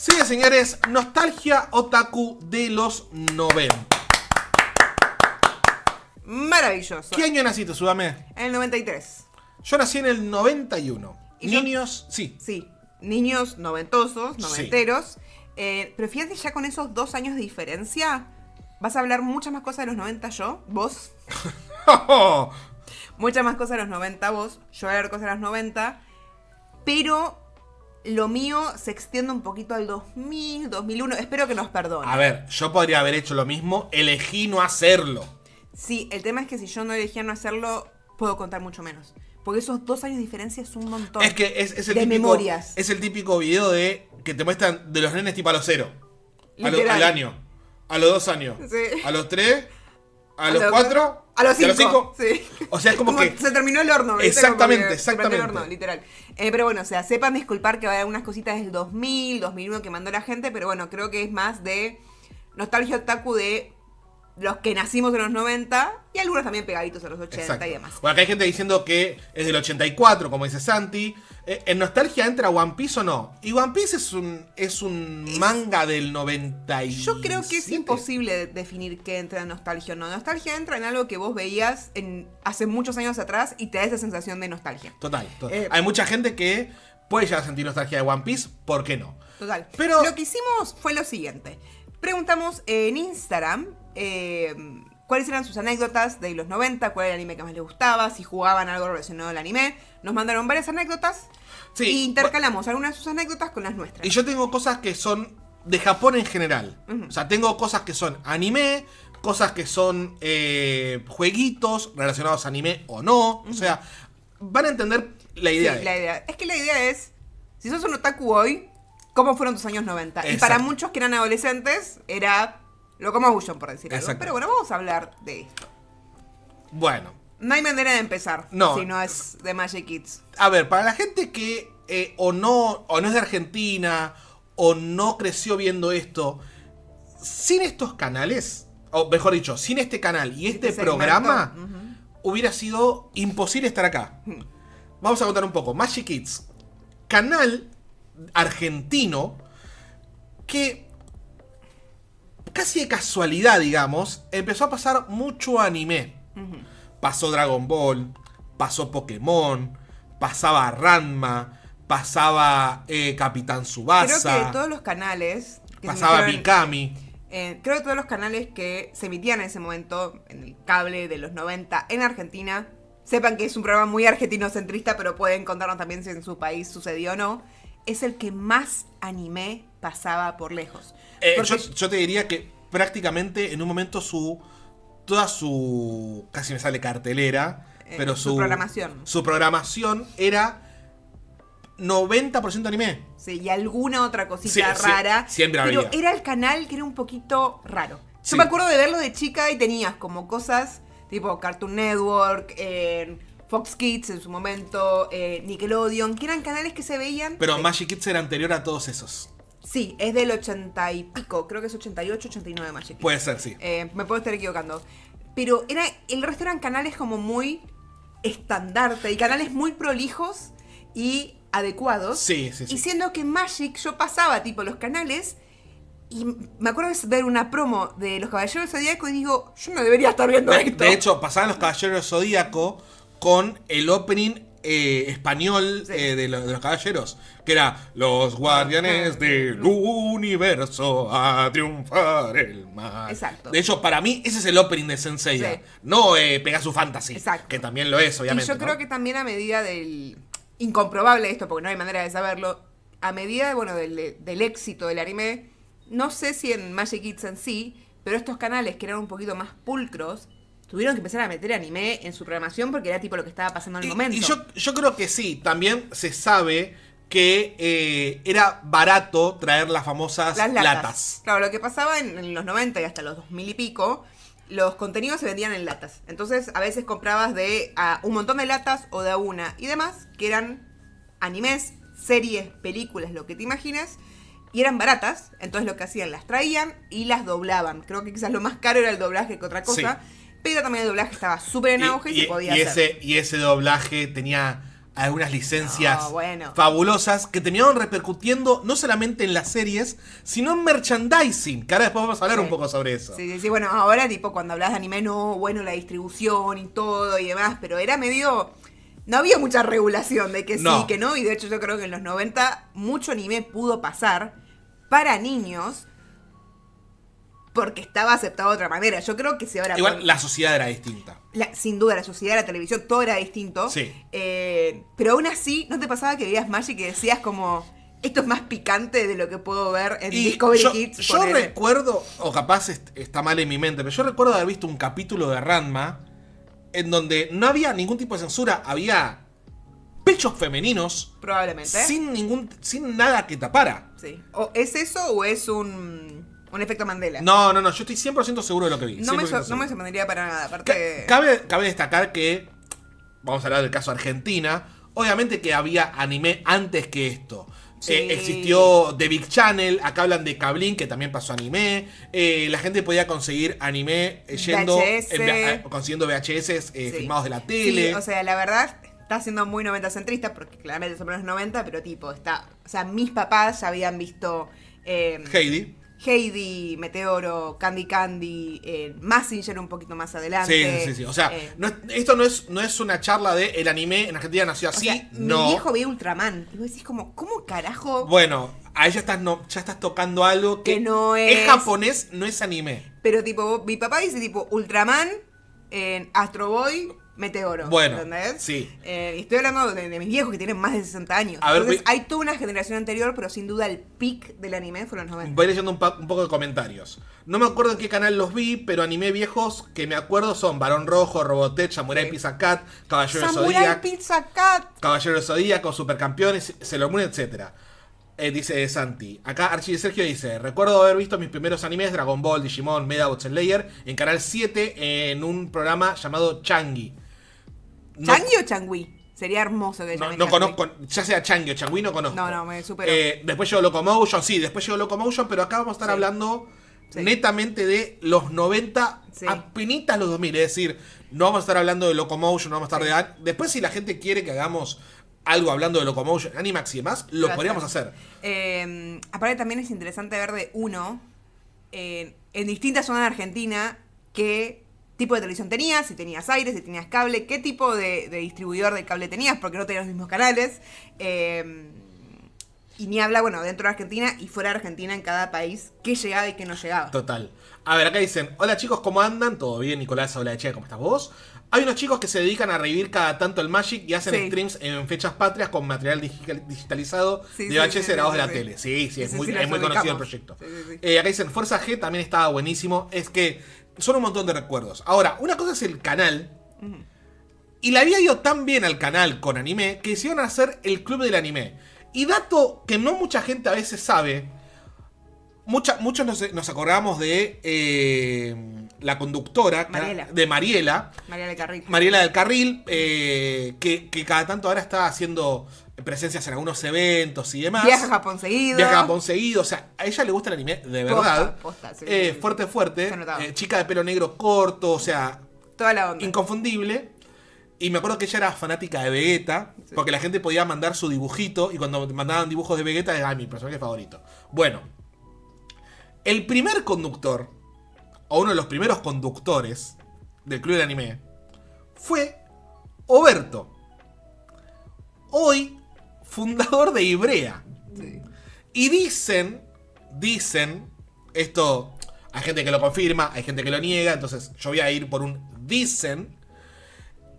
Sí, señores, nostalgia otaku de los 90. Maravilloso. ¿Qué año naciste, Sudame? En el 93. Yo nací en el 91. ¿Y yo? Niños, sí. Sí, niños noventosos, noventeros. Pero fíjate, ya con esos 2 años de diferencia, vas a hablar muchas más cosas de los 90 vos. Muchas más cosas de los 90 vos. Yo voy a ver cosas de los 90. Pero lo mío se extiende un poquito al 2000, 2001. Espero que nos perdonen. A ver, yo podría haber hecho lo mismo, elegí no hacerlo. Sí, el tema es que si yo no elegía no hacerlo, puedo contar mucho menos. Porque esos 2 años de diferencia es un montón. Es que es el de típico, memorias. Es el típico video de que te muestran de los nenes tipo a los 0. Literal. Al año. A los 2 años. Sí. A los 3. A los 4. A los 5. 5. Sí. O sea, es como que... se terminó el horno. ¿viste? Exactamente, Como que se prendió el exactamente. horno, literal. Pero bueno, o sea, sepan disculpar que va a haber unas cositas del 2000, 2001 que mandó la gente, pero bueno, creo que es más de nostalgia otaku de los que nacimos en los 90 y algunos también pegaditos a los 80 Exacto. y demás. Bueno, acá hay gente diciendo que es del 84, como dice Santi. ¿En nostalgia entra One Piece o no? Y One Piece es un manga del 97. Yo creo que es imposible definir qué entra en nostalgia o no. Nostalgia entra en algo que vos veías hace muchos años atrás y te da esa sensación de nostalgia. Total. Hay mucha gente que puede llegar a sentir nostalgia de One Piece, ¿por qué no? Total. Pero lo que hicimos fue lo siguiente. Preguntamos en Instagram cuáles eran sus anécdotas de los 90, cuál era el anime que más les gustaba, si jugaban algo relacionado al anime. Nos mandaron varias anécdotas sí, y intercalamos algunas de sus anécdotas con las nuestras. Y yo tengo cosas que son de Japón en general. O sea, tengo cosas que son anime, cosas que son jueguitos relacionados a anime o no. O sea, van a entender la idea. Sí, la idea. Es que la idea es, si sos un otaku hoy, ¿cómo fueron tus años 90? Exacto. Y para muchos que eran adolescentes, era Locomotion, por decir algo. Exacto. Pero bueno, vamos a hablar de esto. Bueno, No hay manera de empezar No. si no es de Magic Kids. a ver, para la gente que o no es de Argentina o no creció viendo esto, sin estos canales, o mejor dicho, sin este canal y este segmento, programa, hubiera sido imposible estar acá. Vamos a contar un poco. Magic Kids, canal argentino que casi de casualidad, digamos, empezó a pasar mucho anime. Pasó Dragon Ball, pasó Pokémon, pasaba Ranma, pasaba Capitán Tsubasa. Creo que de todos los canales que pasaba se emitieron, Mikami. creo que todos los canales que se emitían en ese momento en el cable de los 90 en Argentina, sepan que es un programa muy argentinocentrista, pero pueden contarnos también si en su país sucedió o no, es el que más anime pasaba por lejos. Yo te diría que prácticamente en un momento toda su casi me sale cartelera, pero su programación. Su programación era 90% anime. Sí, y alguna otra cosita Sí, rara. siempre pero había. era el canal que era un poquito raro. Sí. Yo me acuerdo de verlo de chica y tenías como cosas tipo Cartoon Network, Fox Kids en su momento, Nickelodeon, que eran canales que se veían. Pero Magic Kids era anterior a todos esos. Sí, es del 80 y pico, creo que es 88, 89 Magic Kids. Puede ser, sí. Me puedo estar equivocando. Pero el resto eran canales como muy estandarte y canales muy prolijos y adecuados. Sí. Y siendo que Magic yo pasaba tipo los canales y me acuerdo de ver una promo de los Caballeros del Zodíaco y digo, yo no debería estar viendo esto. De hecho, pasaban los Caballeros del Zodíaco con el opening español de los Caballeros, que era los guardianes del universo a triunfar el mal. Exacto. De hecho, para mí ese es el opening de Sensei, Sí. no Pegasus Fantasy, Exacto. que también lo es, obviamente. Y yo creo que también a medida del incomprobable esto, porque no hay manera de saberlo, a medida del éxito del anime, no sé si en Magic Kids en sí, pero estos canales que eran un poquito más pulcros tuvieron que empezar a meter anime en su programación porque era tipo lo que estaba pasando en el momento. Y yo creo que sí, también se sabe que era barato traer las famosas Las latas. Claro, lo que pasaba en los 90 y hasta los 2000 y pico, los contenidos se vendían en latas. Entonces a veces comprabas de un montón de latas o de a una y demás, que eran animes, series, películas, lo que te imagines. Y eran baratas, entonces lo que hacían, las traían y las doblaban. Creo que quizás lo más caro era el doblaje que otra cosa. Sí. Pero también el doblaje estaba súper en auge y se podía hacer. Y ese doblaje tenía algunas licencias bueno. fabulosas que terminaron repercutiendo no solamente en las series, sino en merchandising, que ahora después vamos a hablar un poco sobre eso. Sí, bueno, ahora tipo cuando hablas de anime, no, bueno, la distribución y todo y demás, pero era medio... No había mucha regulación de que sí, que no, y de hecho yo creo que en los 90 mucho anime pudo pasar para niños porque estaba aceptado de otra manera. Yo creo que si ahora... Igual la sociedad era distinta. Sin duda, la sociedad, la televisión, todo era distinto. Sí. Pero aún así, ¿no te pasaba que veías Magic y decías como... Esto es más picante de lo que puedo ver en Discovery Kids? Yo recuerdo, o capaz está mal en mi mente, pero yo recuerdo haber visto un capítulo de Ranma en donde no había ningún tipo de censura, había pechos femeninos. Probablemente. Sin nada que tapara. Sí. ¿O es eso o es un efecto Mandela? No, yo estoy 100% seguro de lo que vi. No me sorprendería para nada. Aparte... Cabe destacar que, vamos a hablar del caso Argentina, obviamente que había anime antes que esto. Sí. Existió The Big Channel, acá hablan de Cablin, que también pasó anime. La gente podía conseguir anime consiguiendo VHS filmados de la tele. Sí, o sea, la verdad está siendo muy 90 centrista, porque claramente son los 90, pero tipo, o sea, mis papás ya habían visto Heidi, Meteoro, Candy Candy, Mazinger un poquito más adelante. Sí. O sea, esto no es una charla de el anime en Argentina nació así. O sea, mi viejo veía Ultraman. Y vos decís como, ¿cómo carajo? Bueno, ahí ya estás tocando algo que no es japonés, no es anime. Pero tipo, mi papá dice tipo Ultraman, Astro Boy, Meteoro. Bueno, ¿entendés? sí. Y estoy hablando de mis viejos que tienen más de 60 años. Entonces hay toda una generación anterior, pero sin duda el peak del anime fue los 90. Voy leyendo un poco de comentarios. No me acuerdo en qué canal los vi, pero anime viejos que me acuerdo son Barón Rojo, Robotech, Samurai Pizza Cat, Caballero de Zodíaco, Supercampeones, Sailor Moon, etc. Dice Santi. Acá Archie Sergio dice: recuerdo haber visto mis primeros animes, Dragon Ball, Digimon, Medabots Slayer, en Canal 7 en un programa llamado Changi. ¿Changi o Changui? Sería hermoso que no conozco, ya sea Changi o Changui, no conozco. No, me supero. Después llegó Locomotion, pero acá vamos a estar hablando netamente de los 90, apenitas los 2000. Es decir, no vamos a estar hablando de Locomotion, no vamos a estar de... Después, si la gente quiere que hagamos algo hablando de Locomotion, Animax y demás, lo podríamos hacer. Aparte también es interesante ver de en distintas zonas de Argentina qué tipo de televisión tenías, si tenías aire, si tenías cable, qué tipo de distribuidor de cable tenías, porque no tenías los mismos canales. Y ni habla, bueno, dentro de Argentina y fuera de Argentina en cada país, qué llegaba y qué no llegaba. Total. A ver, acá dicen: hola chicos, ¿cómo andan? ¿Todo bien? Nicolás, hola de Che, ¿cómo estás vos? Hay unos chicos que se dedican a revivir cada tanto el Magic y hacen streams en fechas patrias con material digitalizado de VHS grabados de la tele. Sí, es muy conocido el proyecto. Acá dicen: Fuerza G también estaba buenísimo. Es que son un montón de recuerdos. Ahora, una cosa es el canal. Y le había ido tan bien al canal con anime que decidieron hacer el club del anime. Y dato que no mucha gente a veces sabe, muchos nos acordamos de la conductora de Mariela del Carril, que cada tanto ahora está haciendo presencias en algunos eventos y demás. Viaja a Japón seguido. O sea, a ella le gusta el anime de verdad. Fuerte. Chica de pelo negro corto, o sea, toda la onda. Inconfundible. Y me acuerdo que ella era fanática de Vegeta, porque la gente podía mandar su dibujito, y cuando mandaban dibujos de Vegeta era mi personaje favorito. Bueno, el primer conductor, o uno de los primeros conductores del Club del Anime, fue Oberto. Hoy, fundador de Ibrea. Sí. Y dicen, esto, hay gente que lo confirma, hay gente que lo niega, entonces yo voy a ir por un dicen,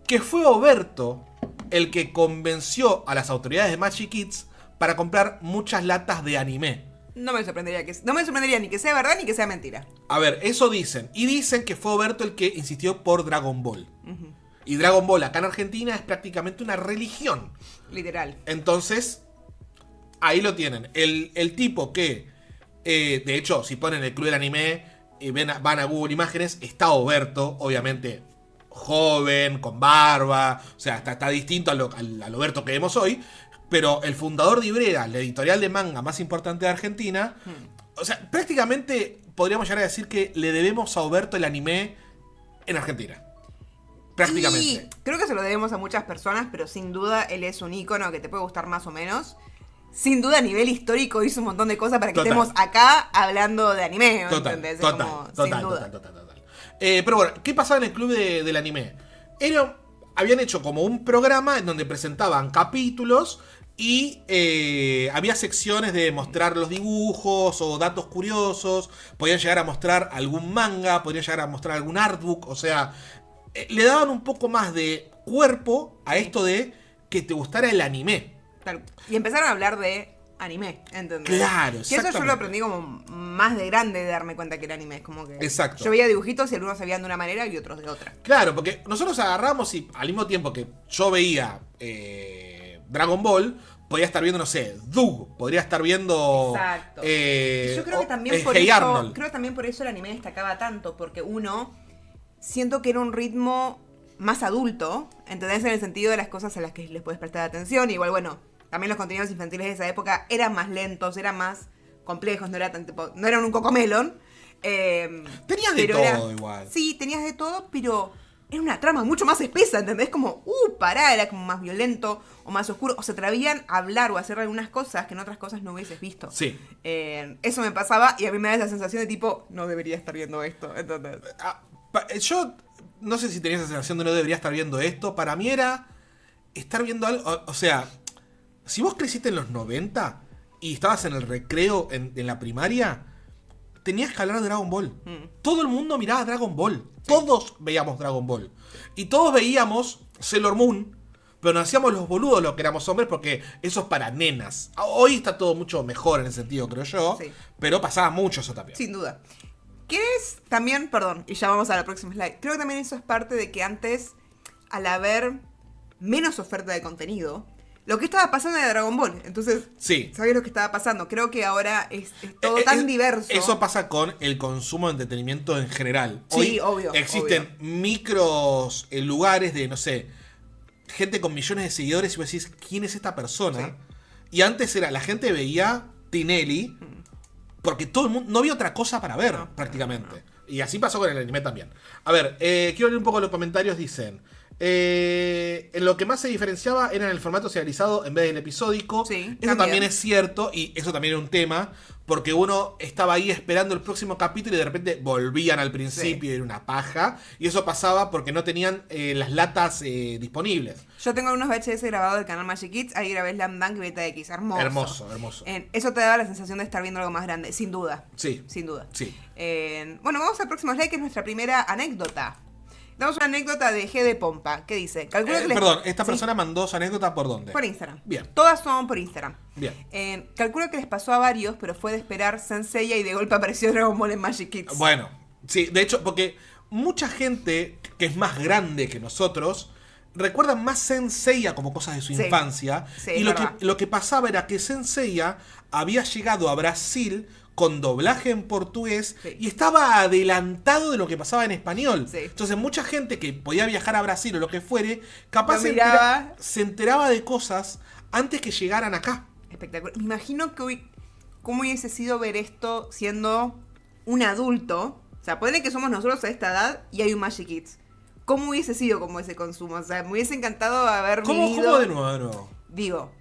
que fue Oberto el que convenció a las autoridades de Magic Kids para comprar muchas latas de anime. No me sorprendería ni que sea verdad ni que sea mentira. A ver, eso dicen. Y dicen que fue Oberto el que insistió por Dragon Ball. Y Dragon Ball acá en Argentina es prácticamente una religión. Literal. Entonces, ahí lo tienen. El tipo que, de hecho, si ponen el Club del Anime y van a Google Imágenes, está Oberto, obviamente joven, con barba, o sea, está distinto al Oberto que vemos hoy, pero el fundador de Ibrea, la editorial de manga más importante de Argentina, o sea, prácticamente podríamos llegar a decir que le debemos a Oberto el anime en Argentina. prácticamente. Y creo que se lo debemos a muchas personas, pero sin duda él es un ícono que te puede gustar más o menos. Sin duda a nivel histórico hizo un montón de cosas para que Total. estemos acá hablando de anime, Total, ¿entendés? Es total, como, total, sin duda. total. Pero bueno, ¿qué pasaba en el club del anime? Habían hecho como un programa en donde presentaban capítulos y había secciones de mostrar los dibujos o datos curiosos. Podían llegar a mostrar algún manga, podían llegar a mostrar algún artbook. O sea, le daban un poco más de cuerpo a esto de que te gustara el anime. Claro. Y empezaron a hablar de anime, ¿entendés? Claro, Y eso yo exactamente. lo aprendí como más de grande de darme cuenta que era anime. Es como que Exacto. yo veía dibujitos y algunos se veían de una manera y otros de otra. Claro, porque nosotros agarramos y al mismo tiempo que yo veía Dragon Ball, podía estar viendo, no sé, Doug, podría estar viendo... Exacto. Yo creo que también por Hey eso, Arnold. creo que también por eso el anime destacaba tanto, porque uno, siento que era un ritmo más adulto, ¿entendés? En el sentido de las cosas a las que les puedes prestar atención. Igual, bueno, también los contenidos infantiles de esa época eran más lentos, eran más complejos, no eran un cocomelon. Tenías de pero todo igual. Sí, tenías de todo, pero era una trama mucho más espesa, ¿entendés? Como, pará, era como más violento o más oscuro. O se atrevían a hablar o a hacer algunas cosas que en otras cosas no hubieses visto. Sí. Eso me pasaba y a mí me da esa sensación de tipo, no debería estar viendo esto, ¿entendés? Yo no sé si tenía esa sensación de no debería estar viendo esto. Para mí era estar viendo algo... O sea, si vos creciste en los 90 y estabas en el recreo en la primaria, tenías que hablar de Dragon Ball. Todo el mundo miraba Dragon Ball. Todos veíamos Dragon Ball. Y todos veíamos Sailor Moon, pero nos hacíamos los boludos los que éramos hombres porque eso es para nenas. Hoy está todo mucho mejor en ese sentido, creo yo. Sí. Pero pasaba mucho eso también. Sin duda. ¿Qué es también, perdón, y ya vamos a la próxima slide? Creo que también eso es parte de que antes, al haber menos oferta de contenido, lo que estaba pasando era Dragon Ball. Entonces, Sí. ¿sabes lo que estaba pasando? Creo que ahora es todo tan diverso. Eso pasa con el consumo de entretenimiento en general. Sí, Hoy obvio, existen micros lugares de, no sé, gente con millones de seguidores y vos decís, ¿quién es esta persona? Sí. Y antes la gente veía Tinelli porque todo el mundo no había otra cosa para ver, prácticamente. Y así pasó con el anime también. A ver, quiero leer un poco los comentarios. Dicen... en lo que más se diferenciaba era en el formato serializado en vez del episódico. Sí, eso también es cierto y eso también era un tema porque uno estaba ahí esperando el próximo capítulo y de repente volvían al principio y era una paja. Y eso pasaba porque no tenían las latas disponibles. Yo tengo algunos VHS grabados del canal Magic Kids. Ahí grabé Slam Dunk y Beta X. Hermoso. Hermoso. Eso te daba la sensación de estar viendo algo más grande, sin duda. Sí. Sin duda. Sí. Bueno, vamos al próximo slide, que es nuestra primera anécdota. Damos una anécdota de G de Pompa. ¿Qué dice? Calculo que Perdón, esta Sí, persona mandó su anécdota ¿por dónde? por Instagram. Bien. Todas son por Instagram. Bien. Calculo que les pasó a varios, pero fue de esperar Senseiya y de golpe apareció Dragon Ball en Magic Kids. Bueno, sí, de hecho, porque mucha gente que es más grande que nosotros recuerda más Senseiya como cosas de su Sí. infancia. Sí, Y es verdad. lo que pasaba era que Senseiya había llegado a Brasil con doblaje en portugués y estaba adelantado de lo que pasaba en español. Sí. Entonces mucha gente que podía viajar a Brasil o lo que fuere, capaz Lo se miraba. se enteraba de cosas antes que llegaran acá. Espectacular. Me imagino que cómo hubiese sido ver esto siendo un adulto. O sea, ponele que somos nosotros a esta edad y hay un Magic Kids. ¿Cómo hubiese sido como ese consumo? O sea, me hubiese encantado haber vivido... ¿Cómo de nuevo? Digo,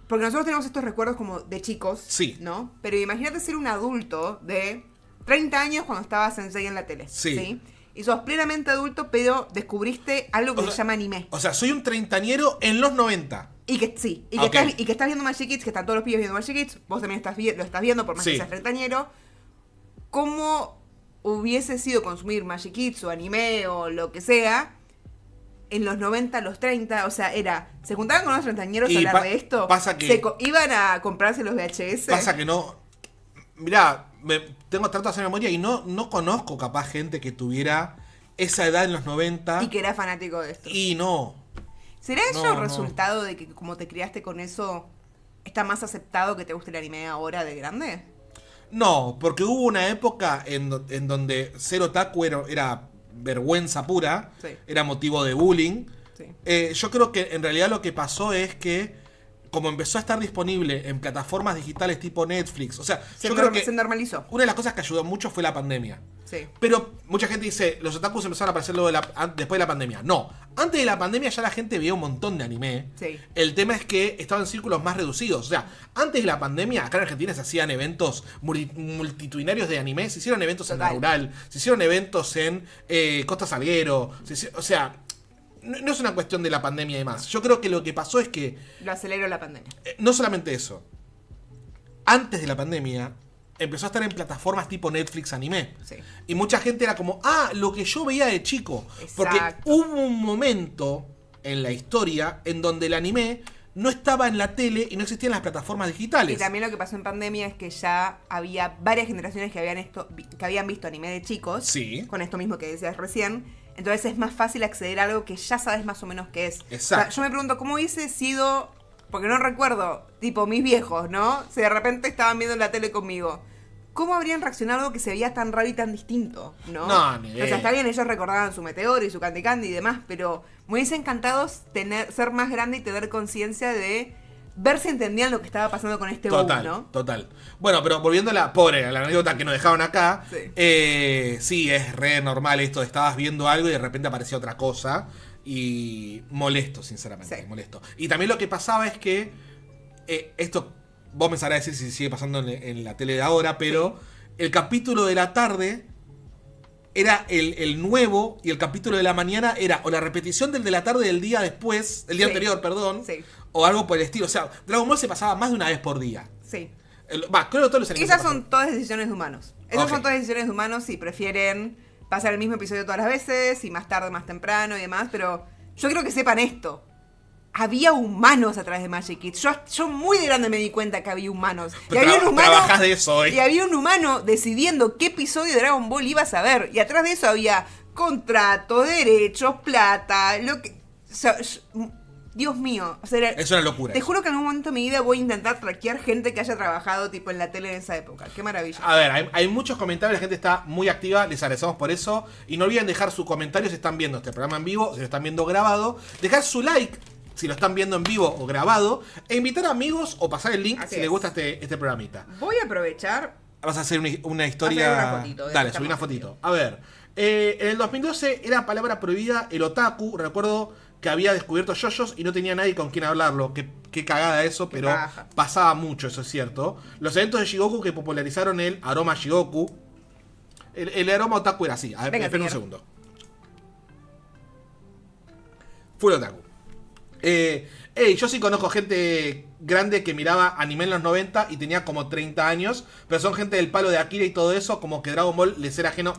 porque nosotros tenemos estos recuerdos como de chicos, Sí. ¿no? Pero imagínate ser un adulto de 30 años cuando estabas Sensei en la tele. Sí. Y sos plenamente adulto, pero descubriste algo que O se sea, llama anime. O sea, soy un treintañero en los 90. Y que sí, y Ok. que estás viendo Magic Kids, que están todos los pibes viendo Magic Kids, vos también lo estás viendo por más Sí. que seas treintañero. ¿Cómo hubiese sido consumir Magic Kids o anime o lo que sea en los 90, los 30? O sea, se juntaban con unos treintañeros a Y hablar de esto. pasa que- Iban a comprarse los VHS. Pasa que no. Mirá, trato de hacer memoria y no conozco capaz gente que tuviera esa edad en los 90. Y que era fanático de esto. Y no. ¿Será eso No, el no. resultado de que como te criaste con eso, está más aceptado que te guste el anime ahora de grande? No, porque hubo una época en donde ser otaku era vergüenza pura. Sí. Era motivo de bullying. Sí. Yo creo que en realidad lo que pasó es que como empezó a estar disponible en plataformas digitales tipo Netflix, o sea, Se yo creo que se normalizó. una de las cosas que ayudó mucho fue la pandemia. Sí. Pero mucha gente dice, los otakus empezaron a aparecer después de la pandemia. No, antes de la pandemia ya la gente veía un montón de anime. Sí. El tema es que estaban en círculos más reducidos. O sea, antes de la pandemia, acá en Argentina se hacían eventos multitudinarios de anime. Se hicieron eventos en la rural, se hicieron eventos en Costa Salguero. O sea, no es una cuestión de la pandemia y demás. Yo creo que lo que pasó es que... Lo aceleró la pandemia. No solamente eso. Antes de la pandemia empezó a estar en plataformas tipo Netflix anime. Sí. Y mucha gente era como, lo que yo veía de chico. Exacto. Porque hubo un momento en la historia en donde el anime no estaba en la tele y no existían las plataformas digitales. Y también lo que pasó en pandemia es que ya había varias generaciones que habían visto anime de chicos. Sí. Con esto mismo que decías recién. Entonces es más fácil acceder a algo que ya sabes más o menos qué es. Exacto. O sea, yo me pregunto, ¿cómo hubiese sido? Porque no recuerdo, tipo, mis viejos, ¿no? Si de repente estaban viendo la tele conmigo. ¿Cómo habrían reaccionado a algo que se veía tan raro y tan distinto? No, ni idea. O sea, está bien, ellos recordaban su Meteor y su Candy Candy y demás, pero me hubiese encantado ser más grande y tener conciencia de ver si entendían lo que estaba pasando con este boom, ¿no? Total. Bueno, pero volviendo a la anécdota que nos dejaron acá, Sí. sí, es re normal esto de estabas viendo algo y de repente aparecía otra cosa. Y molesto, sinceramente, Sí. molesto. Y también lo que pasaba es que esto, vos me sabrás decir si sigue pasando en la tele de ahora, pero el capítulo de la tarde era el nuevo y el capítulo de la mañana era o la repetición del de la tarde del día después, el día anterior, perdón, o algo por el estilo. O sea, Dragon Ball se pasaba más de una vez por día. Sí. Creo que todos los animes Esas se pasan. son todas decisiones de humanos. Esas son todas decisiones de humanos si prefieren pasar el mismo episodio todas las veces, y más tarde, más temprano y demás, pero yo creo que sepan esto. Había humanos a través de Magic Kids. Yo muy de grande me di cuenta que había humanos. Pero trabajás de eso hoy. Y había un humano decidiendo qué episodio de Dragon Ball ibas a ver. Y atrás de eso había contratos, derechos, plata, lo que... O sea, Dios mío. O sea, es una locura. Te juro que en algún momento de mi vida voy a intentar traquear gente que haya trabajado tipo en la tele en esa época. Qué maravilla. A ver, hay muchos comentarios, la gente está muy activa, les agradecemos por eso. Y no olviden dejar sus comentarios si están viendo este programa en vivo, si lo están viendo grabado. Dejar su like si lo están viendo en vivo o grabado. E invitar amigos o pasar el link si les gusta este programita. Voy a aprovechar. Vas a hacer una historia. Vas a hacer una fotito, dale, subí una fotito. A ver. En el 2012 era palabra prohibida el otaku. Recuerdo que había descubierto yoyos y no tenía nadie con quien hablarlo. Qué cagada eso, pero pasaba mucho, eso es cierto. Los eventos de Shigoku que popularizaron el aroma Shigoku. El aroma otaku era así. A ver, espera un segundo. Full otaku. Yo sí conozco gente grande que miraba anime en los 90 y tenía como 30 años, pero son gente del palo de Akira y todo eso, como que Dragon Ball les era ajeno.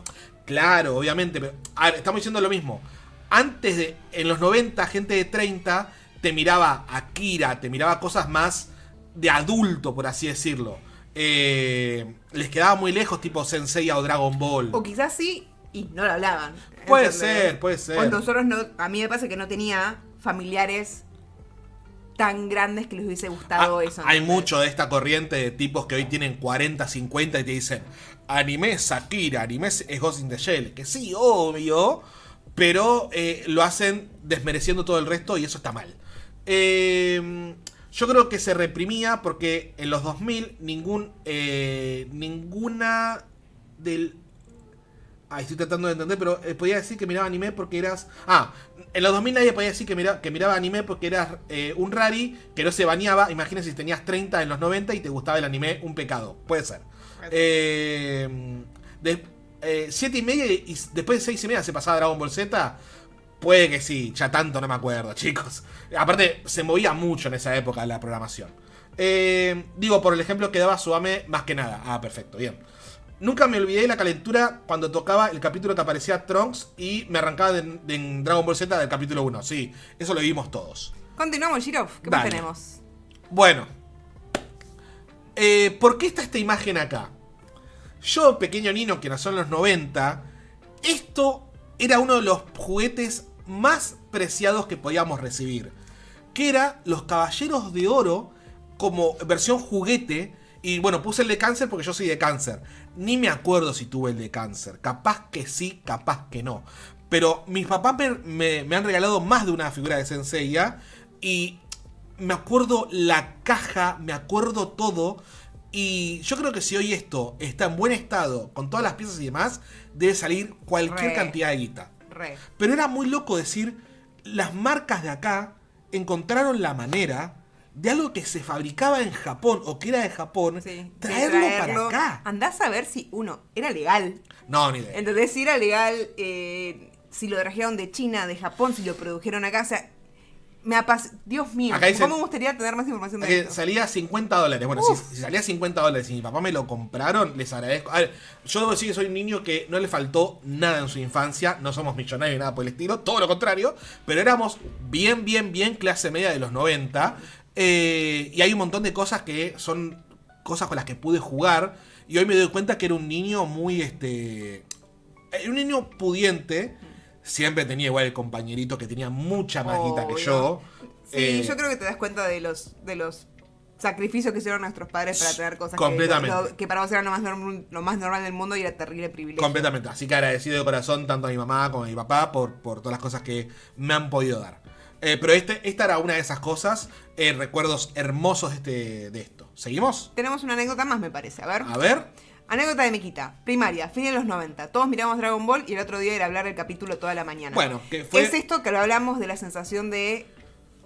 Claro, obviamente, pero a ver, estamos diciendo lo mismo. En los 90, gente de 30 te miraba Akira, te miraba cosas más de adulto, por así decirlo. Les quedaba muy lejos, tipo Sensei o Dragon Ball. O quizás sí, y no lo hablaban. Puede ser. O nosotros no, a mí me pasa que no tenía familiares tan grandes que les hubiese gustado eso. Hay mucho de esta corriente de tipos que hoy tienen 40, 50 y te dicen anime es Akira, anime es Ghost in the Shell. Que sí, obvio, pero lo hacen desmereciendo todo el resto y eso está mal. Yo creo que se reprimía porque en los 2000 ninguna del... estoy tratando de entender, pero podía decir que miraba anime porque eras... en los 2000 nadie podía decir que miraba anime porque eras un rari que no se bañaba. Imagínense si tenías 30 en los 90 y te gustaba el anime, un pecado. Puede ser. 7 y media y después de 6 y media se pasaba Dragon Ball Z. Puede que sí, ya tanto no me acuerdo, chicos. Aparte, se movía mucho en esa época la programación. Digo, por el ejemplo que daba Suame más que nada. Perfecto, bien. Nunca me olvidé de la calentura cuando tocaba el capítulo que aparecía Trunks y me arrancaba en Dragon Ball Z del capítulo 1. Sí, eso lo vimos todos. Continuamos, Girov. ¿Qué más tenemos? Bueno. ¿Por qué está esta imagen acá? Yo, pequeño Nino, que nació en los 90, esto era uno de los juguetes más preciados que podíamos recibir. Que era los Caballeros de Oro como versión juguete. Y bueno, puse el de Cáncer porque yo soy de Cáncer. Ni me acuerdo si tuve el de Cáncer. Capaz que sí, capaz que no. Pero mis papás me han regalado más de una figura de Senseiya. Y me acuerdo la caja, me acuerdo todo. Y yo creo que si hoy esto está en buen estado, con todas las piezas y demás, debe salir cualquier cantidad de guita. Pero era muy loco decir, las marcas de acá encontraron la manera de algo que se fabricaba en Japón o que era de Japón, traerlo para acá. Andás a ver si, era legal. No, ni idea. Entonces, si era legal, si lo trajeron de China, de Japón, si lo produjeron acá, o sea, Dios mío, ¿cómo me gustaría tener más información de esto? Salía $50. Bueno, si salía $50 y mi papá me lo compraron, les agradezco. A ver, yo debo decir que soy un niño que no le faltó nada en su infancia. No somos millonarios ni nada por el estilo, todo lo contrario. Pero éramos bien clase media de los 90. Y hay un montón de cosas que son cosas con las que pude jugar. Y hoy me doy cuenta que era un niño muy, un niño pudiente. Siempre tenía igual el compañerito que tenía mucha más guita que yo. Sí, yo creo que te das cuenta de los sacrificios que hicieron nuestros padres para tener cosas que para vos era lo más normal del mundo y era terrible privilegio. Completamente. Así que agradecido de corazón tanto a mi mamá como a mi papá por todas las cosas que me han podido dar. Pero esta era una de esas cosas, recuerdos hermosos de esto. ¿Seguimos? Tenemos una anécdota más, me parece. A ver. Anécdota de Miquita. Primaria, fin de los 90. Todos miramos Dragon Ball y el otro día era hablar el capítulo toda la mañana. Bueno, ¿Qué es esto que lo hablamos de la sensación de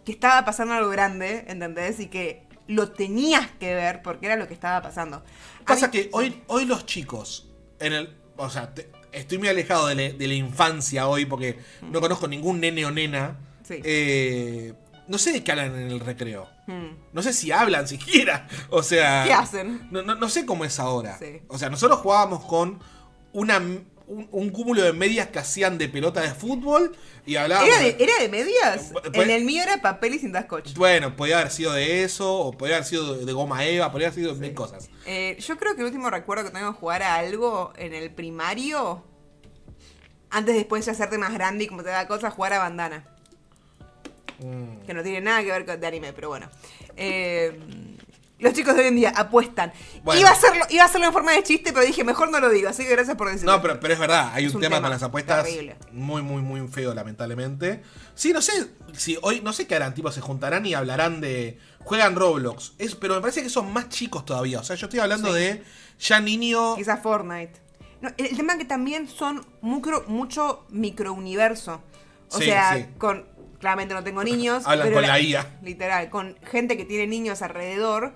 que estaba pasando algo grande, ¿entendés? Y que lo tenías que ver porque era lo que estaba pasando. Pasa que hoy los chicos, estoy muy alejado de la infancia hoy porque no conozco ningún nene o nena. Sí. No sé de qué hablan en el recreo. No sé si hablan siquiera. O sea, ¿qué hacen? No sé cómo es ahora. Sí. O sea, nosotros jugábamos con un cúmulo de medias que hacían de pelota de fútbol y hablábamos. ¿Era de medias? En el mío era papel y cinta scotch. Bueno, podía haber sido de eso, o podía haber sido de goma eva, podía haber sido de mil cosas. Yo creo que el último recuerdo que tengo de jugar a algo en el primario, antes después de hacerte más grande y como te da cosas, jugar a bandana. Que no tiene nada que ver con de anime, pero bueno. Los chicos de hoy en día apuestan. Bueno. Iba a hacerlo en forma de chiste, pero dije, mejor no lo digo, así que gracias por decirlo. No, pero es verdad, hay un tema con las apuestas terrible. Muy feo, lamentablemente. Sí, no sé si hoy, no sé qué harán, tipo, se juntarán y hablarán de... Juegan Roblox, pero me parece que son más chicos todavía. O sea, yo estoy hablando de ya niño... Quizás Fortnite. No, el tema es que también son mucho microuniverso. O sea, claramente no tengo niños. Hablan pero con la IA. Literal, con gente que tiene niños alrededor.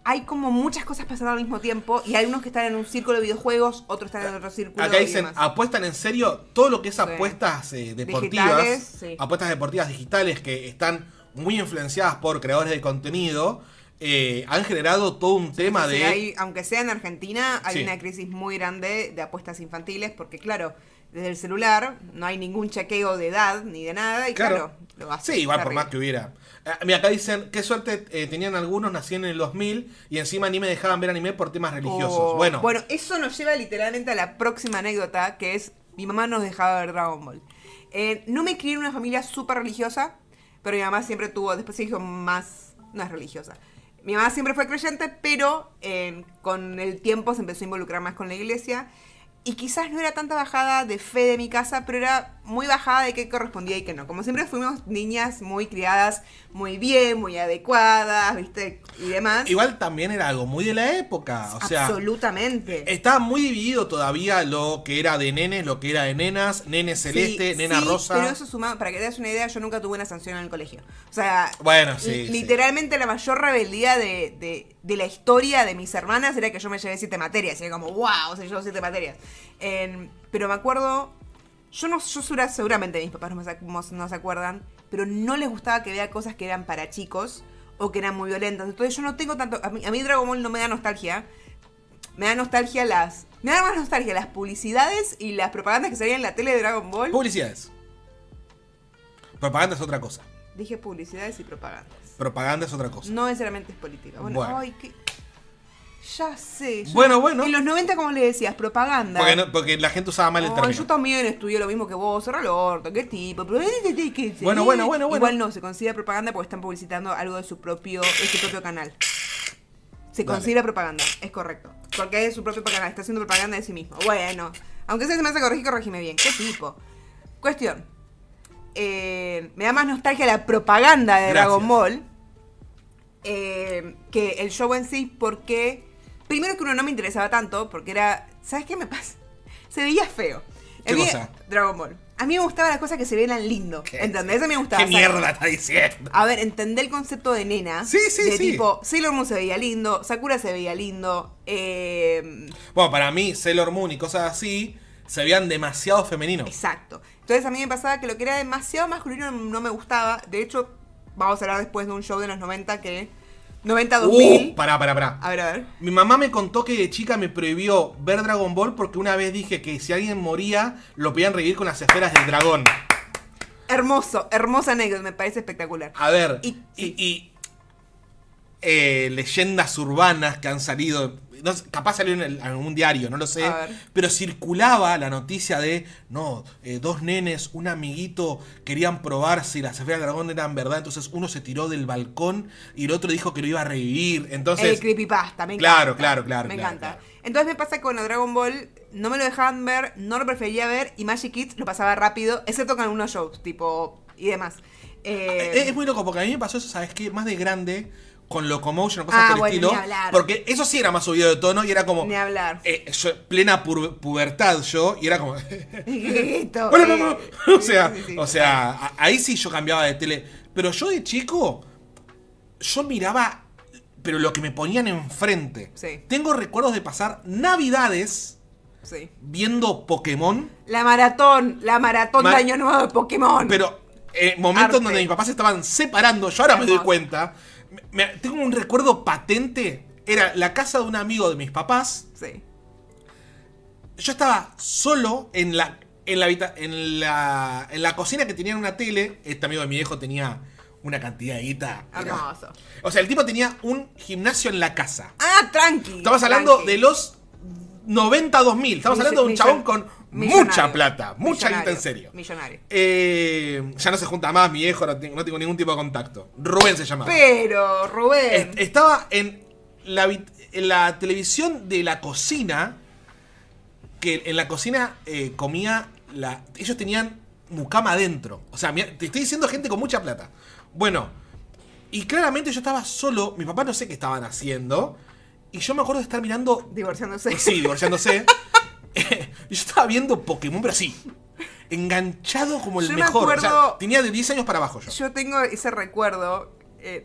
Hay como muchas cosas pasando al mismo tiempo. Y hay unos que están en un círculo de videojuegos, otros están en otro círculo. Acá dicen, apuestan en serio todo lo que es apuestas deportivas. Apuestas deportivas digitales que están muy influenciadas por creadores de contenido. Han generado todo un tema de... aunque sea en Argentina, hay una crisis muy grande de apuestas infantiles. Porque claro... Desde el celular no hay ningún chequeo de edad ni de nada y claro lo hacen. Sí, igual por más que hubiera. Mira, acá dicen, qué suerte tenían algunos, nacían en el 2000 y encima ni me dejaban ver anime por temas religiosos. Bueno, eso nos lleva literalmente a la próxima anécdota, que es, mi mamá nos dejaba ver Dragon Ball. No me crié en una familia súper religiosa, pero mi mamá siempre tuvo, después se dijo más, no es religiosa. Mi mamá siempre fue creyente, pero con el tiempo se empezó a involucrar más con la iglesia. Y quizás no era tanta bajada de fe de mi casa, pero era muy bajada de qué correspondía y qué no. Como siempre fuimos niñas muy criadas, muy bien, muy adecuadas, ¿viste? Y demás. Igual también era algo muy de la época. O sea, absolutamente. Estaba muy dividido todavía lo que era de nenes, lo que era de nenas, nene celeste, nena rosa. Pero eso sumado, para que te das una idea, yo nunca tuve una sanción en el colegio. O sea, bueno, literalmente la mayor rebeldía de la historia de mis hermanas era que yo me llevé 7 materias. Y era como, wow, se llevó 7 materias. Pero me acuerdo, seguramente mis papás no se acuerdan, pero no les gustaba que vea cosas que eran para chicos o que eran muy violentas. Entonces yo no tengo tanto, a mí Dragon Ball no me da nostalgia. Me da más nostalgia las publicidades y las propagandas que salían en la tele de Dragon Ball. Publicidades. Propaganda es otra cosa. Dije publicidades y propagandas. Propaganda es otra cosa. No necesariamente es política. Bueno. Ay, qué... Ya sé. Bueno. En los 90, como le decías, propaganda. Porque la gente usaba mal el término. Yo también estudié lo mismo que vos, cerra el orto, qué tipo. Bueno. Igual no, se considera propaganda porque están publicitando algo de su propio canal. Se considera propaganda, es correcto. Porque es su propio canal, está haciendo propaganda de sí mismo. Bueno, aunque se me hace corregime bien. ¿Qué tipo? Cuestión. Me da más nostalgia la propaganda de Dragon Ball que el show en sí, porque primero que uno no me interesaba tanto, porque era, ¿sabes qué me pasa? Se veía feo. ¿Qué cosa? Dragon Ball. A mí me gustaban las cosas que se veían lindo, ¿entendés? A mí me gustaba. ¿Qué mierda está diciendo? A ver, entendé el concepto de nena. Sí. Tipo, Sailor Moon se veía lindo, Sakura se veía lindo. Bueno, para mí, Sailor Moon y cosas así se veían demasiado femeninos. Exacto. Entonces a mí me pasaba que lo que era demasiado masculino no me gustaba. De hecho, vamos a hablar después de un show de los 90 que... 90-2000. Pará. A ver. Mi mamá me contó que de chica me prohibió ver Dragon Ball porque una vez dije que si alguien moría, lo podían revivir con las esferas del dragón. Hermosa anécdota, me parece espectacular. A ver, leyendas urbanas que han salido, no sé, capaz salió en algún diario, no lo sé, pero circulaba la noticia de, dos nenes, un amiguito, querían probar si las esferas del dragón eran verdad, entonces uno se tiró del balcón y el otro dijo que lo iba a revivir, entonces... El creepypasta, me encanta. Claro. Me encanta. Entonces me pasa que con Dragon Ball no me lo dejaban ver, no lo prefería ver y Magic Kids lo pasaba rápido, excepto con algunos shows, tipo, y demás. Es muy loco porque a mí me pasó eso, ¿sabes qué? Más de grande... con Locomotion o cosas por el estilo. Porque eso sí era más subido de tono y era como. Ni hablar. Plena pubertad yo. Y era como. Bueno, mamá. O sea, ahí sí yo cambiaba de tele. Pero yo de chico. Yo miraba. Pero lo que me ponían enfrente. Sí. Tengo recuerdos de pasar navidades. Sí. Viendo Pokémon. La maratón de Año Nuevo de Pokémon. Pero momentos donde mis papás se estaban separando. Yo ahora me doy cuenta. Tengo un recuerdo patente. Era la casa de un amigo de mis papás. Sí. Yo estaba solo en la cocina que tenía una tele. Este amigo de mi viejo tenía una cantidad de guita. Hermoso. O sea, el tipo tenía un gimnasio en la casa. Ah, tranqui. Estamos hablando de los 90-2000. Estamos hablando de un chabón con mucha plata. Mucha guita en serio. Millonario. Ya no se junta más, mi viejo, no tengo ningún tipo de contacto. Rubén se llamaba. Pero, Rubén. Estaba en la televisión de la cocina. Que en la cocina comía ellos tenían mucama adentro. O sea, te estoy diciendo gente con mucha plata. Bueno, y claramente yo estaba solo. Mi papá no sé qué estaban haciendo. Y yo me acuerdo de estar mirando. Divorciándose. Sí, divorciándose. Yo estaba viendo Pokémon, pero así. Enganchado como el mejor. O sea, tenía de 10 años para abajo yo. Yo tengo ese recuerdo.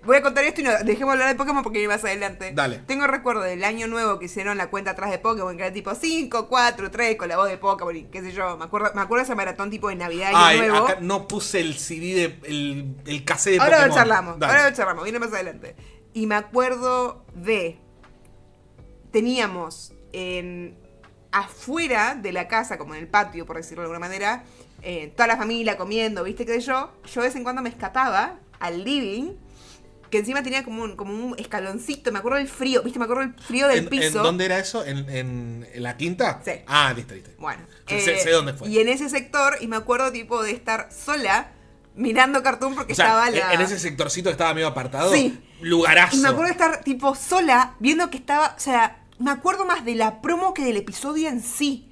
Voy a contar esto y no dejemos hablar de Pokémon porque más adelante. Dale. Tengo recuerdo del año nuevo que hicieron la cuenta atrás de Pokémon, que era tipo 5, 4, 3 con la voz de Pokémon y qué sé yo. Me acuerdo de ese maratón tipo de Navidad y Año Nuevo. Acá no puse el CD el cassette de Ahora Pokémon. Ahora lo charlamos, viene más adelante. Y me acuerdo teníamos afuera de la casa, como en el patio, por decirlo de alguna manera, toda la familia comiendo, ¿viste? Que yo de vez en cuando me escapaba al living, que encima tenía como un escaloncito, me acuerdo del frío, ¿viste? Me acuerdo del frío del piso. ¿En dónde era eso? ¿En la quinta? Sí. Ah, listo. Bueno. Sé dónde fue. Y en ese sector, y me acuerdo tipo de estar sola mirando cartoon porque estaba en ese sectorcito que estaba medio apartado. Sí. Lugarazo. Y me acuerdo de estar tipo sola viendo que estaba, o sea, me acuerdo más de la promo que del episodio en sí.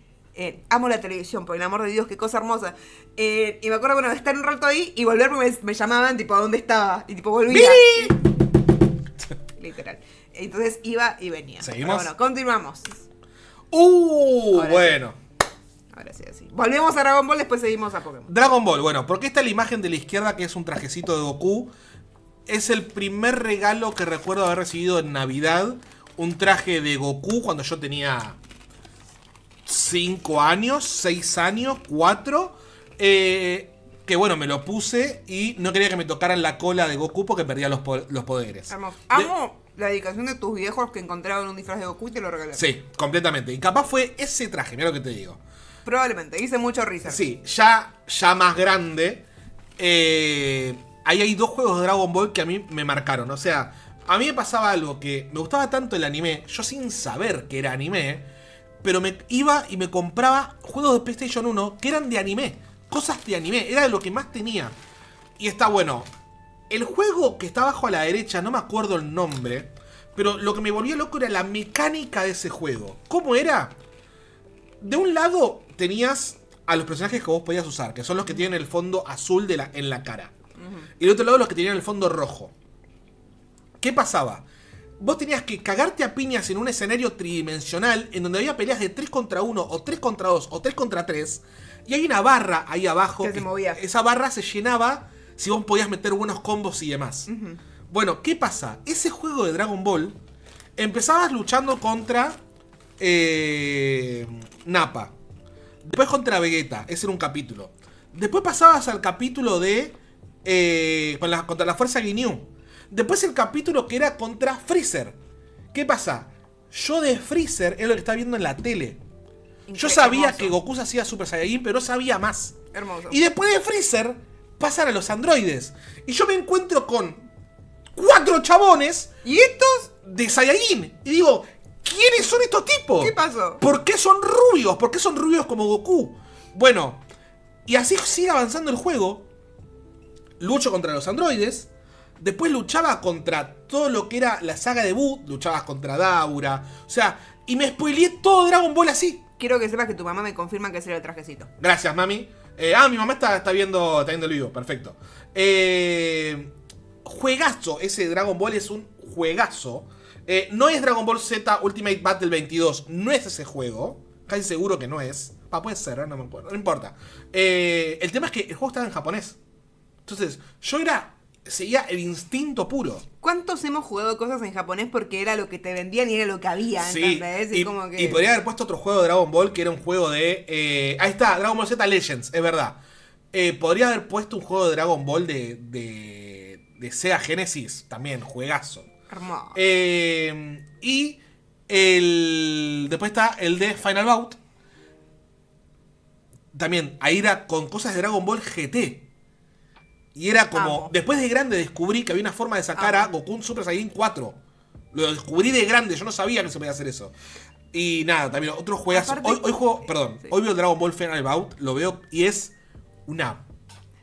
Amo la televisión, por el amor de Dios, qué cosa hermosa. Y me acuerdo, de estar un rato ahí y volver porque me llamaban, tipo, ¿a dónde estaba? Y tipo, volvía. Literal. Entonces iba y venía. ¿Seguimos? Pero bueno, continuamos. Bueno. Ahora sí, así. Volvemos a Dragon Ball, después seguimos a Pokémon. Dragon Ball, bueno, porque está la imagen de la izquierda que es un trajecito de Goku. Es el primer regalo que recuerdo haber recibido en Navidad. Un traje de Goku cuando yo tenía 5 años, 6 años, 4. Que bueno, me lo puse y no quería que me tocaran la cola de Goku porque perdía los poderes. Amo la dedicación de tus viejos que encontraron un disfraz de Goku y te lo regalaron. Sí, completamente. Y capaz fue ese traje, mira lo que te digo. Probablemente, hice mucho research. Sí, ya más grande. Ahí hay 2 juegos de Dragon Ball que a mí me marcaron. O sea, a mí me pasaba algo que me gustaba tanto el anime, yo sin saber que era anime, pero me iba y me compraba juegos de PlayStation 1 que eran de anime. Cosas de anime, era de lo que más tenía. Y está bueno. El juego que está abajo a la derecha, no me acuerdo el nombre, pero lo que me volvía loco era la mecánica de ese juego. ¿Cómo era? De un lado tenías a los personajes que vos podías usar, que son los que tienen el fondo azul en la cara. Y del otro lado los que tenían el fondo rojo. ¿Qué pasaba? Vos tenías que cagarte a piñas en un escenario tridimensional en donde había peleas de 3 contra 1 o 3 contra 2 o 3 contra 3 y hay una barra ahí abajo que se movía. Esa barra se llenaba si vos podías meter buenos combos y demás. Bueno, ¿qué pasa? Ese juego de Dragon Ball empezabas luchando contra Nappa, después contra Vegeta, ese era un capítulo. Después pasabas al capítulo de contra la Fuerza Ginyu. Después el capítulo que era contra Freezer. ¿Qué pasa? Yo de Freezer es lo que estaba viendo en la tele. Yo sabía que Goku se hacía Super Saiyajin, pero no sabía más. Hermoso. Y después de Freezer pasan a los androides. Y yo me encuentro con 4 chabones. ¿Y estos? De Saiyajin. Y digo, ¿quiénes son estos tipos? ¿Qué pasó? ¿Por qué son rubios? ¿Por qué son rubios como Goku? Bueno, y así sigue avanzando el juego. Lucho contra los androides. Después luchaba contra todo lo que era la saga de Buu. Luchabas contra Daura. O sea, y me spoileé todo Dragon Ball así. Quiero que sepas que tu mamá me confirma que ese era el trajecito. Gracias, mami. Mi mamá está viendo el vivo. Perfecto. Juegazo. Ese Dragon Ball es un juegazo. No es Dragon Ball Z Ultimate Battle 22. No es ese juego. Casi seguro que no es. Puede ser, no me acuerdo. No importa. El tema es que el juego estaba en japonés. Entonces, seguía el instinto puro. ¿Cuántos hemos jugado cosas en japonés porque era lo que te vendían y era lo que había? Sí, ¿entendés? y podría haber puesto otro juego de Dragon Ball que era un juego de... ahí está, Dragon Ball Z Legends, es verdad. Podría haber puesto un juego de Dragon Ball de Sega Genesis, también, juegazo. Hermoso. Y después está el de Final Bout. También, ahí era con cosas de Dragon Ball GT. Y era como, después de grande descubrí que había una forma de sacar a Goku en Super Saiyan 4. Lo descubrí de grande, yo no sabía que se podía hacer eso. Y nada, también otros juegos. Hoy veo Dragon Ball Final Bout, lo veo y es una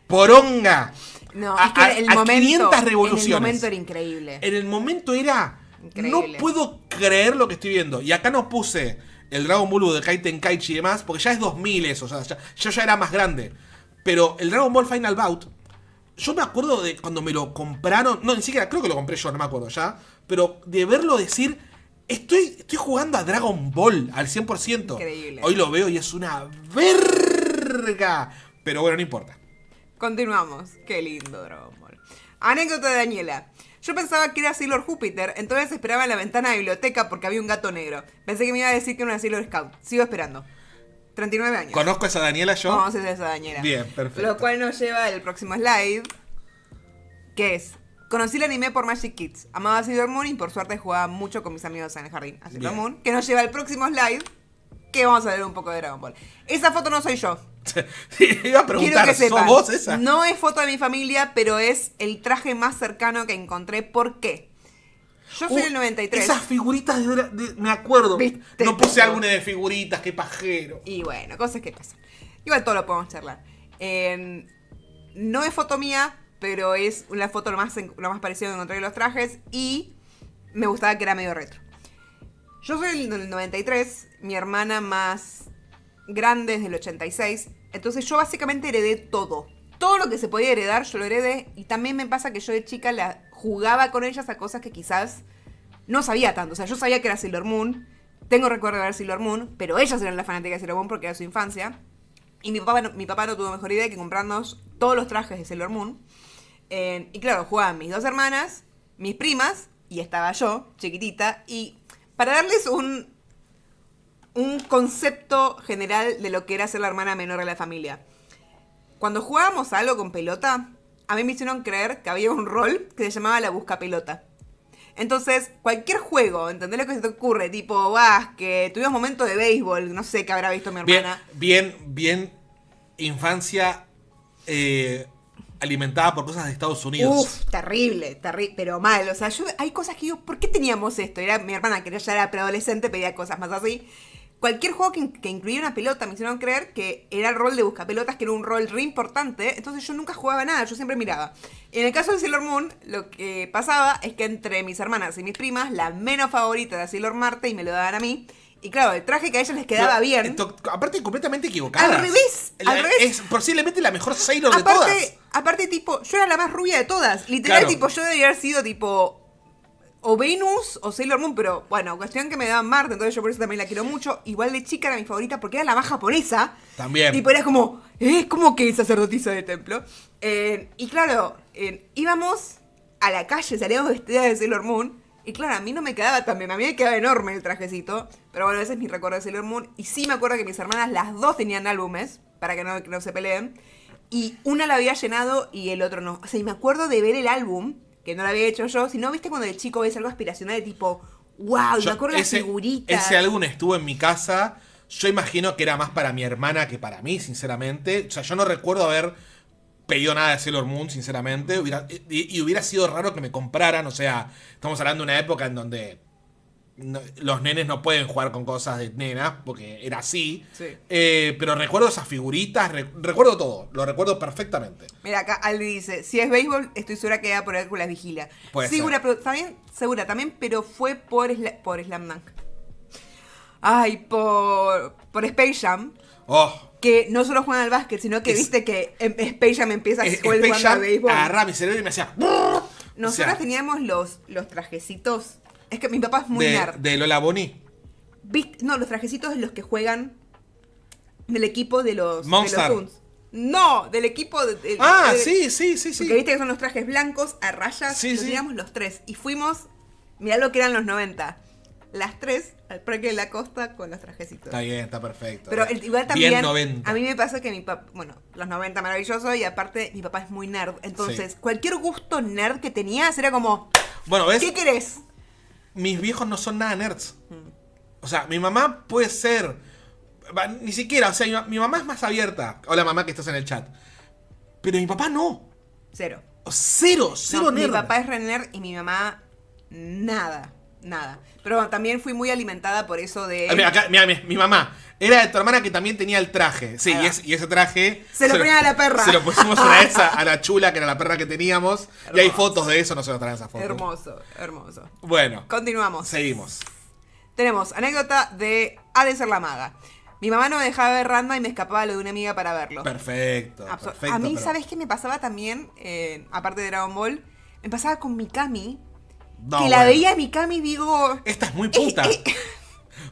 poronga. No, es que el momento, 500 revoluciones. En el momento era increíble. En el momento era... Increíble. No puedo creer lo que estoy viendo. Y acá no puse el Dragon Ball de Kai Tenkaichi y demás, porque ya es 2000 eso, o sea, yo ya era más grande. Pero el Dragon Ball Final Bout, yo me acuerdo de cuando me lo compraron, no, ni siquiera creo que lo compré yo, no me acuerdo ya, pero de verlo decir, estoy jugando a Dragon Ball al 100%. Increíble. Hoy lo veo y es una verga. Pero bueno, no importa. Continuamos. Qué lindo Dragon Ball. Anécdota de Daniela. Yo pensaba que era Sailor Júpiter, entonces esperaba en la ventana de la biblioteca porque había un gato negro. Pensé que me iba a decir que era una Sailor Scout. Sigo esperando. 39 años. ¿Conozco a esa Daniela yo? Conoces a esa Daniela. Bien, perfecto. Lo cual nos lleva al próximo slide, que es... Conocí el anime por Magic Kids. Amaba a Sailor Moon y por suerte jugaba mucho con mis amigos en el jardín a Sailor Moon. Que nos lleva al próximo slide, que vamos a ver un poco de Dragon Ball. Esa foto no soy yo. Iba a preguntar, Quiero que sepan, ¿sos vos esa? no es foto de mi familia, pero es el traje más cercano que encontré. ¿Por qué? Yo soy del 93. Esas figuritas me acuerdo. ¿Viste? No puse alguna de figuritas, qué pajero. Y bueno, cosas que pasan. Igual todo lo podemos charlar. No es foto mía, pero es una foto lo más parecido que encontré de los trajes. Y me gustaba que era medio retro. Yo soy del 93, mi hermana más grande es del 86. Entonces yo básicamente heredé todo. Todo lo que se podía heredar, yo lo heredé. Y también me pasa que yo de chica jugaba con ellas a cosas que quizás no sabía tanto. O sea, yo sabía que era Sailor Moon. Tengo recuerdo de ver Sailor Moon. Pero ellas eran las fanáticas de Sailor Moon porque era su infancia. Y mi papá no tuvo mejor idea que comprarnos todos los trajes de Sailor Moon. Y claro, jugaban mis dos hermanas, mis primas, y estaba yo, chiquitita. Y para darles un concepto general de lo que era ser la hermana menor de la familia. Cuando jugábamos a algo con pelota, a mí me hicieron creer que había un rol que se llamaba la buscapelota. Entonces, cualquier juego, ¿entendés lo que se te ocurre? Tipo básquet, tuvimos momentos de béisbol, no sé qué habrá visto mi hermana. Bien, infancia alimentada por cosas de Estados Unidos. Terrible, pero mal. O sea, hay cosas que digo, ¿por qué teníamos esto? Era mi hermana, que ya era preadolescente, pedía cosas más así. Cualquier juego que incluía una pelota me hicieron creer que era el rol de buscapelotas, que era un rol re importante. Entonces yo nunca jugaba nada, yo siempre miraba. Y en el caso de Sailor Moon, lo que pasaba es que entre mis hermanas y mis primas, la menos favorita era Sailor Marte y me lo daban a mí. Y claro, el traje que a ellas les quedaba bien. Aparte, completamente equivocada. Al revés. Es posiblemente la mejor Sailor de todas. Aparte, tipo, yo era la más rubia de todas. Literal, Claro. tipo, yo debería haber sido tipo o Venus o Sailor Moon, pero bueno, cuestión que me daban Marte, entonces yo por eso también la quiero mucho. Igual de chica era mi favorita porque era la más japonesa. También. Tipo, era como, como que sacerdotisa de templo. Y claro, íbamos a la calle, salíamos vestidas de Sailor Moon. Y claro, a mí no me quedaba tan bien, a mí me quedaba enorme el trajecito. Pero bueno, ese es mi recuerdo de Sailor Moon. Y sí me acuerdo que mis hermanas, las dos tenían álbumes, para que no se peleen. Y una la había llenado y el otro no. O sea, y me acuerdo de ver el álbum, que no lo había hecho yo, sino viste cuando el chico ves algo aspiracional de tipo, wow, me acuerdo de las figuritas. Ese álbum estuvo en mi casa. Yo imagino que era más para mi hermana que para mí, sinceramente. O sea, yo no recuerdo haber pedido nada de Sailor Moon, sinceramente. Hubiera sido raro que me compraran. O sea, estamos hablando de una época en donde los nenes no pueden jugar con cosas de nenas, porque era así. Sí. Pero recuerdo esas figuritas, recuerdo todo. Lo recuerdo perfectamente. Mira, acá Aldi dice, si es béisbol, estoy segura que va por Hércules Vigilia. Puede Segura, ser. pero segura también, pero fue por Slam Dunk. Ay, por Space Jam. Oh. Que no solo juegan al básquet, sino que viste que en Space Jam empieza jugando al béisbol. Agarraba mi cerebro y me hacía... Nosotros teníamos los trajecitos. Es que mi papá es muy nerd. De Lola Bonnie. No, los trajecitos de los que juegan del equipo de los Monster. Toons. No, del equipo de Sí. Porque viste que son los trajes blancos a rayas. Sí, los sí. teníamos los tres. Y fuimos, mirá lo que eran los 90. Las tres al Parque de la Costa con los trajecitos. Está bien, está perfecto. Pero igual también, Bien 90. a mí me pasa que mi papá, bueno, los 90 maravilloso y aparte mi papá es muy nerd. Entonces, cualquier gusto nerd que tenías era como, Bueno, ¿ves? ¿qué querés? Mis viejos no son nada nerds. O sea, mi mamá puede ser... Ni siquiera, o sea, mi mamá es más abierta. Hola mamá que estás en el chat. Pero mi papá no. Cero. Cero No, nerd. mi papá es re nerd y mi mamá nada. Pero bueno, también fui muy alimentada por eso de... Mira, mi mamá era de tu hermana que también tenía el traje. Sí, y ese traje... Se lo ponía a la perra. Se lo pusimos una vez a la chula, que era la perra que teníamos. Hermoso. Y hay fotos de eso, no se nos traen esas fotos. Hermoso. Bueno. Continuamos. Seguimos. Tenemos anécdota de Ha de ser la maga. Mi mamá no me dejaba ver Ranma y me escapaba lo de una amiga para verlo. Perfecto. A mí, ¿sabes qué me pasaba también? Aparte de Dragon Ball, me pasaba con Mikami. No, que la veía Mikami y digo... Esta es muy puta.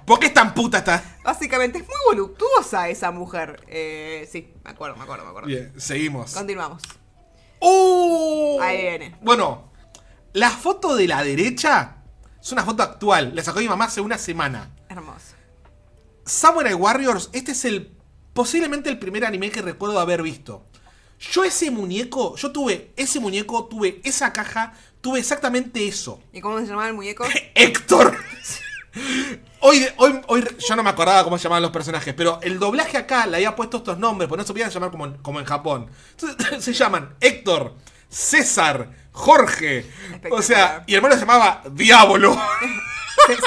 ¿Por qué es tan puta esta? Básicamente, es muy voluptuosa esa mujer. Sí, me acuerdo. Bien, seguimos. Continuamos. Ahí viene. Bueno, la foto de la derecha es una foto actual. La sacó mi mamá hace una semana. Hermoso. Samurai Warriors, este es posiblemente el primer anime que recuerdo haber visto. Yo tuve ese muñeco, tuve esa caja, tuve exactamente eso. ¿Y cómo se llamaba el muñeco? Héctor. Hoy yo no me acordaba cómo se llamaban los personajes, pero el doblaje acá le había puesto estos nombres, porque no se podían llamar como en Japón. Entonces se llaman Héctor, César, Jorge. O sea, y el hermano se llamaba Diablo.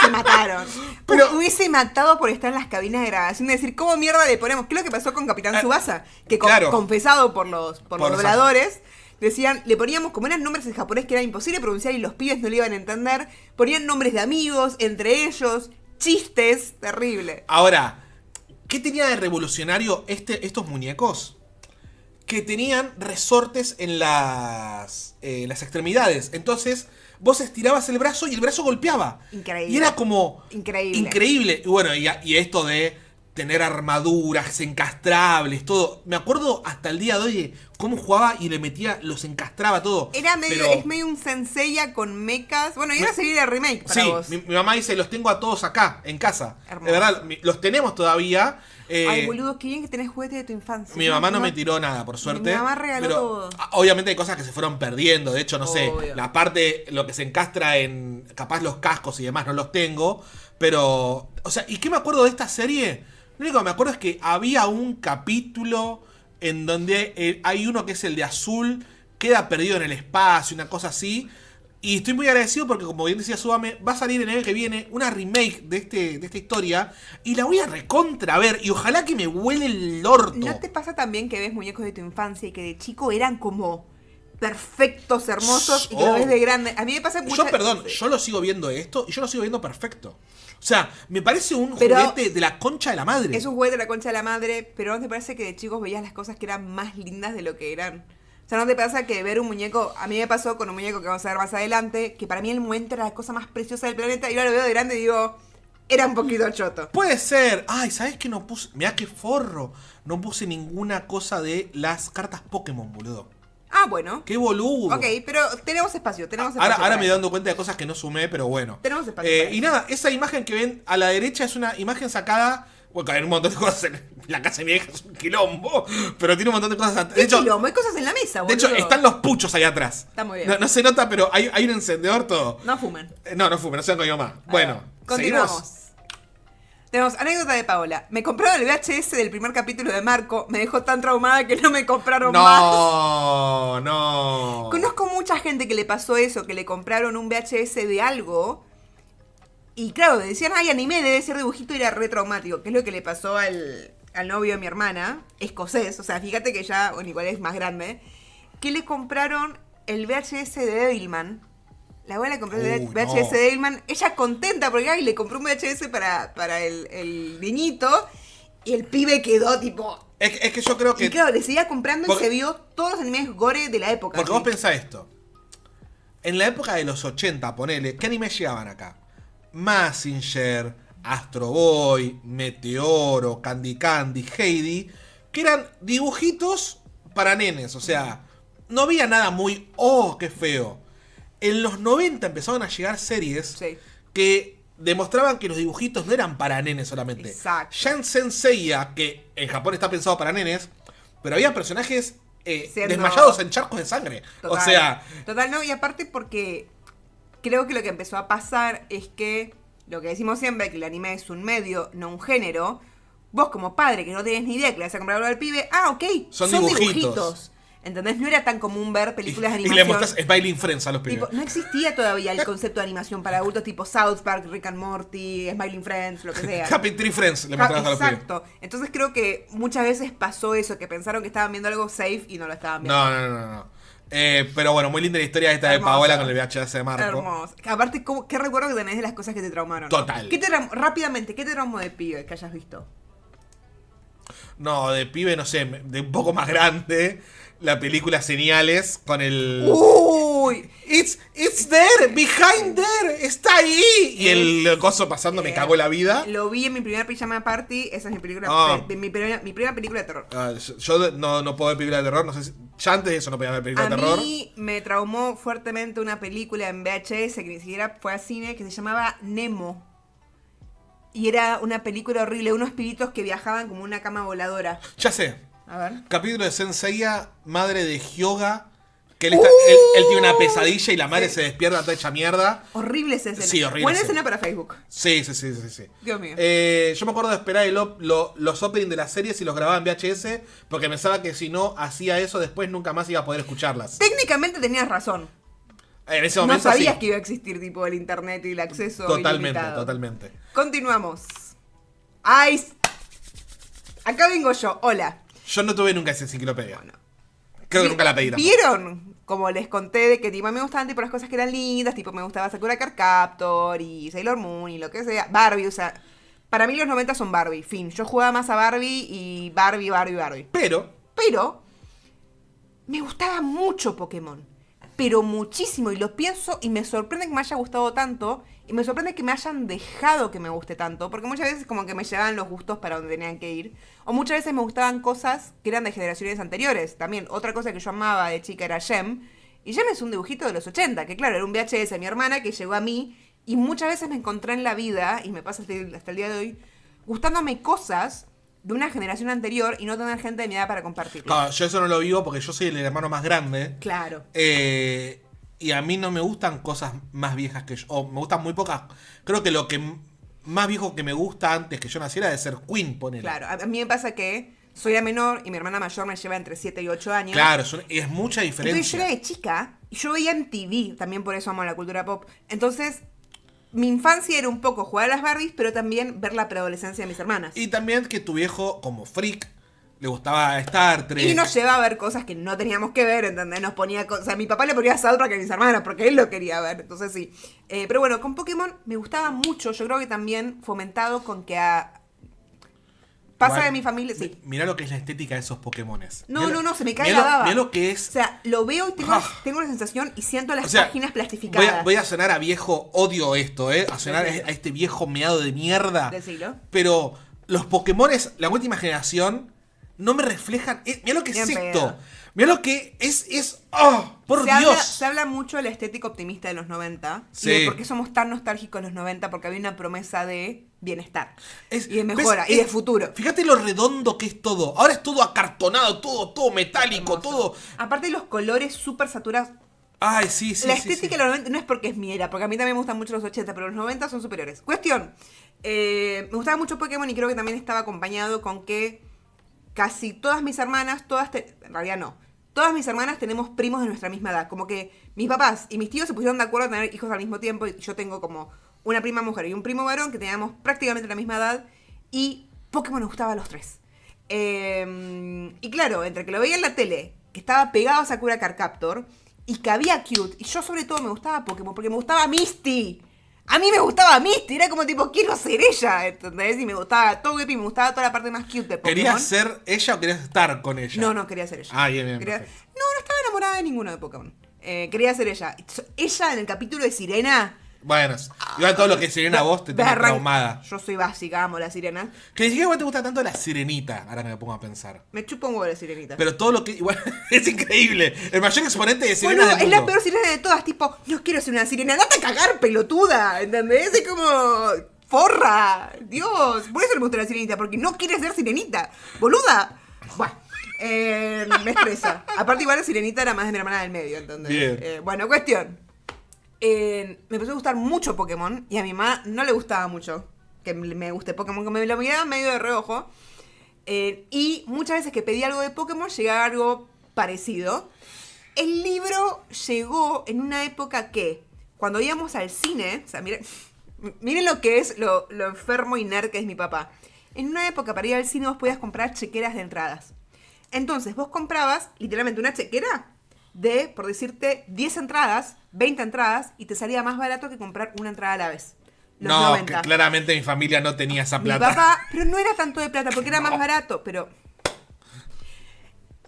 Se mataron. Pero hubiese matado por estar en las cabinas de grabación. Es decir, ¿cómo mierda le ponemos? ¿Qué es lo que pasó con Capitán Tsubasa? Que claro. Confesado por los dobladores, decían, le poníamos, como eran nombres en japonés que era imposible pronunciar y los pibes no le iban a entender, ponían nombres de amigos, entre ellos, chistes, terrible. Ahora, ¿qué tenía de revolucionario estos muñecos? Que tenían resortes en las extremidades. Entonces, vos estirabas el brazo y el brazo golpeaba. Increíble. Y era como... Increíble. Y bueno, y esto de tener armaduras encastrables, todo. Me acuerdo hasta el día de hoy cómo jugaba y le metía, los encastraba todo. Es medio un Senseiya con mechas. Bueno, iba a seguir el remake para vos. Sí, mi mamá dice, los tengo a todos acá, en casa. Hermoso. De verdad, los tenemos todavía. Ay, boludo, qué bien que tenés juguetes de tu infancia. Mi mamá no me tiró nada, por suerte. Mi mamá regaló todo. Obviamente hay cosas que se fueron perdiendo. De hecho, no sé, Obvio. la parte, lo que se encastra en capaz los cascos y demás, no los tengo. Pero, o sea, ¿y qué me acuerdo de esta serie? Lo único que me acuerdo es que había un capítulo en donde hay uno que es el de azul, queda perdido en el espacio, una cosa así. Y estoy muy agradecido porque, como bien decía Subame, va a salir en el año que viene una remake de esta historia. Y la voy a recontra ver. Y ojalá que me huele el orto. ¿No te pasa también que ves muñecos de tu infancia y que de chico eran como perfectos, hermosos, y que lo ves de grande? A mí me pasa mucho. Yo lo sigo viendo esto y yo lo sigo viendo perfecto. O sea, me parece un juguete de la concha de la madre. Es un juguete de la concha de la madre, pero ¿no te parece que de chicos veías las cosas que eran más lindas de lo que eran? O sea, ¿no te pasa que ver un muñeco? A mí me pasó con un muñeco que vamos a ver más adelante, que para mí en el momento era la cosa más preciosa del planeta, y ahora lo veo de grande y digo, era un poquito choto. Puede ser. Ay, ¿sabes qué no puse? Mirá qué forro. No puse ninguna cosa de las cartas Pokémon, boludo. Ah, bueno. Qué boludo. Ok, pero tenemos espacio, tenemos espacio. Ahora para me eso. dando cuenta de cosas que no sumé, pero bueno. Tenemos espacio para Y eso. nada, esa imagen que ven a la derecha es una imagen sacada. Bueno, hay un montón de cosas en la casa de mi hija, es un quilombo. Pero tiene un montón de cosas. ¿Qué quilombo? Hay cosas en la mesa, de boludo. hecho, están los puchos ahí atrás. Está muy bien. No se nota, pero hay un encendedor todo. No fumen. No fumen, no sean con mi mamá. Bueno, Continuamos. ¿seguimos? Tenemos anécdota de Paola. Me compraron el VHS del primer capítulo de Marco. Me dejó tan traumada que no me compraron más. No. Conozco mucha gente que le pasó eso, que le compraron un VHS de algo. Y claro, decían, ay, anime, debe ser dibujito, y era re traumático. Que es lo que le pasó al novio de mi hermana, escocés. O sea, fíjate que ya, bueno, igual es más grande. Que le compraron el VHS de Devilman. La abuela le compró el Uy, VHS no. de Devilman. Ella contenta porque ay, le compró un VHS para el niñito. Y el pibe quedó tipo... Es que yo creo que. Y claro, le seguía comprando Porque- y se vio todos los animes gore de la época. Porque ¿sí? vos pensás esto. En la época de los 80, ponele, ¿qué animes llegaban acá? Mazinger, Astro Boy, Meteoro, Candy Candy, Heidi, que eran dibujitos para nenes, o sea, no había nada muy, oh, qué feo. En los 90 empezaron a llegar series Sí. que demostraban que los dibujitos no eran para nenes solamente. Exacto. Ya en Senseiya, que en Japón está pensado para nenes, pero había personajes Siendo- desmayados en charcos de sangre. Total. O sea, Total, no, y aparte porque creo que lo que empezó a pasar es que lo que decimos siempre, que el anime es un medio, no un género. Vos como padre que no tenés ni idea que le vas a comprar algo al pibe, ok, Son son dibujitos. dibujitos. ¿Entendés? No era tan común ver películas de y le animación. mostrás Smiling Friends a los pibes. Tipo, no existía todavía el concepto de animación para adultos tipo South Park, Rick and Morty, Smiling Friends, lo que sea. Happy Tree Friends le mostrabas a los pibes. Exacto. Entonces creo que muchas veces pasó eso, que pensaron que estaban viendo algo safe y no lo estaban viendo. No. Pero bueno, muy linda la historia esta de Hermosa. Paola con el VHS de Marco. Hermoso. Aparte, ¿qué recuerdo que tenés de las cosas que te traumaron? Total. Rápidamente, ¿qué te traumó de pibe que hayas visto? No, de pibe, no sé, de un poco más grande. La película Señales con el. ¡Uy! It's there, behind there, está ahí. Y el coso pasando me cagó la vida. Lo vi en mi primera pijama party. Esa es mi película. Ah. Mi primera película de terror. Yo no puedo ver película de terror, no sé si. Ya antes de eso no podía ver película A de terror. mí me traumó fuertemente una película en VHS que ni siquiera fue a cine, que se llamaba Nemo. Y era una película horrible, unos espíritus que viajaban como una cama voladora. Ya sé. A ver. Capítulo de Senseiya, madre de Hyoga. Que él tiene una pesadilla y la madre se despierta toda hecha mierda. Horrible esa escena. Sí, horrible Buena escena. escena para Facebook. Sí. Dios mío. Yo me acuerdo de esperar los openings de las series y los grababa en VHS porque pensaba que si no hacía eso después nunca más iba a poder escucharlas. Técnicamente tenías razón. En ese No momento sabías sí. que iba a existir tipo el internet y el acceso Totalmente, ilimitado. totalmente. Continuamos. ¡Ay! Acá vengo yo. Hola. Yo no tuve nunca esa enciclopedia. Creo que nunca la pedí tampoco. ¿Vieron? Como les conté de que tipo, me gustaban tipo las cosas que eran lindas, tipo me gustaba Sakura Card Captor y Sailor Moon y lo que sea. Barbie, o sea, para mí los 90 son Barbie, fin. Yo jugaba más a Barbie y Barbie. Pero, Pero me gustaba mucho Pokémon. Pero muchísimo. Y lo pienso y me sorprende que me haya gustado tanto. Y me sorprende que me hayan dejado que me guste tanto. Porque muchas veces como que me llevaban los gustos para donde tenían que ir. O muchas veces me gustaban cosas que eran de generaciones anteriores. También otra cosa que yo amaba de chica era Gem. Y Gem es un dibujito de los 80. Que claro, era un VHS de mi hermana que llegó a mí. Y muchas veces me encontré en la vida, y me pasa hasta el día de hoy, gustándome cosas de una generación anterior y no tener gente de mi edad para compartirlo. claro, yo eso no lo vivo porque yo soy el hermano más grande. Claro. Y a mí no me gustan cosas más viejas que yo. O me gustan muy pocas. Creo que lo que más viejo que me gusta antes que yo naciera debe ser Queen, ponele. Claro, a mí me pasa que soy la menor y mi hermana mayor me lleva entre 7 y 8 años. Claro, es mucha Entonces yo diferencia. era de chica y yo veía MTV, también por eso amo la cultura pop. Entonces, mi infancia era un poco jugar a las Barbies, pero también ver la preadolescencia de mis hermanas. Y también que tu viejo, como freak, le gustaba Star Trek. Y nos llevaba a ver cosas que no teníamos que ver, ¿entendés? Nos ponía cosas. O sea, mi papá le ponía South Park a mis hermanas porque él lo quería ver. Entonces sí. Pero bueno, con Pokémon me gustaba mucho. Yo creo que también fomentado con que pasa Igual, de mi familia, sí. Mirá lo que es la estética de esos Pokémones. No, se me cae la baba. Mirá lo que es. O sea, lo veo y tengo la sensación y siento las O sea, páginas plastificadas. Voy a sonar a viejo, odio esto, a sonar a este viejo meado de mierda. Decilo. Pero los Pokémones, la última generación, no me reflejan. Mirá lo que es Bien esto. pedo. Mirá lo que es. ¡Oh! ¡Por Dios! Se habla mucho de la estética optimista de los 90. Sí. Y de por qué somos tan nostálgicos los 90, porque había una promesa de bienestar. Y de ¿ves? mejora, y de futuro. Fíjate lo redondo que es todo. Ahora es todo acartonado, todo metálico, Hermoso. todo. Aparte los colores súper saturados. Ay, sí. La estética de los 90 no es porque es mi era, porque a mí también me gustan mucho los 80, pero los 90 son superiores. Cuestión. Me gustaba mucho Pokémon y creo que también estaba acompañado con que casi todas mis hermanas, en realidad no, todas mis hermanas tenemos primos de nuestra misma edad. Como que mis papás y mis tíos se pusieron de acuerdo a tener hijos al mismo tiempo y yo tengo como una prima mujer y un primo varón que teníamos prácticamente la misma edad y Pokémon nos gustaba a los tres. Y claro, entre que lo veía en la tele, que estaba pegado a Sakura Card Captor y que había Cute, y yo sobre todo me gustaba Pokémon porque me gustaba Misty. A mí me gustaba Misty, era como tipo, quiero ser ella, ¿entendés? Y me gustaba Togepi, me gustaba toda la parte más cute de Pokémon. ¿Querías ser ella o querías estar con ella? No, quería ser ella. Ah, bien. No estaba enamorada de ninguno de Pokémon. Quería ser ella. Ella en el capítulo de Sirena... Bueno, igual todo lo que es Sirena vos te tiene traumada. Yo soy básica, amo la Sirena. Que ni siquiera te gusta tanto la Sirenita, ahora que me pongo a pensar. Me chupa un huevo la Sirenita. Pero todo lo que... Igual, es increíble. El mayor exponente de Sirena Bueno, del es mundo. la peor sirena de todas, tipo, no quiero ser una sirena, date a cagar, pelotuda, ¿entendés? Es como, forra, Dios, por eso le gusta la sirenita, porque no quiere ser sirenita, boluda. Bueno, me estresa. Aparte igual la sirenita era más de mi hermana del medio, ¿entendés? Bien. Bueno, cuestión. Me empezó a gustar mucho Pokémon y a mi mamá no le gustaba mucho que me guste Pokémon, que me lo miraba medio de reojo. Y muchas veces que pedí algo de Pokémon llegaba algo parecido. El libro llegó en una época que, cuando íbamos al cine, o sea, miren lo que es lo enfermo y nerd que es mi papá. En una época para ir al cine vos podías comprar chequeras de entradas. Entonces vos comprabas literalmente una chequera de, por decirte, 10 entradas, 20 entradas, y te salía más barato que comprar una entrada a la vez. Los No, 90. que claramente mi familia no tenía esa Mi plata. papá, pero no era tanto de plata, porque era más barato, pero...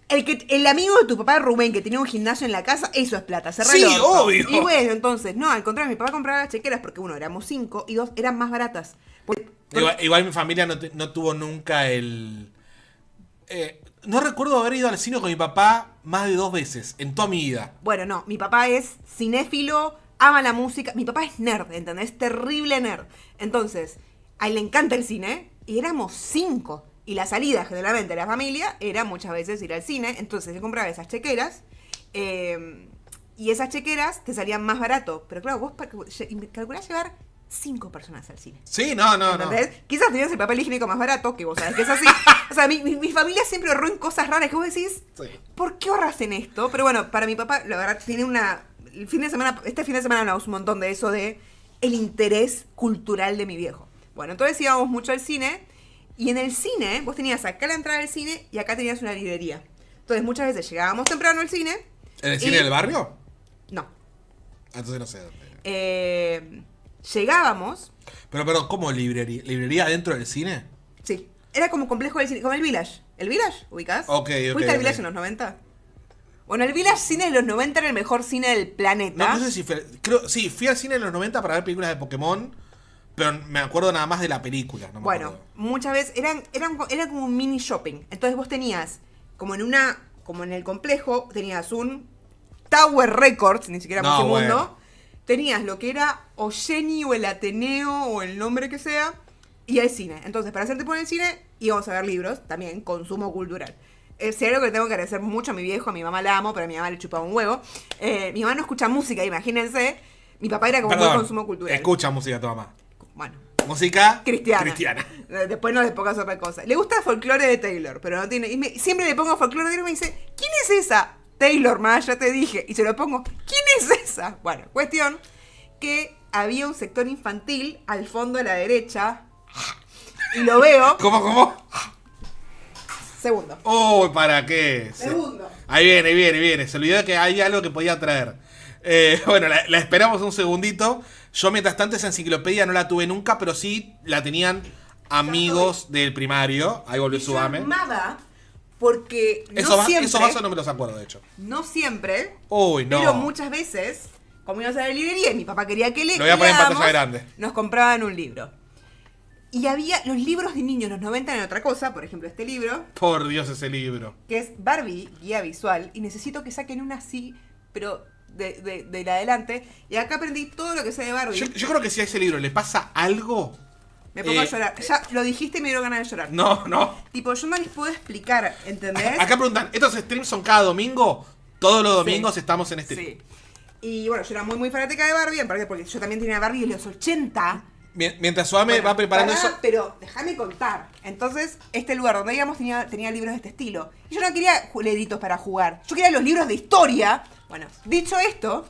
El amigo de tu papá, Rubén, que tenía un gimnasio en la casa, eso es plata, cerrá Sí, el orto. obvio. Y bueno, entonces, no, al contrario, mi papá compraba las chequeras porque, uno, éramos 5 y 2, eran más baratas. Igual mi familia no tuvo nunca el... no recuerdo haber ido al cine con mi papá más de 2 veces en toda mi vida. Bueno, no, mi papá es cinéfilo, ama la música. Mi papá es nerd, ¿entendés? Terrible nerd. Entonces, a él le encanta el cine y éramos 5. Y la salida generalmente de la familia era muchas veces ir al cine. Entonces él compraba esas chequeras. Y esas chequeras te salían más barato. Pero claro, vos calculás llevar 5 personas al cine. Sí, no. ¿Entendés? Quizás tenías el papel higiénico más barato, que vos sabés que es así. O sea, mi familia siempre ahorró en cosas raras que vos decís, Sí. ¿por qué ahorras en esto? Pero bueno, para mi papá, la verdad, tiene este fin de semana hablamos un montón de eso, de el interés cultural de mi viejo. Bueno, entonces íbamos mucho al cine, y en el cine, vos tenías acá la entrada del cine, y acá tenías una librería. Entonces muchas veces llegábamos temprano al cine. ¿En el cine del barrio? No. Entonces no sé dónde. Llegábamos... Pero ¿cómo librería? ¿Librería dentro del cine? Sí. Era como complejo del cine, como el Village. ¿El Village? ¿Ubicás? Ok. ¿Fuiste al Village en los 90? Bueno, el Village Cine de los 90 era el mejor cine del planeta. No sé si sí, fui al cine en los 90 para ver películas de Pokémon, pero me acuerdo nada más de la película. No me Bueno, acuerdo. muchas veces eran como un mini shopping. Entonces vos tenías, como en el complejo, tenías un Tower Records, ni siquiera No, Musimundo. bueno. Tenías lo que era o Jenny o el Ateneo o el nombre que sea, y el cine. Entonces, para hacerte poner el cine, íbamos a ver libros, también consumo cultural. Si hay algo que le tengo que agradecer mucho a mi viejo, a mi mamá la amo, pero a mi mamá le chupaba un huevo. Mi mamá no escucha música, imagínense. Mi papá era como muy consumo cultural. Escucha música tu mamá. Bueno, Música cristiana. Después no le pongas otra cosa. Le gusta el folclore de Taylor, pero no tiene... siempre le pongo folclore de Taylor y me dice, ¿quién es esa? Taylor, ma, ya te dije. Y se lo pongo, ¿quién es esa? Bueno, cuestión que había un sector infantil al fondo a la derecha. Y lo veo... ¿Cómo? Segundo. Oh, ¿para qué? Segundo. Ahí viene. Se olvidó que hay algo que podía traer. Bueno, la esperamos un segundito. Yo, mientras tanto, esa enciclopedia no la tuve nunca, pero sí la tenían amigos del primario. Ahí volvió Y yo Subame. amaba porque Esos vasos no me los acuerdo, de hecho. no siempre, Uy, no. pero muchas veces, como íbamos a la librería y mi papá quería que Lo voy a poner en leáramos, pantalla grande. nos compraban un libro. Y había los libros de niños, los 90 en otra cosa, por ejemplo este libro, Por Dios, ese libro. que es Barbie, guía visual, y necesito que saquen una así, pero de la adelante. Y acá aprendí todo lo que sé de Barbie. Yo creo que si a ese libro le pasa algo... Me pongo a llorar. Ya lo dijiste y me dio ganas de llorar. No. Tipo, yo no les puedo explicar, ¿entendés? Acá preguntan, ¿estos streams son cada domingo? Todos los domingos estamos en stream. Sí. Y bueno, yo era muy, muy fanática de Barbie, en parte porque yo también tenía Barbie de los 80. Mientras Suame Bueno, va preparando pará, eso... Pero déjame contar. Entonces, este lugar donde íbamos tenía libros de este estilo. Y yo no quería libritos para jugar. Yo quería los libros de historia. Bueno, dicho esto,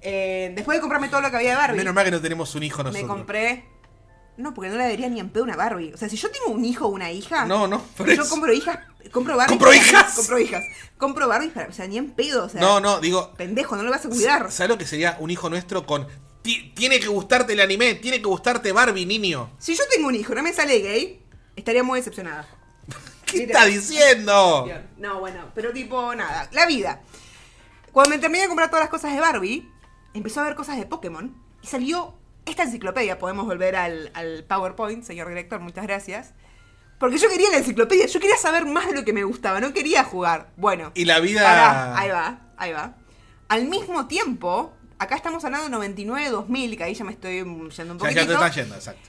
después de comprarme todo lo que había de Barbie, Menos mal que no tenemos un hijo nosotros. me compré... No, porque no le daría ni en pedo una Barbie. O sea, si yo tengo un hijo o una hija... No, por yo eso. compro hijas... Compro Barbie. ¿Compro hijas? Compro hijas. Compro Barbie para... O sea, ni en pedo. O sea, No, digo... pendejo, no lo vas a cuidar. ¿Sabes lo que sería un hijo nuestro con... Tiene que gustarte el anime, tiene que gustarte Barbie, niño? Si yo tengo un hijo y no me sale gay, estaría muy decepcionada. ¿Qué Literal. está diciendo? No, bueno, pero tipo, nada. La vida. Cuando me terminé de comprar todas las cosas de Barbie, empezó a ver cosas de Pokémon y salió esta enciclopedia. Podemos volver al PowerPoint, señor director, muchas gracias. Porque yo quería la enciclopedia, yo quería saber más de lo que me gustaba, no quería jugar. Bueno. Y la vida... Pará, ahí va. Al mismo tiempo, acá estamos hablando de 99-2000, que ahí ya me estoy yendo un Ya poquitito. te están yendo, exacto.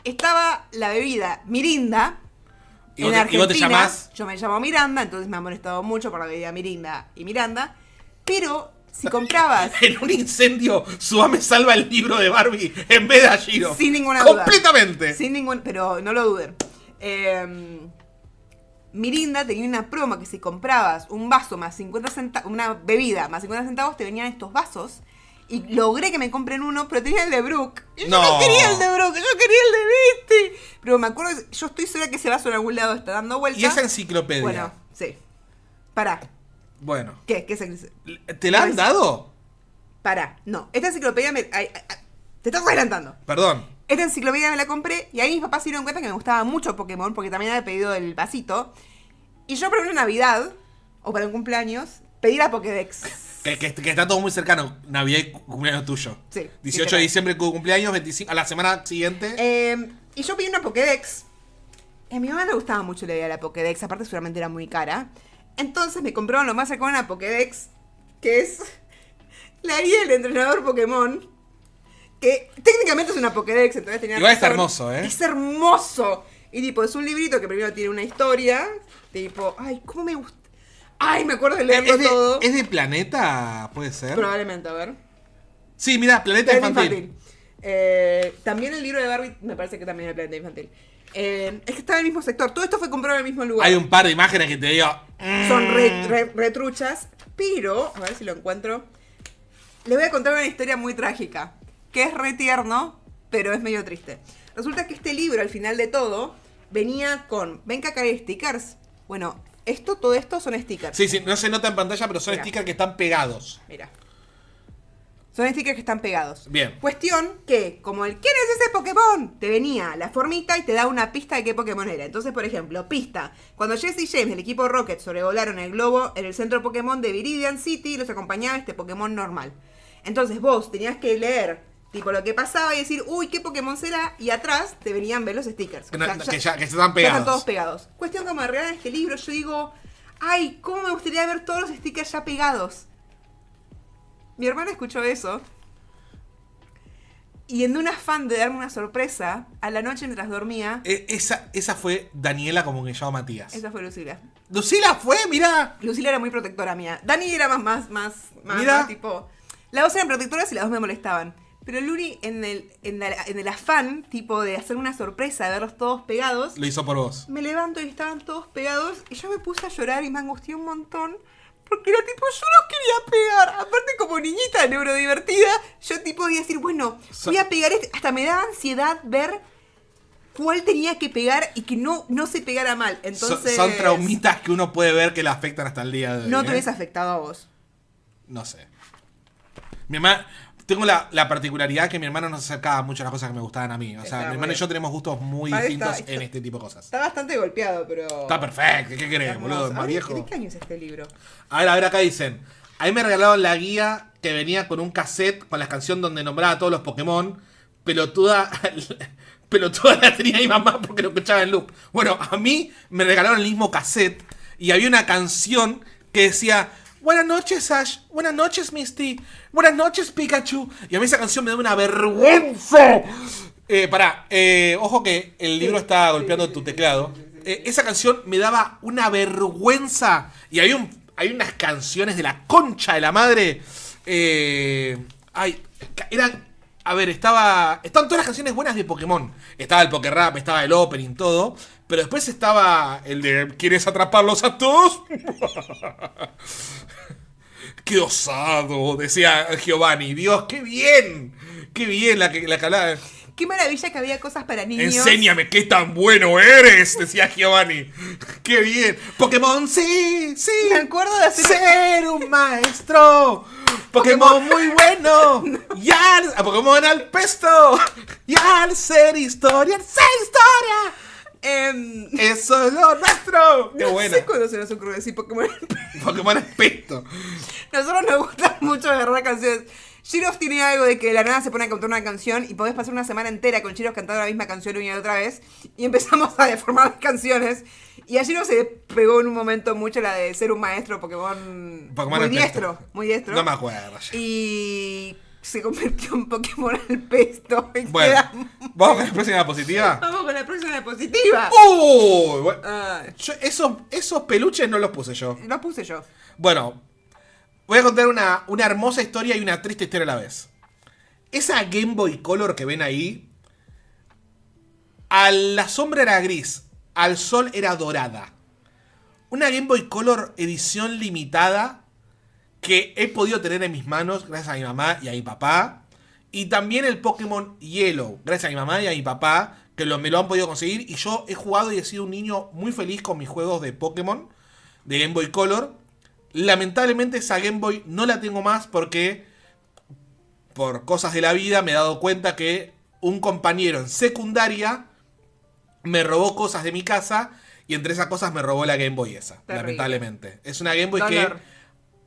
Estaba la bebida Mirinda. ¿Y En vos te Argentina, llamás? yo me llamo Miranda, entonces me ha molestado mucho por la bebida Mirinda y Miranda. Pero si comprabas En un incendio, Suame salva el libro de Barbie en vez de a Giro. sin ninguna duda. Completamente. Sin ningún, pero no lo duden. Mirinda tenía una promo que si comprabas un vaso más 50 centavos, una bebida más 50 centavos, te venían estos vasos. Y logré que me compren uno, pero tenía el de Brooke. Y yo no quería el de Brooke, yo quería el de Misty. Pero me acuerdo, yo estoy segura que ese vaso en algún lado está dando vueltas. Y esa enciclopedia. Bueno, sí. Pará. Bueno. ¿Qué? ¿Qué es ¿Te la han dado? Pará. No, esta enciclopedia me... te estás adelantando. Perdón. Esta enciclopedia me la compré y ahí mis papás se dieron cuenta que me gustaba mucho Pokémon porque también había pedido el vasito. Y yo para una Navidad, o para un cumpleaños, pedí la Pokédex. Que está todo muy cercano. Navidad y cumpleaños tuyo. Sí, 18 de literal. diciembre cumpleaños, 25 a la semana siguiente. Y yo pedí una Pokédex. A mi mamá le gustaba mucho la idea de la Pokédex, aparte seguramente era muy cara. Entonces me compraron lo más cercano a una Pokédex, que es la guía del entrenador Pokémon. Que técnicamente es una Pokédex, entonces tenía Igual está razón. hermoso, ¿eh? Es hermoso. Y tipo, es un librito que primero tiene una historia. Tipo, ay, cómo me gusta. Ay, me acuerdo de leerlo todo. ¿Es de Planeta? ¿Puede ser? Probablemente, a ver. Sí, mira, Planeta Infantil. También el libro de Barbie me parece que también es Planeta Infantil. Es que está en el mismo sector. Todo esto fue comprado en el mismo lugar. Hay un par de imágenes que te digo. Son retruchas. Pero, a ver si lo encuentro. Les voy a contar una historia muy trágica. Que es re tierno, pero es medio triste. Resulta que este libro, al final de todo, venía con... Ven que acá hay stickers. Bueno, todo esto son stickers. Sí, no se nota en pantalla, pero son Mira. stickers que están pegados. Mira. Son stickers que están pegados. Bien. Cuestión que, como el ¿quién es ese Pokémon? Te venía la formita y te da una pista de qué Pokémon era. Entonces, por ejemplo, pista. Cuando Jesse y James del equipo Rocket sobrevolaron el globo en el centro Pokémon de Viridian City, los acompañaba este Pokémon normal. Entonces vos tenías que leer tipo lo que pasaba y decir, uy, ¿qué Pokémon será? Y atrás te venían ver los stickers. Que, O sea, que están ya pegados. están todos pegados. Cuestión como me regalan este libro, yo digo, ay, ¿cómo me gustaría ver todos los stickers ya pegados? Mi hermana escuchó eso. Y en un afán de darme una sorpresa, a la noche mientras dormía... Esa fue Daniela, como me llama Matías. Esa fue Lucila. Lucila fue, mirá. Lucila era muy protectora mía. Dani era más Mira. tipo... Las dos eran protectoras y las dos me molestaban. Pero Luli, en el afán, tipo, de hacer una sorpresa, de verlos todos pegados, Lo hizo por vos. me levanto y estaban todos pegados y yo me puse a llorar y me angustié un montón. Porque era tipo, yo los quería pegar. Aparte, como niñita neurodivertida, yo tipo podía decir, bueno, voy a pegar este. Hasta me daba ansiedad ver cuál tenía que pegar y que no se pegara mal. Entonces, Son traumitas que uno puede ver que le afectan hasta el día de hoy. no te hubiese afectado a vos. No sé. Mi mamá, tengo la particularidad que mi hermano no se acercaba mucho a las cosas que me gustaban a mí. O sea, Está mi hermano y yo tenemos gustos muy Ahí distintos está. en este tipo de cosas. Está bastante golpeado, pero... Está perfecto, ¿qué querés, hermoso. boludo? Más Ay, viejo. ¿De qué año es este libro? A ver, acá dicen. A mí me regalaron la guía que venía con un cassette con la canción donde nombraba a todos los Pokémon. Pelotuda la tenía mi mamá porque lo escuchaba en loop. Bueno, a mí me regalaron el mismo cassette y había una canción que decía: buenas noches, Ash. Buenas noches, Misty. Buenas noches, Pikachu. Y a mí esa canción me da una vergüenza. Ojo que el libro está golpeando tu teclado. Esa canción me daba una vergüenza. Y hay unas canciones de la concha de la madre. Eran... A ver, estaban todas las canciones buenas de Pokémon. Estaba el Pokérap, estaba el opening, todo. Pero después estaba el de ¿quieres atraparlos a todos? ¡Qué osado! Decía Giovanni. Dios, qué bien. Qué bien la que hablaba. Qué maravilla que había cosas para niños. Enséñame qué tan bueno eres, decía Giovanni. Qué bien. Pokémon, sí. Me acuerdo de hacer... Ser un maestro. Pokémon muy bueno. Pokémon al pesto. Y al ser historia. Eso es lo nuestro. Qué no buena. sé cuándo se nos ocurrió decir Pokémon. Pokémon al pesto. Nosotros nos gusta mucho agarrar canciones. Giros tiene algo de que de la nada se pone a cantar una canción y podés pasar una semana entera con Giros cantando la misma canción una y otra vez. Y empezamos a deformar las canciones. Y a Giros se le pegó en un momento mucho la de ser un maestro Pokémon muy diestro. Muy diestro. No me acuerdo. Y se convirtió en Pokémon al pesto. Bueno, ¿vamos con la próxima diapositiva? Vamos con la próxima diapositiva. Bueno. Esos peluches no los puse yo. Lo puse yo. Bueno, voy a contar una hermosa historia y una triste historia a la vez. Esa Game Boy Color que ven ahí, a la sombra era gris, al sol era dorada. Una Game Boy Color edición limitada que he podido tener en mis manos gracias a mi mamá y a mi papá. Y también el Pokémon Yellow, gracias a mi mamá y a mi papá, que me lo han podido conseguir. Y yo he jugado y he sido un niño muy feliz con mis juegos de Pokémon, de Game Boy Color. Lamentablemente esa Game Boy no la tengo más porque, por cosas de la vida, me he dado cuenta que un compañero en secundaria me robó cosas de mi casa y entre esas cosas me robó la Game Boy esa. Terrible. Lamentablemente. Es una Game Boy Dolor. que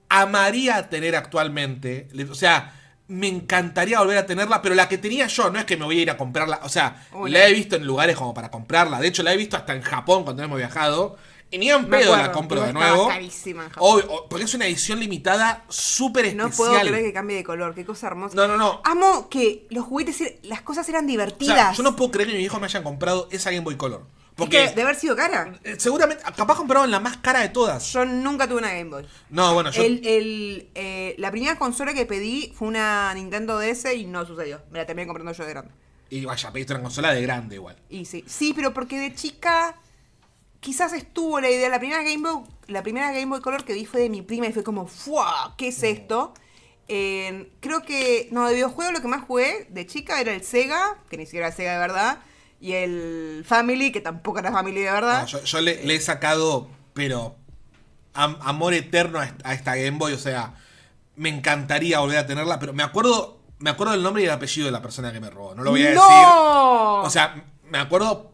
amaría tener actualmente. O sea, me encantaría volver a tenerla, pero la que tenía yo, no es que me voy a ir a comprarla. O sea, la he visto en lugares como para comprarla. De hecho, la he visto hasta en Japón cuando hemos viajado. Y ni en pedo la compro de nuevo. Carísima en Japón. Obvio, porque es una edición limitada súper especial. No puedo creer que cambie de color, qué cosa hermosa. No. Amo que los juguetes, las cosas eran O divertidas. sea, yo no puedo creer que mis hijos me hayan comprado esa Game Boy Color. Porque Es que de haber sido cara. seguramente, capaz compraron la más cara de todas. Yo nunca tuve una Game Boy. No, bueno, yo... La primera consola que pedí fue una Nintendo DS y no sucedió. Me la terminé comprando yo de grande. Y vaya, pediste una consola de grande igual. Y sí. Sí, pero porque de chica quizás estuvo la idea. La primera Game Boy Color que vi fue de mi prima y fue como, ¡fua! ¿Qué es esto? Creo que, de videojuego lo que más jugué de chica era el Sega, que ni siquiera era Sega de verdad, y el Family, que tampoco era Family de verdad. No, yo le he sacado, pero amor eterno a esta Game Boy. O sea, me encantaría volver a tenerla, pero me acuerdo del nombre y el apellido de la persona que me robó. No lo voy a decir. O sea, me acuerdo,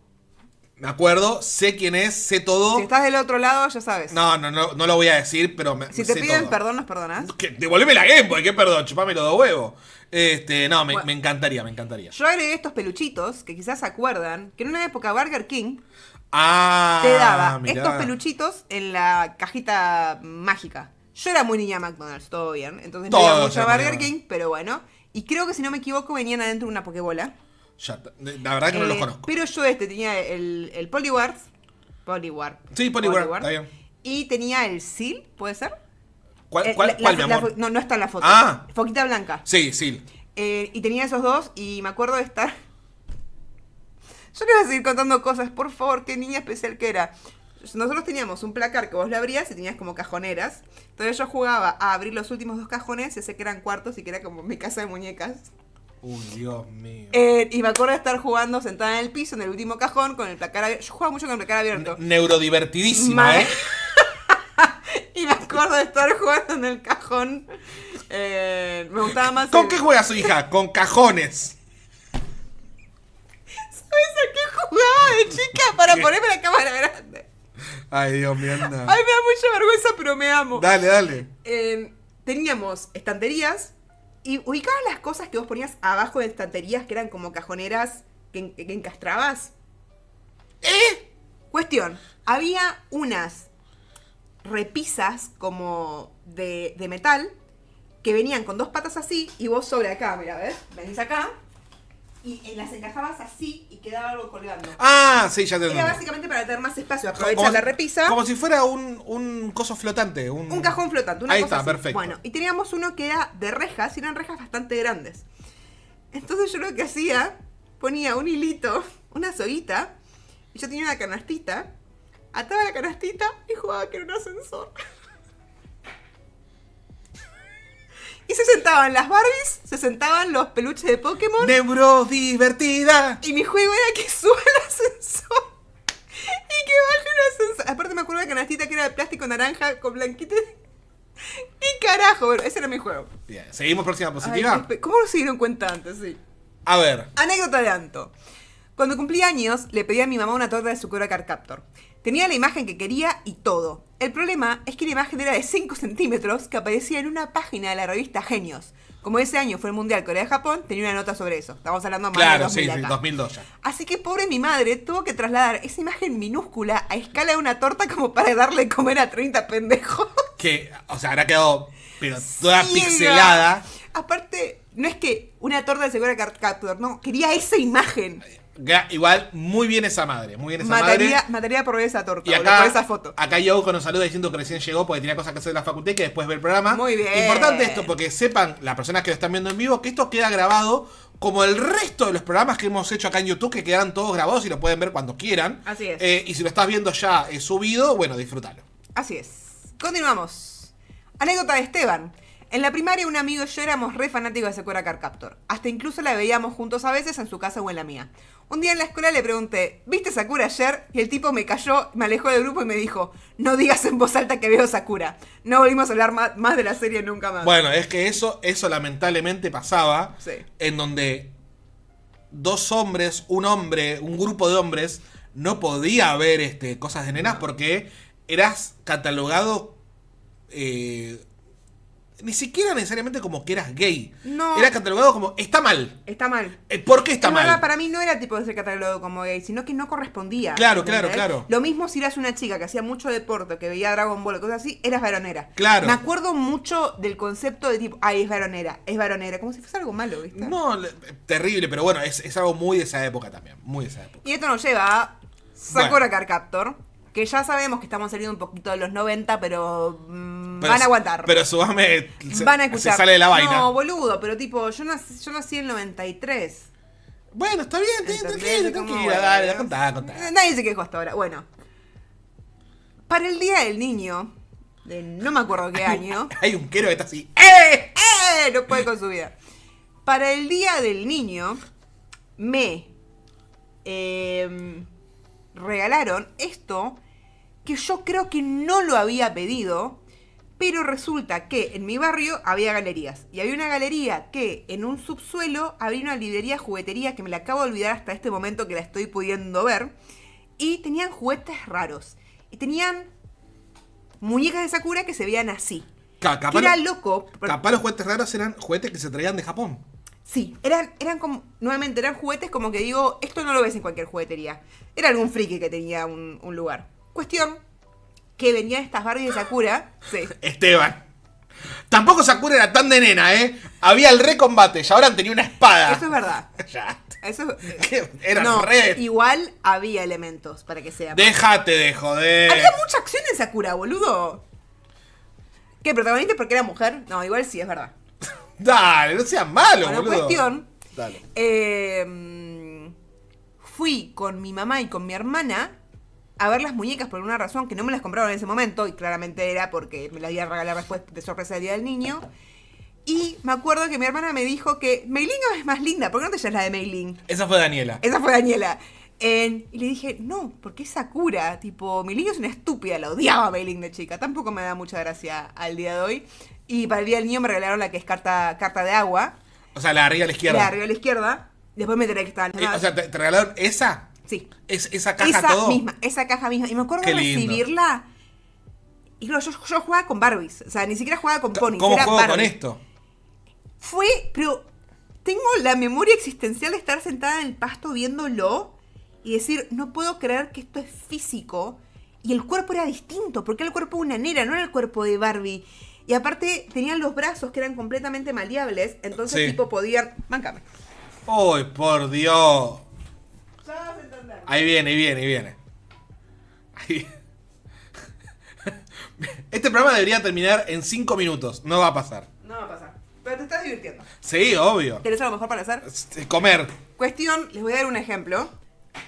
sé quién es, sé todo. Si estás del otro lado, ya sabes. No lo voy a decir, pero Si te sé piden todo. perdón, ¿nos perdonás? Devolveme la Game Boy, qué perdón, chupame los dos huevos. Bueno. Me encantaría. Yo agregué estos peluchitos, que quizás se acuerdan, que en una época Burger King Ah, te daba mirá. estos peluchitos en la cajita mágica. Yo era muy niña McDonald's, todo bien. Entonces no Todos iba mucho a éramos Burger niña. King, pero bueno. Y creo que si no me equivoco venían adentro una Pokébola. La verdad que no los conozco. Pero yo tenía el Poliwart. Sí, Poliwart, está bien. Y tenía el Seal, ¿puede ser? ¿Cuál, mi amor? No está en la foto. Ah. Foquita blanca. Sí. Y tenía esos dos y me acuerdo de estar... Yo le voy a seguir contando cosas, por favor, qué niña especial que era. Nosotros teníamos un placar que vos lo abrías y tenías como cajoneras. Entonces yo jugaba a abrir los últimos dos cajones y sé que eran cuartos y que era como mi casa de muñecas. Uy, Dios mío. Y me acuerdo de estar jugando sentada en el piso, en el último cajón, con el placar abierto. Yo jugaba mucho con el placar abierto. Neurodivertidísima, Mal. Y me acuerdo de estar jugando en el cajón Me gustaba más. ¿Con qué juega su hija? Con cajones. ¿Sabes a qué jugaba de chica para ponerme la cámara grande? Ay, Dios mío, anda. Ay, me da mucha vergüenza, pero me amo. Dale. Teníamos estanterías y ubicabas las cosas que vos ponías abajo de estanterías que eran como cajoneras que encastrabas. Cuestión, había unas repisas como de metal que venían con dos patas así y vos sobre acá, mira, ¿ves? Venís acá y las encajabas así y quedaba algo colgando. Ah, sí, ya te Era entendí. básicamente para tener más espacio, aprovechar la repisa. Como si fuera un coso flotante. Un cajón flotante, una Ahí cosa está, así. perfecto. Bueno, y teníamos uno que era de rejas, y eran rejas bastante grandes. Entonces yo lo que hacía, ponía un hilito, una soguita, y yo tenía una canastita, ataba la canastita y jugaba que era un ascensor. Y se sentaban las Barbies, se sentaban los peluches de Pokémon. Neuro divertida. Y mi juego era que suba el ascensor. Y que baje el ascensor. Aparte me acuerdo de la canastita que era de plástico naranja con blanquita. ¿Qué carajo? Bueno, ese era mi juego. Bien, seguimos próxima positiva. Ay, ¿cómo no se dieron cuenta antes? Sí. A ver. Anécdota de Anto. Cuando cumplí años, le pedí a mi mamá una torta de Sakura Card Captor. Tenía la imagen que quería y todo. El problema es que la imagen era de 5 centímetros que aparecía en una página de la revista Genios. Como ese año fue el Mundial Corea-Japón, tenía una nota sobre eso. Estamos hablando más de Claro, 2000 sí, acá. 2002 ya. Así que pobre mi madre tuvo que trasladar esa imagen minúscula a escala de una torta como para darle de comer a 30 pendejos. Que, o sea, habrá quedado pero toda Ciega. pixelada. Aparte, no es que una torta de Sakura Card Captor, no, quería esa imagen. Igual, muy bien esa madre. Muy bien esa madre. Mataría por ver esa torta, Y por esa foto. acá Yoko nos saluda diciendo que recién llegó porque tenía cosas que hacer en la facultad y que después ve el programa. Muy bien. Importante esto porque sepan las personas que lo están viendo en vivo que esto queda grabado como el resto de los programas que hemos hecho acá en YouTube, que quedan todos grabados y lo pueden ver cuando quieran. Así es. Y si lo estás viendo ya subido, bueno, disfrútalo. Así es. Continuamos. Anécdota de Esteban. En la primaria un amigo y yo éramos re fanáticos de Sakura Card Captor. Hasta incluso la veíamos juntos a veces en su casa o en la mía. Un día en la escuela le pregunté, ¿viste Sakura ayer? Y el tipo me cayó, me alejó del grupo y me dijo, no digas en voz alta que veo Sakura. No volvimos a hablar más de la serie nunca más. Bueno, es que eso lamentablemente pasaba. Sí. En donde dos hombres, un hombre, un grupo de hombres, no podía ver cosas de nenas porque eras catalogado ni siquiera necesariamente como que eras gay. No. Era catalogado como está mal. Está mal. ¿Por qué está Es mal? verdad, para mí no era tipo de ser catalogado como gay, sino que no correspondía. Claro, ¿entendés? claro. Lo mismo si eras una chica que hacía mucho deporte, que veía Dragon Ball o cosas así, eras varonera. Claro. Me acuerdo mucho del concepto de tipo, ay, es varonera, como si fuese algo malo, ¿viste? No, terrible, pero bueno, es algo muy de esa época también. Muy de esa época. Y esto nos lleva a Sakura Card Captor, que ya sabemos que estamos saliendo un poquito de los 90, pero van a aguantar. Pero Subame Van a escuchar. se sale de la vaina. No, boludo, pero tipo, yo nací en el 93. Bueno, está bien, ¿Entendés? Como, tranquila, bueno, dale, contá. Nadie se quejó hasta ahora. Bueno. Para el Día del Niño, de no me acuerdo qué año. Hay un quero que está así. No puede con su vida. Para el Día del Niño, me regalaron esto que yo creo que no lo había pedido, pero resulta que en mi barrio había galerías. Y había una galería que en un subsuelo había una librería juguetería que me la acabo de olvidar hasta este momento que la estoy pudiendo ver. Y tenían juguetes raros. Y tenían muñecas de Sakura que se veían así. Capaz Que era loco. Capaz los juguetes raros eran juguetes que se traían de Japón. Sí, eran como, nuevamente, eran juguetes como que digo, esto no lo ves en cualquier juguetería. Era algún friki que tenía un lugar. Cuestión, que venían estas Barbies de Sakura. Sí. Esteban. Tampoco Sakura era tan de nena, ¿eh? Había el recombate y ahora tenía una espada. Eso es verdad. Ya. Eso Era no, re. igual había elementos para que sea. Déjate de joder. Había mucha acción en Sakura, boludo. ¿Qué, protagonista porque era mujer? No, igual sí, es verdad. Dale, no seas malo, Bueno, boludo. cuestión. Dale. Fui con mi mamá y con mi hermana a ver las muñecas por una razón que no me las compraron en ese momento, y claramente era porque me las iba a regalar después de sorpresa del Día del Niño. Y me acuerdo que mi hermana me dijo que Mei Ling es más linda, ¿por qué no te llamas la de Mei Ling? Esa fue Daniela. Esa fue Daniela. Y le dije, no, porque es Sakura. Tipo, Mei Ling es una estúpida, la odiaba a Mei Ling de chica. Tampoco me da mucha gracia al día de hoy. Y para el Día del Niño me regalaron la que es carta de agua. O sea, la de arriba a la izquierda. La de arriba a la izquierda. Después me enteré que estaban las O sea, ¿te regalaron esa? Sí. Esa caja Esa todo. misma, esa caja misma. Y me acuerdo Qué de lindo. recibirla. Y claro, yo jugaba con Barbies. O sea, ni siquiera jugaba con ponis. ¿Cómo era juego Barbie. con esto? Pero tengo la memoria existencial de estar sentada en el pasto viéndolo y decir, no puedo creer que esto es físico. Y el cuerpo era distinto, porque era el cuerpo de una nena, no era el cuerpo de Barbie. Y aparte tenían los brazos que eran completamente maleables, entonces Sí. tipo podían... Máncame. ¡Uy, por Dios! Ya vas a entender. Ahí viene, ahí viene, ahí viene. Ahí. Este programa debería terminar en 5 minutos. No va a pasar. No va a pasar. Pero te estás divirtiendo. Sí, obvio. ¿Tenés algo mejor para hacer? Comer. Cuestión, les voy a dar un ejemplo.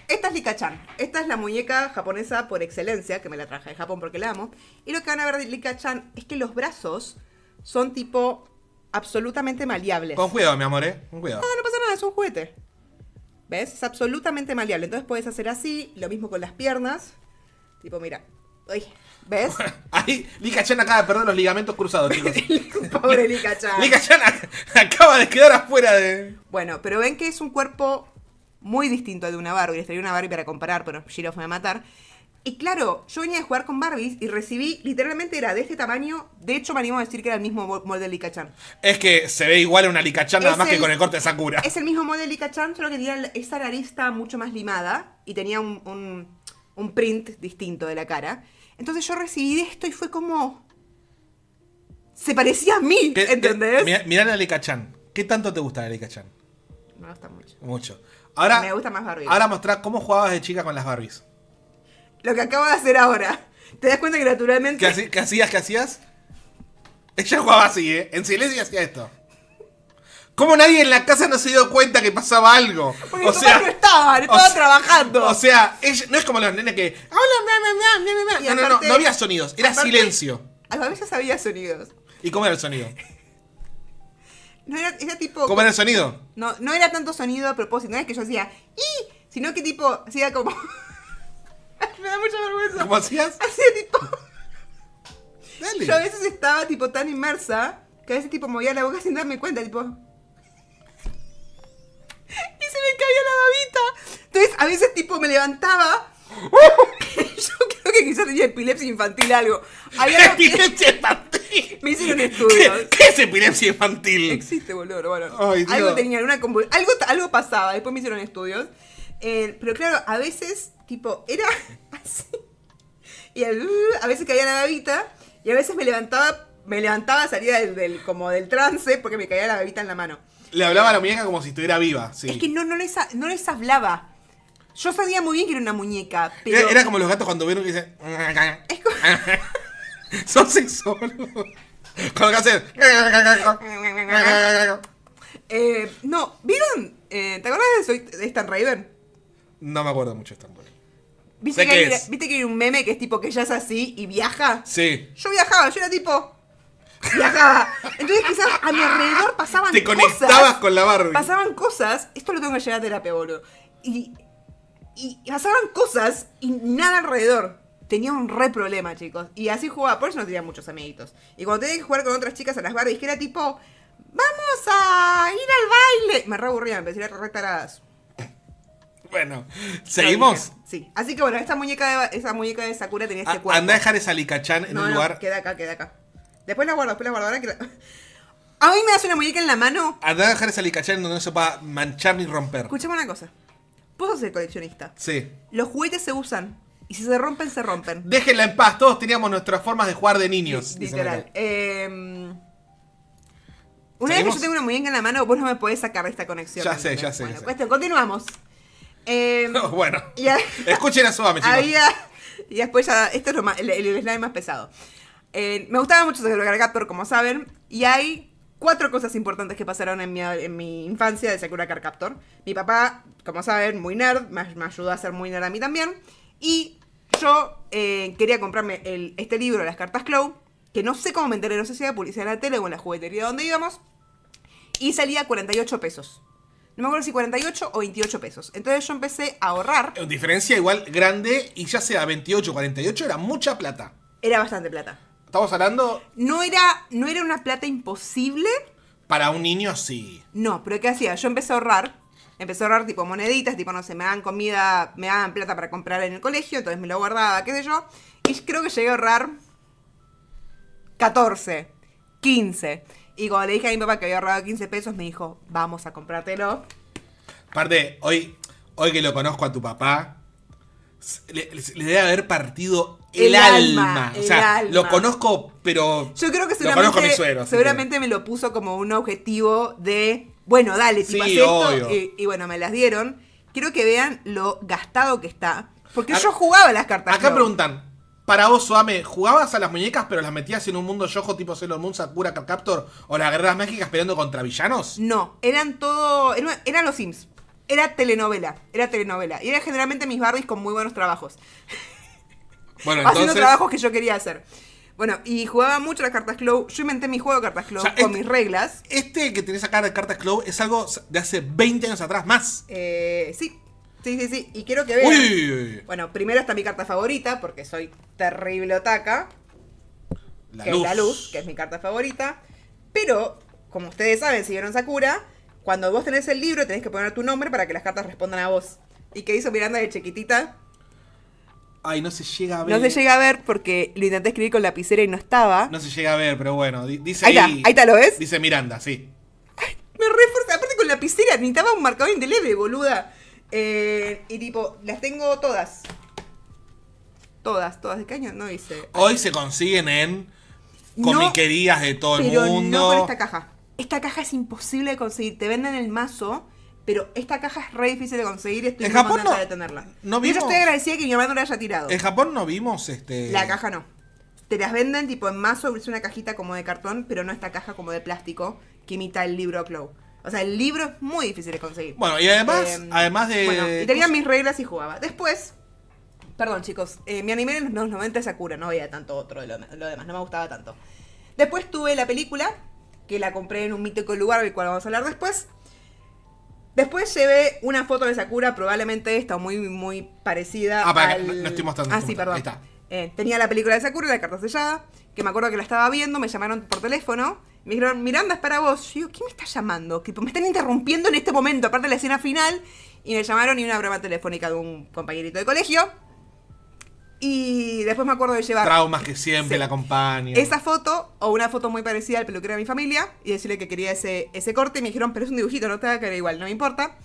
Esta es Lika-chan. Esta es la muñeca japonesa por excelencia, que me la traje de Japón porque la amo. Y lo que van a ver de Lika-chan es que los brazos son tipo absolutamente maleables. Con cuidado, mi amor, con cuidado. No pasa nada, es un juguete. ¿Ves? Es absolutamente maleable. Entonces puedes hacer así, lo mismo con las piernas. Tipo, mira. Uy, ¿ves? Ahí, Lika-chan acaba de perder los ligamentos cruzados, chicos. Pobre Lika-chan. Lika-chan acaba de quedar afuera de... Bueno, pero ven que es un cuerpo muy distinto al de una Barbie. Les traía una Barbie para comparar, pero Giraffe me va a matar. Y claro, yo venía de jugar con Barbies y recibí, literalmente era de este tamaño. De hecho, me animo a decir que era el mismo molde de Lika-chan. Es que se ve igual a una Lika-chan nada Es más que el- con el corte de Sakura. Es el mismo molde de Lika-chan, solo que tenía esa nariz estaba mucho más limada y tenía un print distinto de la cara. Entonces yo recibí esto y fue como... Se parecía a mí, ¿entendés? Mirá la Lika-chan. ¿Qué tanto te gusta la Lika-chan? Me gusta mucho. Mucho. Ahora, Me gusta más Barbie. Ahora mostrá cómo jugabas de chica con las Barbies. Lo que acabo de hacer ahora. ¿Te das cuenta que naturalmente... ¿Qué hacías? ¿Qué hacías? Ella jugaba así, en silencio y hacía esto. ¿Cómo nadie en la casa no se dio cuenta que pasaba algo? Porque mis papás no estaban trabajando. O sea, ella, no es como los nenes que... Hola, Y no, aparte- no había sonidos, era aparte- silencio. A veces había sonidos. ¿Y cómo era el sonido? No era tipo... ¿Cómo era el sonido? No era tanto sonido a propósito. No es que yo hacía... ¡Y! Sino que tipo... Hacía como... Me da mucha vergüenza. ¿Cómo hacías? Hacía tipo... Dale. Yo a veces estaba tipo tan inmersa que a veces tipo movía la boca sin darme cuenta, tipo... Y se me caía la babita. Entonces a veces tipo me levantaba. Yo creo que quizás tenía epilepsia infantil algo. Había algo que- Epilepsia infantil. Me hicieron estudios. ¿Qué es epilepsia infantil? Existe, boludo. Bueno, Ay, Dios. algo tenía, algo pasaba. Después me hicieron estudios. Pero claro, a veces tipo era así. Y a veces caía la babita. Y a veces me levantaba, salía como del trance porque me caía la babita en la mano. Le hablaba a la muñeca como si estuviera viva, sí. Es que no les hablaba. Yo sabía muy bien que era una muñeca, pero... Era como los gatos cuando vieron que dicen... Es como... Son sexólogos. Cuando hacen... no, ¿vieron? ¿Te acordás de Soy de Stan Raven? No me acuerdo mucho de esta película. ¿Viste Sé que, qué hay, es. ¿Viste que hay un meme que es tipo que ella es así y viaja? Sí. Yo viajaba, yo era tipo... Viajaba. Entonces quizás a mi alrededor pasaban Te cosas. conectabas con la Barbie. Pasaban cosas, esto lo tengo que llevar a terapia, boludo. Y pasaban cosas y nada alrededor. Tenía un re problema, chicos. Y así jugaba, por eso no tenía muchos amiguitos. Y cuando tenía que jugar con otras chicas a las Barbies, que era tipo, vamos a ir al baile. Me re aburría, me parecía re taradas. Bueno, ¿seguimos? Sí. Así que bueno, esa muñeca de Sakura tenía este cuerpo. Anda a dejar esa Lika-chan en No, un no, lugar... queda acá. Después la guardo. Ahora que A mí me das una muñeca en la mano. Anda a dejar esa Lika-chan donde no se pueda manchar ni romper. Escuchame una cosa. Vos sos coleccionista. Sí. Los juguetes se usan. Y si se rompen, se rompen. Déjenla en paz, todos teníamos nuestras formas de jugar de niños. dicen Literal. acá. Una vez que ¿Seguimos? yo tengo una muñeca en la mano, vos no me podés sacar de esta conexión. Ya sé, ¿entendés? ya sé, Bueno, ya sé. cuestión, continuamos. Bueno, y a- escuchen a Suame, chicos. Y después ya, esto es el slime más pesado. Me gustaba mucho Sakura Captor, como saben. Y hay 4 cosas importantes que pasaron en mi infancia de Sakura Card Captor. Mi papá, como saben, muy nerd, me ayudó a ser muy nerd a mí también. Y yo quería comprarme este libro, Las Cartas Clow, que no sé cómo me enteré, no sé si era publicidad en la tele o en la juguetería donde íbamos. Y salía 48 pesos. No me acuerdo si 48 o 28 pesos. Entonces yo empecé a ahorrar. Diferencia igual grande y ya sea 28 o 48 era mucha plata. Era bastante plata. estamos hablando... No era una plata imposible. Para un niño, sí. No, pero ¿qué hacía? Yo empecé a ahorrar tipo moneditas, tipo, no sé, me daban comida, me daban plata para comprar en el colegio, entonces me lo guardaba, qué sé yo. Y creo que llegué a ahorrar 14, 15. Y cuando le dije a mi papá que había ahorrado 15 pesos, me dijo, vamos a comprártelo. Aparte, hoy que lo conozco a tu papá, le debe haber partido el alma. O sea, lo conozco, pero... Yo creo que lo conozco a mi suegro. seguramente me lo puso como un objetivo de, bueno, dale, tipo, Sí, haz esto. obvio. Y bueno, me las dieron. Quiero que vean lo gastado que está. Porque yo jugaba las cartas. Acá Club. preguntan, para vos, Suame, ¿jugabas a las muñecas pero las metías en un mundo yojo tipo Sailor Moon, Sakura, Card Captor o las guerreras mágicas peleando contra villanos? No, eran los Sims. Era telenovela. Y eran generalmente mis Barbies con muy buenos trabajos. Bueno, Haciendo entonces... trabajos que yo quería hacer. Bueno, y jugaba mucho las cartas Club. Yo inventé mi juego de cartas Club con mis reglas. Este que tenés acá de cartas Club es algo de hace 20 años atrás más. Sí. Y quiero que vean. Uy. Bueno, primero está mi carta favorita, porque soy terrible otaka. La que luz. es la luz, que es mi carta favorita. Pero, como ustedes saben, si vieron Sakura, cuando vos tenés el libro tenés que poner tu nombre para que las cartas respondan a vos. ¿Y qué hizo Miranda de chiquitita? Ay, no se llega a ver. No se llega a ver porque lo intenté escribir con lapicera y no estaba. No se llega a ver, pero bueno, dice Ahí está, ¿lo ves? Dice Miranda, sí. Me reforcé, aparte con lapicera, necesitaba un marcador indeleble, boluda. Y tipo, las tengo todas. Todas. ¿De qué año? No dice. Hoy se consiguen en No, comiquerías de todo el pero mundo. no con esta caja. Esta caja es imposible de conseguir. Te venden el mazo, pero esta caja es re difícil de conseguir y estoy En muy Japón contenta no- de tenerla. no Y yo vimos- estoy agradecida que mi mamá no la haya tirado. En Japón no vimos La caja no. Te las venden tipo en mazo, es una cajita como de cartón, pero no esta caja como de plástico que imita el libro Clow. O sea, el libro es muy difícil de conseguir. Bueno, y además, además de... Bueno, y tenía mis reglas y jugaba. Después, perdón chicos, me animé en los 90 de Sakura, no veía tanto otro de lo demás, no me gustaba tanto. Después tuve la película, que la compré en un mítico lugar, del cual vamos a hablar después. Después llevé una foto de Sakura, probablemente esta muy, muy parecida para que no estoy mostrando. Ah, sí, perdón. Ahí está. Tenía la película de Sakura, la carta sellada, que me acuerdo que la estaba viendo, me llamaron por teléfono, me dijeron, Miranda, es para vos. Yo digo, ¿quién me está llamando? Que me están interrumpiendo en este momento, aparte de la escena final, y me llamaron y una broma telefónica de un compañerito de colegio. Y después me acuerdo de llevar Traumas que siempre Sí. la acompañan. esa foto o una foto muy parecida al peluquero de mi familia y decirle que quería ese corte. Y me dijeron, pero es un dibujito, no te va a quedar igual, no me importa.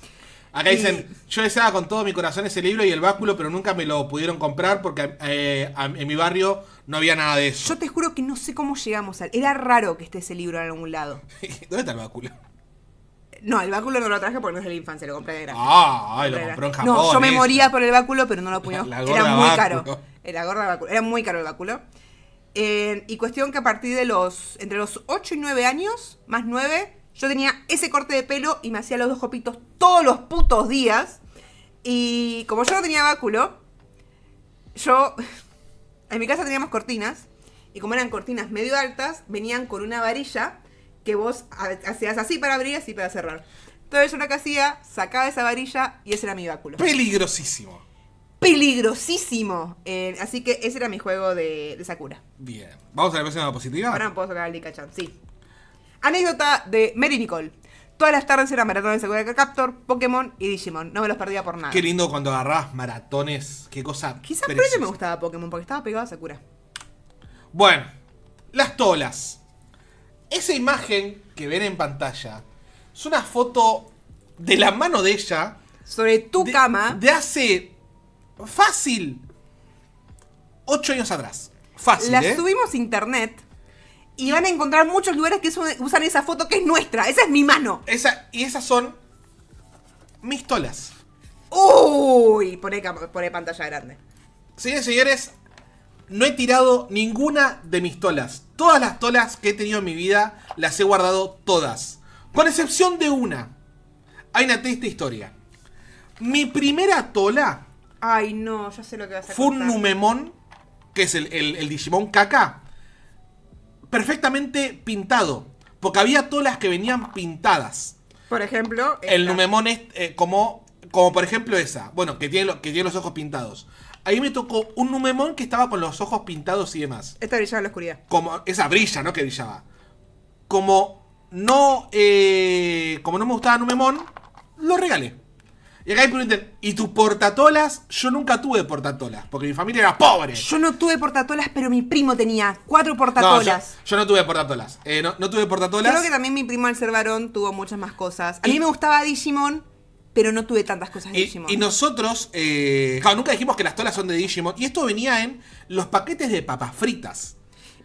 Acá Y- dicen, yo deseaba con todo mi corazón ese libro y el báculo, pero nunca me lo pudieron comprar porque en mi barrio no había nada de eso. Yo te juro que no sé cómo llegamos al... Era raro que esté ese libro en algún lado. ¿Dónde está el báculo? No, el báculo no lo traje porque no es de la infancia, lo compré de grande. Ay, lo compró en Japón. No, yo me ese. moría por el báculo, pero no lo pudimos. La gorda Era muy báculo. caro. Era gorda báculo. Era muy caro el báculo. Y cuestión que a partir de entre los 8 y 9 años, más 9, yo tenía ese corte de pelo y me hacía los 2 copitos todos los putos días. Y como yo no tenía báculo, en mi casa teníamos cortinas. Y como eran cortinas medio altas, venían con una varilla que vos hacías así para abrir y así para cerrar. Entonces yo lo que hacía, sacaba esa varilla y ese era mi báculo. Peligrosísimo. Peligrosísimo. Así que ese era mi juego de Sakura. Bien. ¿Vamos a la próxima diapositiva? Ahora me puedo sacar al Nika-chan, sí. Anécdota de Mary Nicole. Todas las tardes era maratón de Sakura Card Captor, Pokémon y Digimon. No me los perdía por nada. Qué lindo cuando agarrás maratones. Qué cosa Quizás por preciosa. eso me gustaba Pokémon, porque estaba pegado a Sakura. Bueno, las tolas. Esa imagen que ven en pantalla es una foto de la mano de ella. Sobre tu de- cama. De hace fácil 8 años atrás. Fácil, La ¿eh? subimos a internet y van a encontrar muchos lugares que usan esa foto que es nuestra. Esa es mi mano. Y esas son mis tolas. Uy, poné pantalla grande. Señores y señores, no he tirado ninguna de mis tolas. Todas las tolas que he tenido en mi vida las he guardado todas. Con excepción de una. Hay una triste historia. Mi primera tola Ay, no, ya sé lo que vas a fue un contar. Numemon, que es el Digimon Kaka, perfectamente pintado. Porque había tolas que venían pintadas. Por ejemplo, El esta. Numemon es como por ejemplo esa. Bueno, que tiene los ojos pintados. Ahí me tocó un Numemon que estaba con los ojos pintados y demás. Esta brillaba en la oscuridad. Como esa brilla, ¿no? Que brillaba. Como no me gustaba Numemon, lo regalé. Y acá me preguntan, ¿y tus portatolas? Yo nunca tuve portatolas, porque mi familia era pobre. Yo no tuve portatolas, pero mi primo tenía 4 portatolas. Yo no tuve portatolas. No tuve portatolas. Creo que también mi primo al ser varón tuvo muchas más cosas. A mí me gustaba Digimon, pero no tuve tantas cosas de Digimon. Y nosotros, claro, nunca dijimos que las tolas son de Digimon. Y esto venía en los paquetes de papas fritas.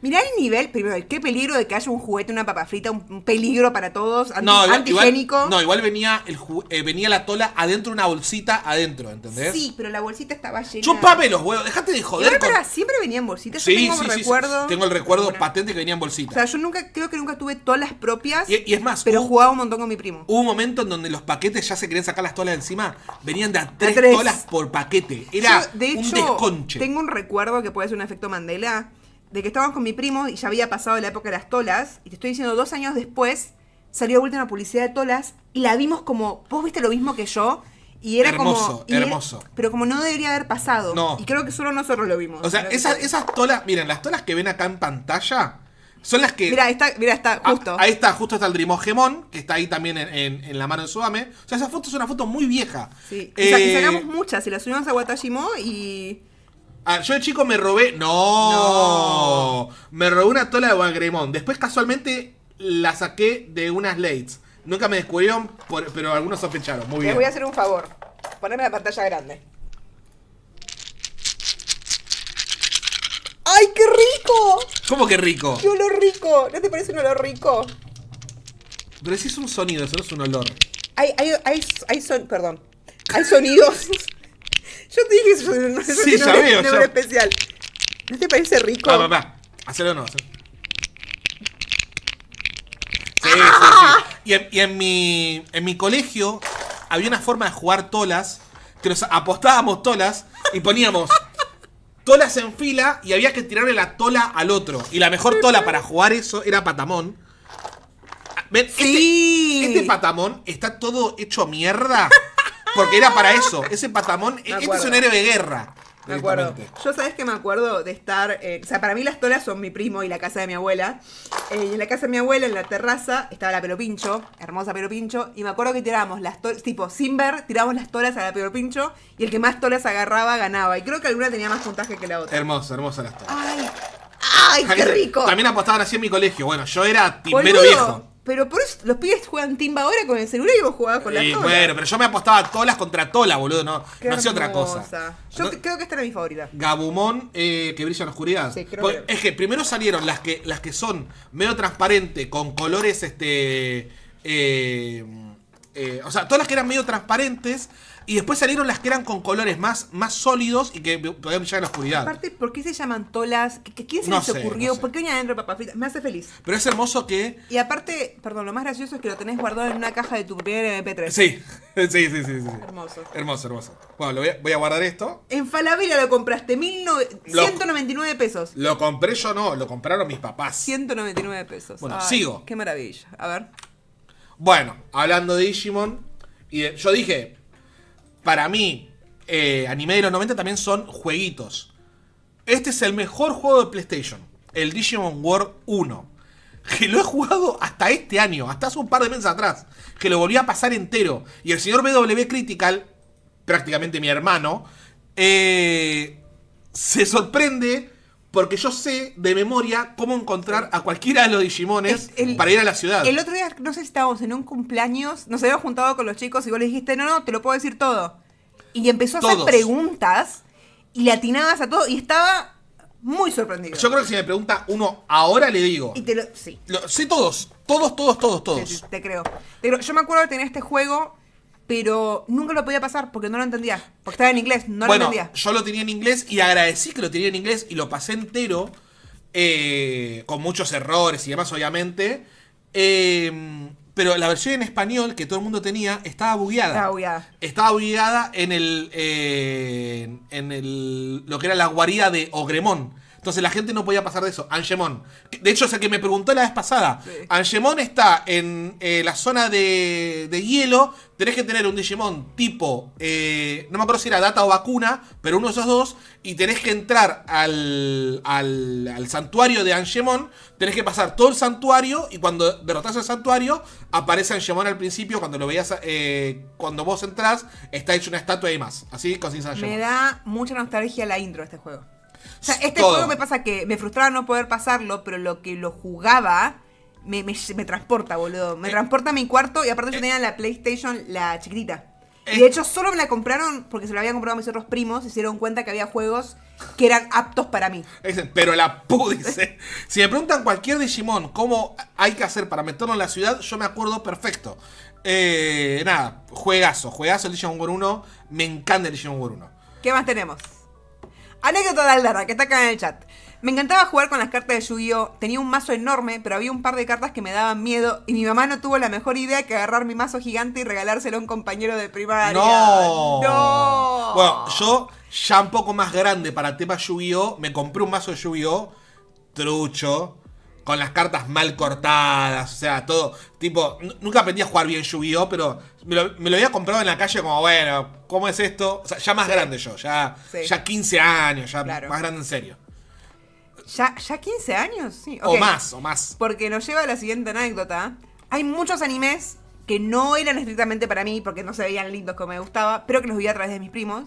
Mirá el nivel, primero, qué peligro de que haya un juguete, una papa frita, un peligro para todos, antigénico. Igual venía venía la tola adentro de una bolsita adentro, ¿entendés? Sí, pero la bolsita estaba llena. Chupame los huevos, dejate de joder. Igual, siempre venía en bolsitas. Sí, yo tengo tengo el recuerdo patente que venía en bolsita. O sea, yo creo que nunca tuve tolas propias. Y es más, pero jugaba un montón con mi primo. Hubo un momento en donde los paquetes ya se querían sacar las tolas de encima. Venían de a 3 tolas por paquete. Era de hecho, un desconche. Tengo un recuerdo que puede ser un efecto Mandela. De que estábamos con mi primo y ya había pasado la época de las tolas. Y te estoy diciendo, 2 años después salió de vuelta una publicidad de tolas. Y la vimos como, vos viste lo mismo que yo. Y era hermoso. Pero como no debería haber pasado. No. Y creo que solo nosotros lo vimos. O sea, esas tolas, miren, las tolas que ven acá en pantalla son las que... Mira, está justo. Ahí está, justo está el Drimogemon, que está ahí también en la mano de Suame. O sea, esa foto es una foto muy vieja. Sí. Y sacamos muchas y las subimos a Watashimo y... yo de chico me robé... No. Me robé una tola de Wagremon. Después casualmente la saqué de unas Lades. Nunca me descubrieron, pero algunos sospecharon. Muy bien. Les voy a hacer un favor. Poneme la pantalla grande. ¡Ay, qué rico! ¿Cómo que rico? ¡Qué olor rico! ¿No te parece un olor rico? Pero si es un sonido, eso no es un olor. Perdón. Hay sonidos. Yo te dije eso, no es sí, ya veo, un especial. ¿No te parece rico? Va. Hacelo no. Sí. Y en mi colegio había una forma de jugar tolas, que nos apostábamos tolas y poníamos tolas en fila y había que tirarle la tola al otro. Y la mejor tola para jugar eso era Patamón. ¿Ven? Sí. Este Patamón está todo hecho mierda. Porque era para eso. Ese Patamón, este es un héroe de guerra. Me acuerdo. Yo sabes que me acuerdo de estar... o sea, para mí las tolas son mi primo y la casa de mi abuela. Y en la casa de mi abuela, en la terraza, estaba la Pero Pincho, hermosa Pero Pincho. Y me acuerdo que tirábamos las tolas, tipo, sin ver, tirábamos las tolas a la Pero Pincho. Y el que más tolas agarraba, ganaba. Y creo que alguna tenía más puntaje que la otra. Hermosa las tolas. ¡Ay, qué rico! También apostaban así en mi colegio. Bueno, yo era timbero viejo. Pero por eso los pibes juegan timba ahora con el celular y vos jugabas con la tola. Bueno, pero yo me apostaba tolas contra tola, boludo. No hacía otra cosa. Yo creo que esta era mi favorita. Gabumon, que brilla en la oscuridad. Sí, creo que... Es que primero salieron las que son medio transparente, con colores, o sea, todas las que eran medio transparentes. Y después salieron las que eran con colores más sólidos y que podían brillar en la oscuridad. Aparte, ¿por qué se llaman tolas? ¿Quién se les ocurrió? No sé. ¿Por qué venía adentro de papas fritas? Me hace feliz. Pero es hermoso que... Y aparte, perdón, lo más gracioso es que lo tenés guardado en una caja de tu primer MP3. Sí. Hermoso. Hermoso. Bueno, voy a guardar esto. En Falabella lo compraste, 199 pesos. Lo compré yo, no, lo compraron mis papás. 199 pesos. Bueno, sigo. Qué maravilla. A ver. Bueno, hablando de Digimon, yo dije... Para mí, anime de los 90 también son jueguitos. Este es el mejor juego de PlayStation. El Digimon World 1. Que lo he jugado hasta este año. Hasta hace un par de meses atrás. Que lo volví a pasar entero. Y el señor BW Critical, prácticamente mi hermano, se sorprende porque yo sé de memoria cómo encontrar a cualquiera de los Digimones para ir a la ciudad. El otro día, no sé si estábamos en un cumpleaños, nos habíamos juntado con los chicos y vos le dijiste, no, te lo puedo decir todo. Y empezó a hacer preguntas y le atinabas a todo y estaba muy sorprendido. Yo creo que si me pregunta uno ahora le digo. Y sí. Sé todos. Sí, te creo. Yo me acuerdo de tener este juego, pero nunca lo podía pasar porque no lo entendía. Porque estaba en inglés, no lo entendía. Yo lo tenía en inglés y agradecí que lo tenía en inglés y lo pasé entero, con muchos errores y demás, obviamente. Pero la versión en español que todo el mundo tenía estaba bugueada. Estaba bugueada en lo que era la guarida de Ogremón. Entonces la gente no podía pasar de eso. Angemon. De hecho, es el que me preguntó la vez pasada. Sí. Angemon está en la zona de hielo. Tenés que tener un Digimon tipo... no me acuerdo si era Data o Vacuna, pero uno de esos dos. Y tenés que entrar al santuario de Angemon. Tenés que pasar todo el santuario. Y cuando derrotás el santuario, aparece Angemon al principio. Cuando lo veías... cuando vos entrás, está hecho una estatua y más. Así consigues a Angemon. Me da mucha nostalgia la intro de este juego. O sea, este Todo. juego me pasa que me frustraba no poder pasarlo, pero lo que lo jugaba me transporta, boludo. Me transporta a mi cuarto y aparte yo tenía la PlayStation, la chiquitita. Y de hecho solo me la compraron porque se la habían comprado a mis otros primos y se dieron cuenta que había juegos que eran aptos para mí. Pero la dice. Si me preguntan cualquier Digimon cómo hay que hacer para meterlo en la ciudad, yo me acuerdo perfecto. Nada, juegazo el Digimon War 1. Me encanta el Digimon War 1. ¿Qué más tenemos? Anécdota de Aldara, que está acá en el chat. Me encantaba jugar con las cartas de Yu-Gi-Oh! Tenía un mazo enorme, pero había un par de cartas que me daban miedo y mi mamá no tuvo la mejor idea que agarrar mi mazo gigante y regalárselo a un compañero de primaria. ¡No! Bueno, yo ya un poco más grande para tema Yu-Gi-Oh! Me compré un mazo de Yu-Gi-Oh! Trucho, con las cartas mal cortadas, o sea, todo. Tipo, nunca aprendí a jugar bien Yu-Gi-Oh! Pero me lo había comprado en la calle como, bueno, ¿cómo es esto? O sea, ya más grande yo, ya 15 años, ya claro. Más grande en serio. ¿Ya 15 años? Sí. Okay. O más. Porque nos lleva a la siguiente anécdota. Hay muchos animes que no eran estrictamente para mí, porque no se veían lindos como me gustaba, pero que los veía a través de mis primos.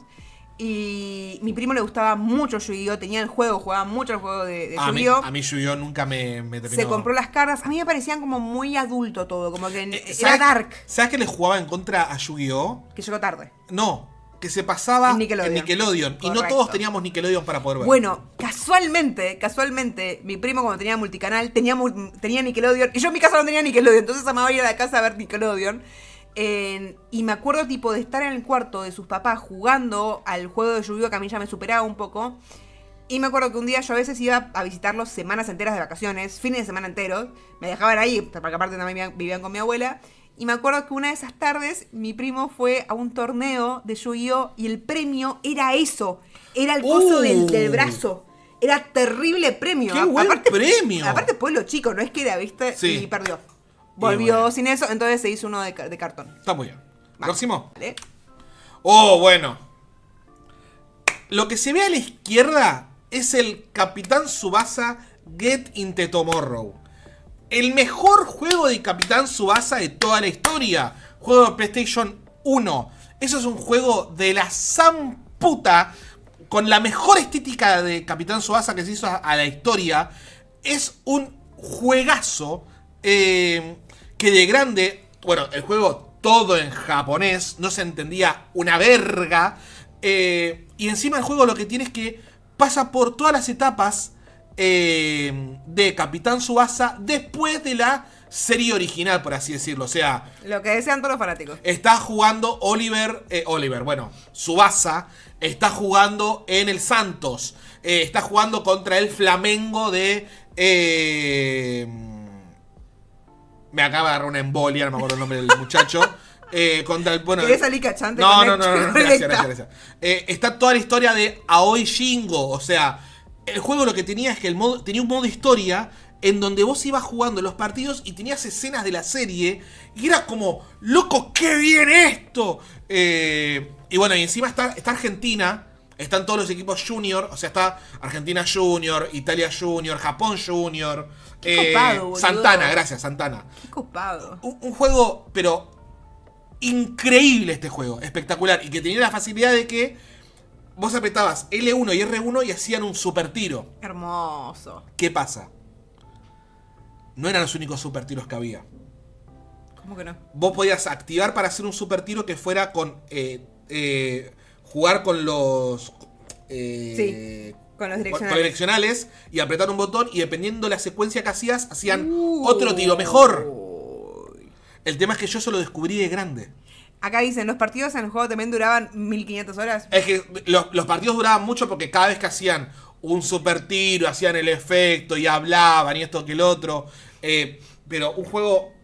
Y mi primo le gustaba mucho Yu-Gi-Oh! Tenía el juego, jugaba mucho el juego de Yu-Gi-Oh! A mí Yu-Gi-Oh! Nunca me terminó. Se compró las cartas. A mí me parecían como muy adulto todo, como que era dark. ¿Sabes que le jugaba en contra a Yu-Gi-Oh? Que llegó tarde. No, que se pasaba en Nickelodeon. Y no todos teníamos Nickelodeon para poder ver. Bueno, casualmente, mi primo cuando tenía multicanal tenía Nickelodeon. Y yo en mi casa no tenía Nickelodeon, entonces amaba ir a la casa a ver Nickelodeon. Y me acuerdo tipo de estar en el cuarto de sus papás jugando al juego de Yu-Gi-Oh! Que a mí ya me superaba un poco. Y me acuerdo que un día yo a veces iba a visitarlos semanas enteras de vacaciones, fines de semana enteros. Me dejaban ahí, porque aparte también vivían con mi abuela. Y me acuerdo que una de esas tardes mi primo fue a un torneo de Yu-Gi-Oh! Y el premio era eso. Era el coso del brazo. Era terrible premio. ¡Qué buen premio! Aparte pueblo chico, no es que era, ¿viste? Sí. Y perdió. Volvió sin eso, entonces se hizo uno de cartón. Está muy bien. ¿Próximo? Vale. Oh, bueno. Lo que se ve a la izquierda es el Capitán Tsubasa Get Into Tomorrow. El mejor juego de Capitán Tsubasa de toda la historia. Juego de PlayStation 1. Eso es un juego de la zamputa. Con la mejor estética de Capitán Tsubasa que se hizo a la historia. Es un juegazo. Que de grande, bueno, el juego todo en japonés, no se entendía una verga. Y encima el juego lo que tiene es que pasa por todas las etapas de Capitán Tsubasa después de la serie original, por así decirlo. O sea, lo que desean todos los fanáticos. Está jugando Tsubasa está jugando en el Santos. Está jugando contra el Flamengo de... me acaba de agarrar una embolia, no me acuerdo el nombre del muchacho. Contra el, bueno, ¿querés salir cachante? No, gracias. Está toda la historia de Aoi Shingo. O sea, el juego lo que tenía es que tenía un modo historia en donde vos ibas jugando los partidos y tenías escenas de la serie. Y era como, loco, qué bien esto. Y bueno, y encima está Argentina. Están todos los equipos junior. O sea, está Argentina Junior, Italia Junior, Japón Junior. Qué copado, boludo. Santana, gracias, Santana. Qué copado. Un juego, pero increíble este juego. Espectacular. Y que tenía la facilidad de que vos apretabas L1 y R1 y hacían un super tiro. Hermoso. ¿Qué pasa? No eran los únicos super tiros que había. ¿Cómo que no? Vos podías activar para hacer un super tiro que fuera con... jugar con los... sí, con los direccionales. Con los direccionales y apretar un botón y dependiendo de la secuencia que hacías, hacían otro tiro mejor. El tema es que yo eso lo descubrí de grande. Acá dicen, los partidos en el juego también duraban 1500 horas. Es que los partidos duraban mucho porque cada vez que hacían un super tiro, hacían el efecto y hablaban y esto que el otro. Pero un juego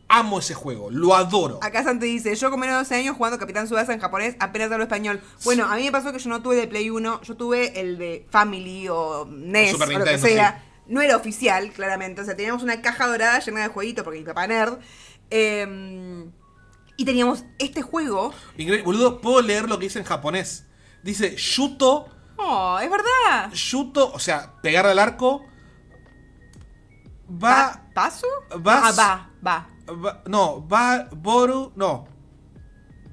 amo ese juego, lo adoro. Acá Santi dice, yo con menos de 12 años jugando Capitán Tsubasa en japonés, apenas hablo español. Bueno, a mí me pasó que yo no tuve de Play 1, yo tuve el de Family o NES Super o lo que Nintendo, sea. sí. No era oficial, claramente. O sea, teníamos una caja dorada llena de jueguitos porque mi papá nerd. Y teníamos este juego. Increíble, boludo, puedo leer lo que dice en japonés. Dice Shuto, Oh, es verdad. Shuto, o sea, pegar al arco. Va. ¿Paso? Vas- Va. No, va. Boru. No.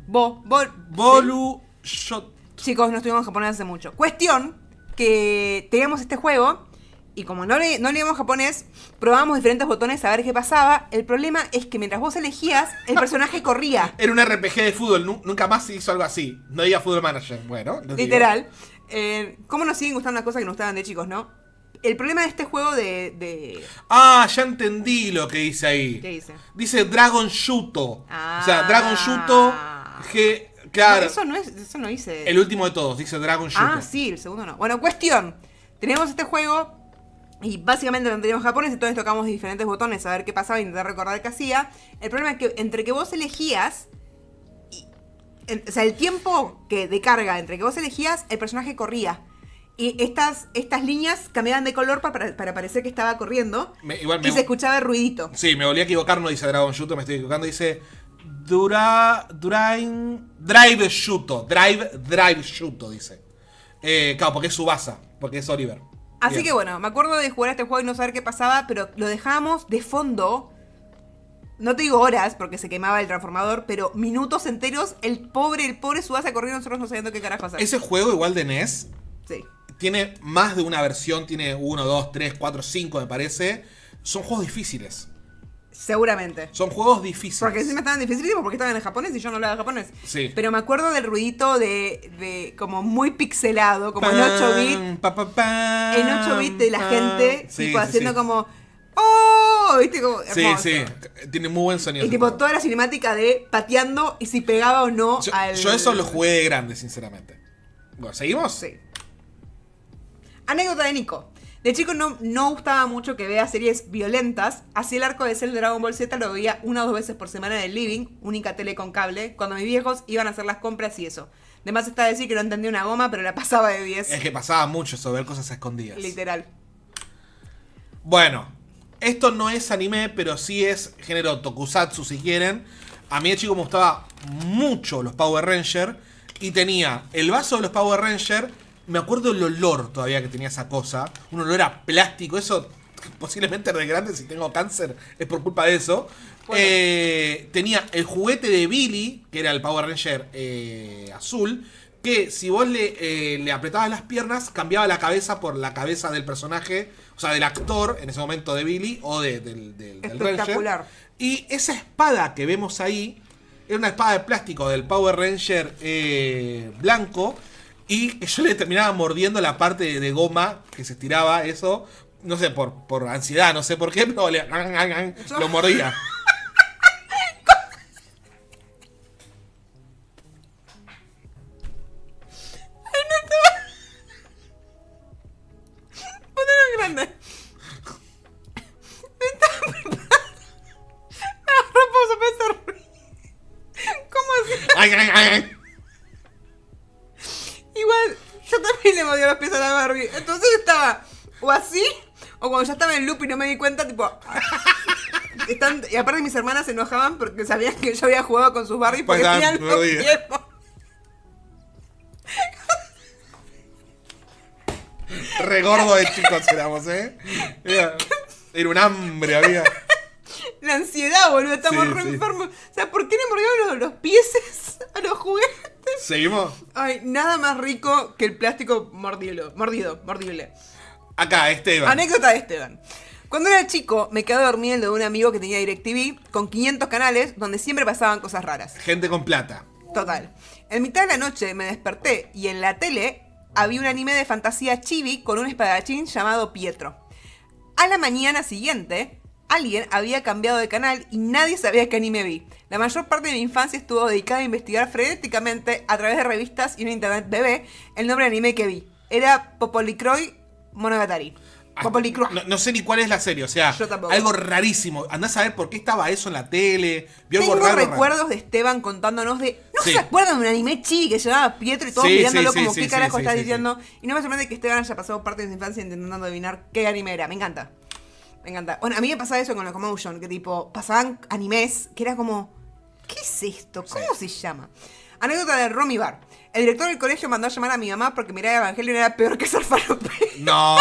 Bolu. Shot. Chicos, no estuvimos en japonés hace mucho. Cuestión que teníamos este juego y como no leíamos japonés, probábamos diferentes botones a ver qué pasaba. El problema es que mientras vos elegías, el personaje corría. Era un RPG de fútbol, nunca más se hizo algo así. No diga Football Manager. Bueno, lo digo. Literal. ¿Cómo nos siguen gustando las cosas que nos gustaban de chicos, no? El problema de este juego Ah, ya entendí lo que dice ahí. ¿Qué dice? Dice Dragon Shuto. Ah. O sea, Dragon Shuto. Claro. No, eso no dice. El último de todos, dice Dragon Shuto. Ah, sí, el segundo no. Bueno, cuestión. Teníamos este juego y básicamente lo teníamos en japonés, entonces tocamos diferentes botones a ver qué pasaba e intentar recordar qué hacía. El problema es que entre que vos elegías, o sea, el tiempo de carga entre que vos elegías, el personaje corría. Y estas líneas cambiaban de color para parecer que estaba corriendo. Y se escuchaba el ruidito. Sí, me volví a equivocar, no dice Dragon Shuto, me estoy equivocando, dice Drive Shuto. Drive Shuto, dice. Claro, porque es Tsubasa, porque es Oliver. Así Bien. que bueno, me acuerdo de jugar a este juego y no saber qué pasaba, pero lo dejábamos de fondo. No te digo horas, porque se quemaba el transformador, pero minutos enteros, el pobre Tsubasa corriendo, nosotros no sabiendo qué carajo hacer. Ese juego, igual de NES, Sí. tiene más de una versión, tiene 1, 2, 3, 4, 5 me parece. Son juegos difíciles. Seguramente. Son juegos difíciles. Porque encima estaban dificilísimos porque estaban en japonés y yo no hablaba japonés. Sí. Pero me acuerdo del ruidito de como muy pixelado, como en 8 bits. En 8 bits de la gente, Sí, tipo sí, haciendo sí. como... ¡Oh! ¿Viste? Como Sí, hermoso. sí. Tiene muy buen sonido. Y tipo toda la cinemática de pateando y si pegaba o no al... Yo eso lo jugué de grande, sinceramente. Bueno, ¿seguimos? Sí. Anécdota de Nico. De chico no gustaba mucho que vea series violentas. Así el arco de Cell de Dragon Ball Z lo veía 1 o 2 veces por semana en el living, única tele con cable, cuando mis viejos iban a hacer las compras y eso. Además está decir que no entendía una goma, pero la pasaba de 10. Es que pasaba mucho eso, ver cosas escondidas. Literal. Bueno, esto no es anime, pero sí es género tokusatsu si quieren. A mí de chico me gustaba mucho los Power Rangers. Y tenía el vaso de los Power Rangers. Me acuerdo el olor todavía que tenía esa cosa. Un olor a plástico. Eso posiblemente de grande, si tengo cáncer, es por culpa de eso. Bueno. Tenía el juguete de Billy, que era el Power Ranger azul. Que si vos le apretabas las piernas, cambiaba la cabeza por la cabeza del personaje. O sea, del actor, en ese momento de Billy, o del Espectacular. Ranger. Y esa espada que vemos ahí, era una espada de plástico del Power Ranger blanco. Y yo le terminaba mordiendo la parte de goma que se estiraba, eso. No sé, por ansiedad, no sé por qué, pero lo mordía. Grande. Me estaba preparando. Me agarró pausa para pensar. ¿Cómo así? Igual, yo también le mordía los pies a la Barbie. Entonces estaba o así, o cuando ya estaba en loop y no me di cuenta, tipo... y aparte mis hermanas se enojaban porque sabían que yo había jugado con sus Barbies porque Pues, tenían los mordida. pies... Re gordo de chicos éramos, Era un hambre, había. La ansiedad, boludo, estamos Sí, re sí. enfermos. O sea, ¿por qué le mordieron los pieses a los juguetes? ¿Seguimos? Ay, nada más rico que el plástico mordible. Acá, Esteban. Anécdota de Esteban. Cuando era chico, me quedé dormido de un amigo que tenía DirecTV con 500 canales donde siempre pasaban cosas raras. Gente con plata. Total. En mitad de la noche me desperté y en la tele había un anime de fantasía chibi con un espadachín llamado Pietro. A la mañana siguiente, alguien había cambiado de canal y nadie sabía qué anime vi. La mayor parte de mi infancia estuvo dedicada a investigar frenéticamente a través de revistas y un internet bebé el nombre de anime que vi. Era Popolicroy Monogatari. Popolicrua. No sé ni cuál es la serie, o sea, Yo tampoco. algo rarísimo. Andás a ver por qué estaba eso en la tele. Vio algo Tengo raro. recuerdos de Esteban contándonos de... ¿No Sí. se acuerdan de un anime chibi que se llamaba Pietro y todos Sí, mirándolo sí, como sí, qué sí, carajo sí, estás sí, diciendo? Y no me sorprende que Esteban haya pasado parte de su infancia intentando adivinar qué anime era. Me encanta. Me encanta. Bueno, a mí me pasaba eso con Locomotion, que tipo, pasaban animes que era como... ¿Qué es esto? ¿Cómo se llama? Anécdota de Romy Bar. El director del colegio mandó a llamar a mi mamá porque mirar Evangelion era peor que ser falope. No.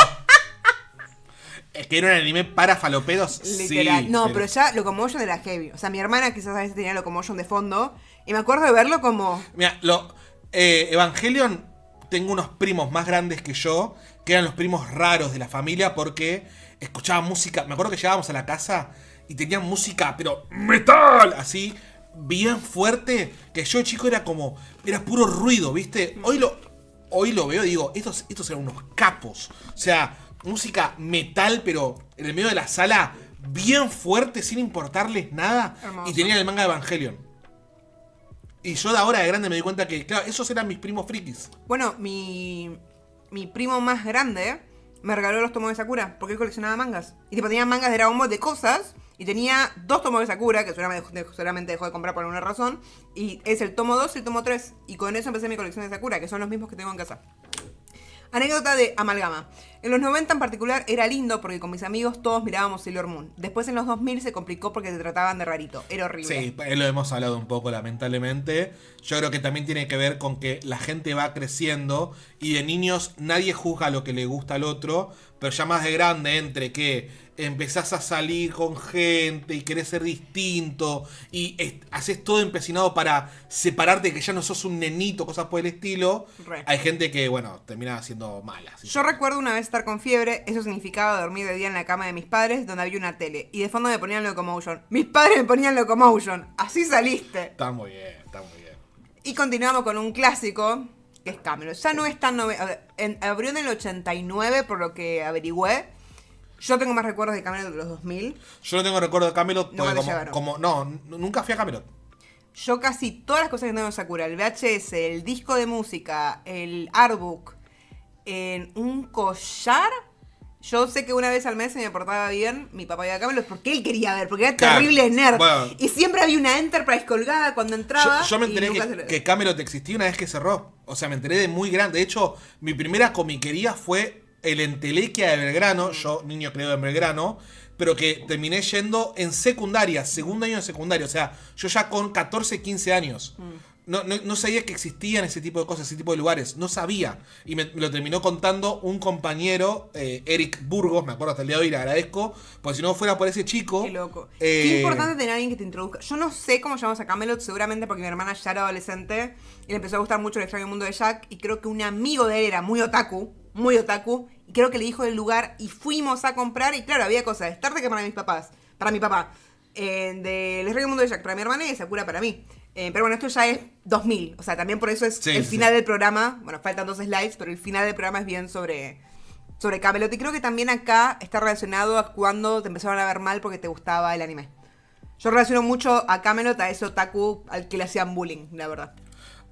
Es que era un anime para falopedos. Literal. Sí, No, pero ya Locomotion era heavy. O sea, mi hermana quizás a veces tenía Locomotion de fondo. Y me acuerdo de verlo como... Mira, Evangelion, tengo unos primos más grandes que yo, que eran los primos raros de la familia porque escuchaban música. Me acuerdo que llegábamos a la casa y tenían música, pero metal, así, bien fuerte, que yo chico era puro ruido, ¿viste? Hoy lo veo y digo, estos eran unos capos. O sea, música metal, pero en el medio de la sala, bien fuerte, sin importarles nada. Hermoso. Y tenían el manga de Evangelion. Y yo de ahora de grande me di cuenta que, claro, esos eran mis primos frikis. Bueno, mi primo más grande me regaló los tomos de Sakura porque él coleccionaba mangas. Y tipo tenía mangas de Dragon Ball de cosas. Y tenía 2 tomos de Sakura, que seguramente dejó de comprar por alguna razón. Y es el tomo 2 y el tomo 3. Y con eso empecé mi colección de Sakura, que son los mismos que tengo en casa. Anécdota de Amalgama. En los 90 en particular era lindo porque con mis amigos todos mirábamos Sailor Moon. Después en los 2000 se complicó porque se trataban de rarito. Era horrible. Sí, lo hemos hablado un poco, lamentablemente. Yo creo que también tiene que ver con que la gente va creciendo y de niños nadie juzga lo que le gusta al otro, pero ya más de grande, entre que empezás a salir con gente y querés ser distinto y haces todo empecinado para separarte, que ya no sos un nenito, cosas por el estilo. Re. Hay gente que, bueno, termina siendo mala. ¿Sí? Yo recuerdo una vez estar con fiebre, eso significaba dormir de día en la cama de mis padres donde había una tele y de fondo me ponían Locomotion. Mis padres me ponían Locomotion, así saliste. Está muy bien, está muy bien. Y continuamos con un clásico, que es Camelot. Ya no es tan abrió en el 89 por lo que averigüé. Yo tengo más recuerdos de Camelot de los 2000. Yo no tengo recuerdo de Camelot No porque me llevaron. nunca fui a Camelot. Yo casi todas las cosas que tengo en Sakura, el VHS, el disco de música, el artbook, en un collar. Yo sé que una vez al mes se me portaba bien, mi papá iba a Camelot porque él quería ver, porque era Claro, terrible nerd. bueno. Y siempre había una Enterprise colgada cuando entraba. Yo me y enteré nunca se lo- que Camelot existía una vez que cerró. O sea, me enteré de muy grande. De hecho, mi primera comiquería fue el Entelequia de Belgrano. Yo, niño creo en Belgrano. Pero que terminé yendo en secundaria, segundo año de secundaria. O sea, yo ya con 14, 15 años. No sabía que existían ese tipo de cosas, ese tipo de lugares. No sabía. Y me lo terminó contando un compañero, Eric Burgos, me acuerdo hasta el día de hoy, le agradezco. Porque si no fuera por ese chico... Qué loco. Qué importante tener a alguien que te introduzca. Yo no sé cómo llamamos a Camelot, seguramente porque mi hermana ya era adolescente y le empezó a gustar mucho el extraño mundo de Jack. Y creo que un amigo de él era muy otaku. Y creo que le dijo del lugar y fuimos a comprar. Y claro, había cosas de Star Trek para mis papás, para mi papá, del extraño mundo de Jack para mi hermana y de Sakura para mí. Pero bueno, esto ya es 2000. O sea, también por eso es Sí, el sí. final del programa. Bueno, faltan 2 slides, pero el final del programa es bien sobre Camelot. Y creo que también acá está relacionado a cuando te empezaron a ver mal porque te gustaba el anime. Yo relaciono mucho a Camelot a ese otaku al que le hacían bullying, la verdad.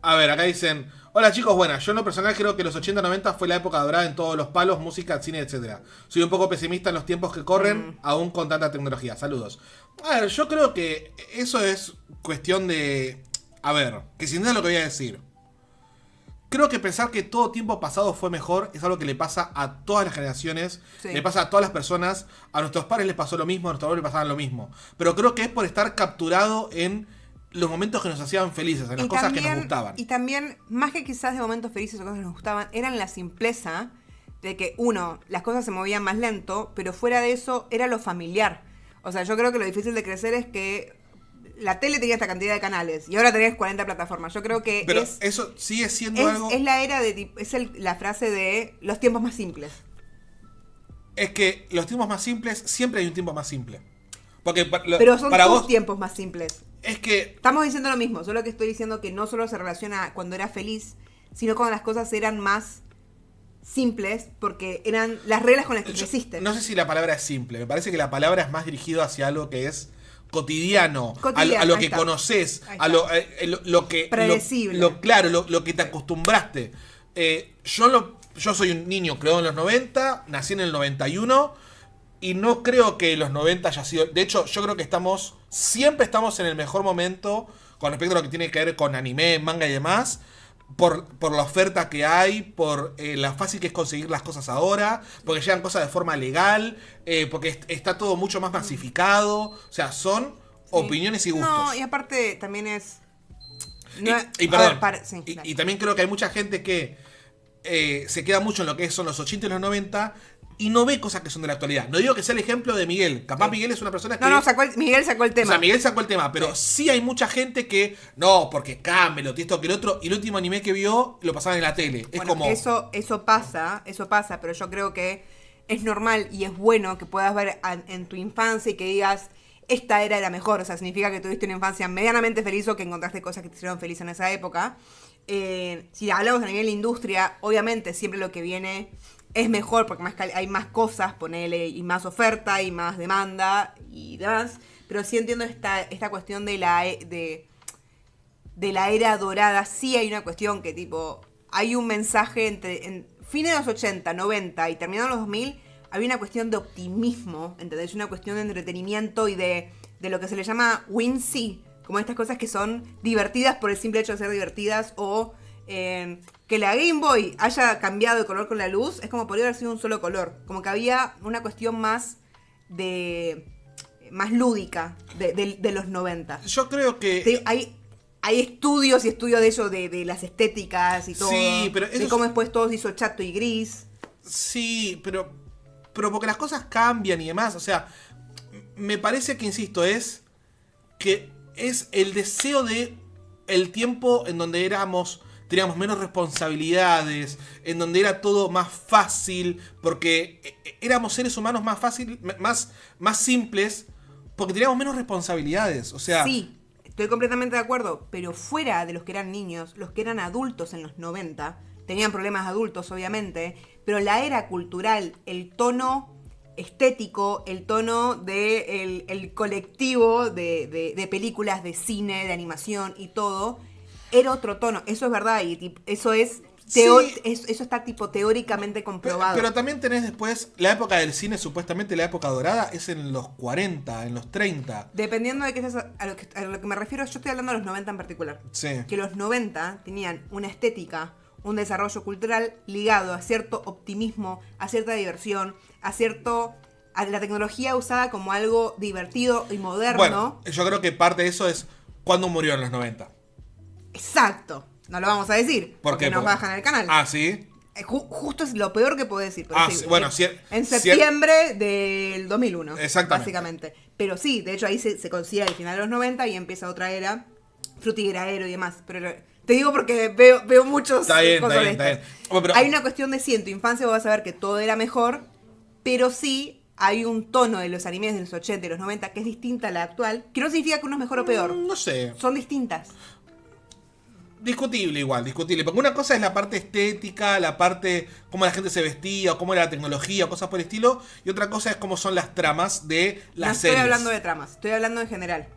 A ver, acá dicen: hola chicos, buenas. Yo en lo personal creo que los 80-90 fue la época dorada en todos los palos, música, cine, etc. Soy un poco pesimista en los tiempos que corren, aún con tanta tecnología. Saludos. A ver, yo creo que eso es cuestión de... A ver, que sin duda lo que voy a decir. Creo que pensar que todo tiempo pasado fue mejor es algo que le pasa a todas las generaciones, Sí. le pasa a todas las personas. A nuestros padres les pasó lo mismo, a nuestros abuelos les pasaban lo mismo. Pero creo que es por estar capturado en los momentos que nos hacían felices, en las cosas que nos gustaban. Y también, más que quizás de momentos felices o cosas que nos gustaban, eran la simpleza de que, uno, las cosas se movían más lento, pero fuera de eso era lo familiar. O sea, yo creo que lo difícil de crecer es que la tele tenía esta cantidad de canales y ahora tenés 40 plataformas. Yo creo que Pero eso sigue siendo algo... es la era de... la frase de los tiempos más simples. Es que los tiempos más simples, siempre hay un tiempo más simple. Porque Pero son para tus vos, tiempos más simples. es que... Estamos diciendo lo mismo, solo que estoy diciendo que no solo se relaciona cuando era feliz, sino cuando las cosas eran más simples, porque eran las reglas con las que creciste. No sé si la palabra es simple, me parece que la palabra es más dirigido hacia algo que es cotidiano, a lo ahí que está. conoces, Ahí a lo que... Predecible. Claro, lo que te acostumbraste. Yo yo soy un niño creado en los 90, nací en el 91 y no creo que los 90 haya sido... De hecho, yo creo que siempre estamos en el mejor momento con respecto a lo que tiene que ver con anime, manga y demás. Por la oferta que hay, por la fácil que es conseguir las cosas ahora, porque llegan cosas de forma legal, porque está todo mucho más masificado. O sea, son opiniones y gustos. No, y aparte también es... No, perdón, sí, y también creo que hay mucha gente que se queda mucho en lo que son los 80 y los 90 y no ve cosas que son de la actualidad. No digo que sea el ejemplo de Miguel. Capaz Miguel es una persona que... No, Miguel sacó el tema. O sea, Miguel sacó el tema, pero sí hay mucha gente que... No, porque Camelot, esto que el otro... Y el último anime que vio lo pasaban en la tele. Es como... Eso pasa, pero yo creo que es normal y es bueno que puedas ver en tu infancia y que digas... Esta era la mejor, o sea, significa que tuviste una infancia medianamente feliz o que encontraste cosas que te hicieron feliz en esa época. Si hablamos a nivel de industria, obviamente siempre lo que viene es mejor porque hay más cosas, ponele, y más oferta y más demanda y demás. Pero sí entiendo esta cuestión de la era dorada. Sí hay una cuestión que tipo, hay un mensaje en fines de los 80, 90 y terminando los 2000, había una cuestión de optimismo, ¿entendés? Una cuestión de entretenimiento y de lo que se le llama whimsy, como estas cosas que son divertidas por el simple hecho de ser divertidas, o que la Game Boy haya cambiado de color con la luz, es como podría haber sido un solo color, como que había una cuestión más lúdica de los 90. Yo creo que... Hay estudios y estudios de eso, de las estéticas y todo, sí, pero de cómo después todo se hizo chato y gris. Sí, pero porque las cosas cambian y demás. O sea, me parece que, insisto, es el deseo de el tiempo en donde teníamos menos responsabilidades, en donde era todo más fácil, porque éramos seres humanos más simples, porque teníamos menos responsabilidades. O sea... Sí, estoy completamente de acuerdo, pero fuera de los que eran niños, los que eran adultos en los 90... Tenían problemas adultos, obviamente, pero la era cultural, el tono estético, el tono de el colectivo de películas, de cine, de animación y todo, era otro tono. Eso es verdad y eso es... eso está tipo teóricamente comprobado. Pero también tenés después la época del cine, supuestamente la época dorada, es en los 40, en los 30. Dependiendo de qué estés, a lo que me refiero, yo estoy hablando de los 90 en particular. Sí. Que los 90 tenían una estética, un desarrollo cultural ligado a cierto optimismo, a cierta diversión, a la tecnología usada como algo divertido y moderno. Bueno, yo creo que parte de eso es cuándo murió en los 90. Exacto. No lo vamos a decir. Porque nos bajan el canal. Ah, ¿sí? Justo es lo peor que puedo decir. Sí, bueno, en septiembre del 2001. Exactamente. Básicamente. Pero sí, de hecho ahí se considera el final de los 90 y empieza otra era, frutigraero y demás. Pero te digo porque veo muchos está bien. Pero hay una cuestión de sí, en tu infancia vos vas a ver que todo era mejor, pero sí hay un tono de los animes de los 80 y los 90 que es distinta a la actual, que no significa que uno es mejor o peor. No sé. Son distintas. Discutible, porque una cosa es la parte estética, la parte cómo la gente se vestía, o cómo era la tecnología, o cosas por el estilo, y otra cosa es cómo son las tramas de las series. No estoy hablando de tramas, estoy hablando en general.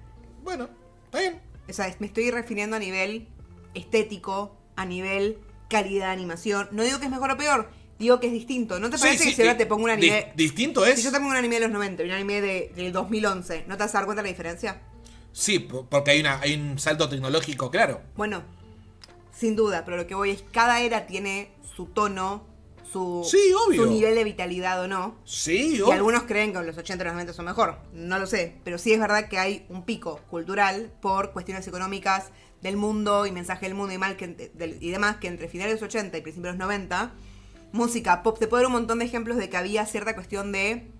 Bueno, está bien. O sea, me estoy refiriendo a nivel estético, a nivel calidad de animación. No digo que es mejor o peor, digo que es distinto. ¿No te parece que si ahora te pongo un anime... ¿Distinto es? Si yo te pongo un anime de los 90 y un anime del 2011, ¿no te vas a dar cuenta de la diferencia? Sí, porque hay un salto tecnológico, claro. Bueno, sin duda, pero lo que voy es, cada era tiene su tono, su nivel de vitalidad o no. Sí, obvio. Y algunos creen que los 80 y los 90 son mejor, no lo sé. Pero sí es verdad que hay un pico cultural por cuestiones económicas del mundo y mensaje del mundo y demás, que entre finales de los 80 y principios de los 90, música, pop, te puedo dar un montón de ejemplos de que había cierta cuestión de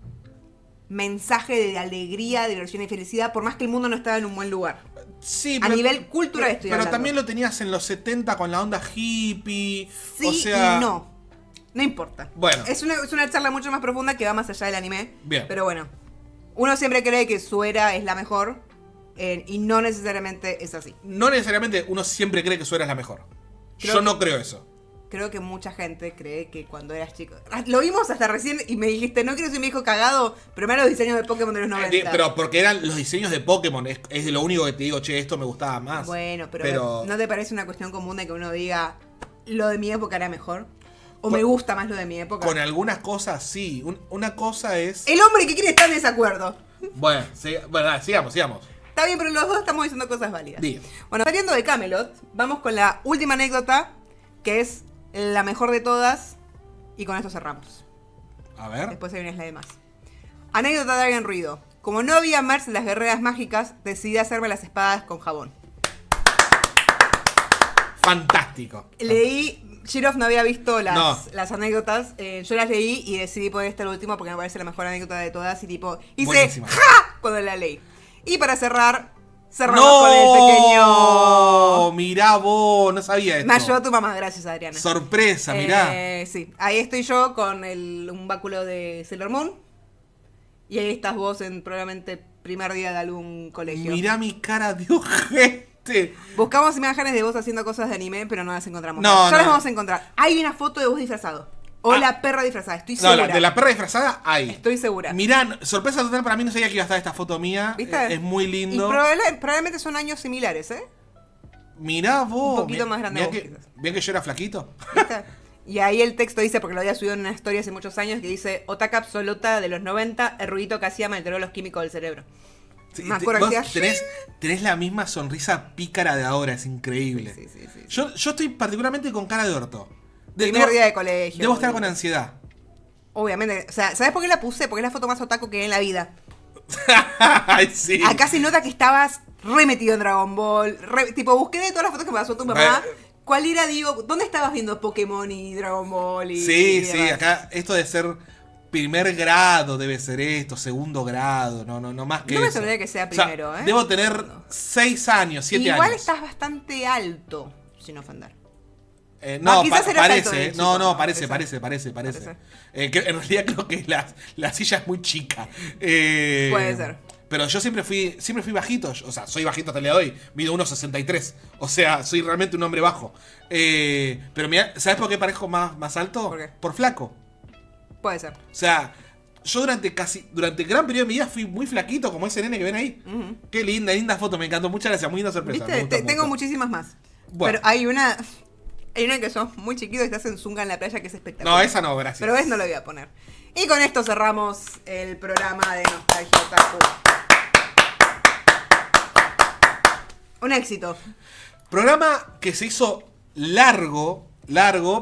mensaje de alegría, diversión y felicidad, por más que el mundo no estaba en un buen lugar. Sí, a nivel cultural estoy hablando. Pero también lo tenías en los 70 con la onda hippie. Sí, o sea, y no. No importa. Bueno. Es una charla mucho más profunda que va más allá del anime. Bien. Pero bueno. Uno siempre cree que su era es la mejor. Y no necesariamente es así. No necesariamente uno siempre cree que su era es la mejor. Yo no creo eso. Creo que mucha gente cree que cuando eras chico... Lo vimos hasta recién y me dijiste, no quiero ser mi hijo cagado, pero mira los diseños de Pokémon de los 90. Pero porque eran los diseños de Pokémon, es de lo único que te digo, che, esto me gustaba más. Bueno, pero ¿no te parece una cuestión común de que uno diga, lo de mi época era mejor? O me gusta más lo de mi época. Con algunas cosas sí. Una cosa es... El hombre que quiere estar en desacuerdo. Bueno, dale, sigamos. Está bien, pero los dos estamos diciendo cosas válidas. Diga. Bueno, saliendo de Camelot, vamos con la última anécdota, que es la mejor de todas, y con esto cerramos. A ver. Después hay una slide más. Anécdota de alguien ruido. Como no había merch en las guerreras mágicas, decidí hacerme las espadas con jabón. Fantástico. Leí... Shirov no había visto las anécdotas, yo las leí y decidí poner esta última porque me parece la mejor anécdota de todas y tipo, hice Buenísima. ¡ja! Cuando la leí. Y para cerramos con el pequeño... Mirá vos, no sabía esto. Me ayudó tu mamá, gracias Adriana. Sorpresa, mirá. Sí, ahí estoy yo con un báculo de Sailor Moon y ahí estás vos en probablemente primer día de algún colegio. Mirá mi cara de ojete. Buscamos imágenes de vos haciendo cosas de anime, pero no las encontramos. No, ya las no. vamos a encontrar. Hay una foto de vos disfrazado. O la perra disfrazada, estoy No, segura. de la perra disfrazada hay. Estoy segura. Mirá, sorpresa total para mí, no sabía que iba a estar esta foto mía. ¿Viste? Es muy lindo. Y probablemente son años similares, ¿eh? Mirá vos. Un poquito más grande mirá vos, que, quizás. bien que yo era flaquito. ¿Viste? Y ahí el texto dice, porque lo había subido en una historia hace muchos años, que dice: Otaka absoluta de los 90, el ruidito que hacía me alteró los químicos del cerebro. Sí, Me acuerdo que vos hacía... tenés la misma sonrisa pícara de ahora, es increíble. Sí. Yo estoy particularmente con cara de orto. Primer día de colegio. Debo estar con ansiedad. Obviamente. O sea, ¿sabes por qué la puse? Porque es la foto más otaku que hay en la vida. Ay, sí. Acá se nota que estabas re metido en Dragon Ball. Tipo, busqué de todas las fotos que me pasó tu mamá. ¿Cuál era, digo, dónde estabas viendo Pokémon y Dragon Ball? Sí, demás? acá esto de ser primer grado debe ser esto, segundo grado, no más que No me eso. sorprende que sea O sea, primero, ¿eh? Debo tener 6 años, 7 años. Igual estás bastante alto, sin ofender. No, quizás eras alto parece, de chico, no, ¿no? parece. Parece. Que en realidad creo que la silla es muy chica. Puede ser. Pero yo siempre fui bajito, o sea, soy bajito hasta el día de hoy, mido 1,63, o sea, soy realmente un hombre bajo. Pero mira, ¿sabes por qué parezco más alto? ¿Por qué? Por flaco. Puede ser. O sea, yo durante gran periodo de mi vida fui muy flaquito, como ese nene que ven ahí. Qué linda foto, me encantó, muchas gracias, muy linda sorpresa. ¿Viste? me gustó Tengo mucho. muchísimas más. Bueno. Pero hay una que sos muy chiquito y estás en zunga en la playa que es espectacular. No, esa no, gracias. Pero ves, no lo voy a poner. Y con esto cerramos el programa de Nostalgia Otaku. Un éxito. Programa que se hizo largo,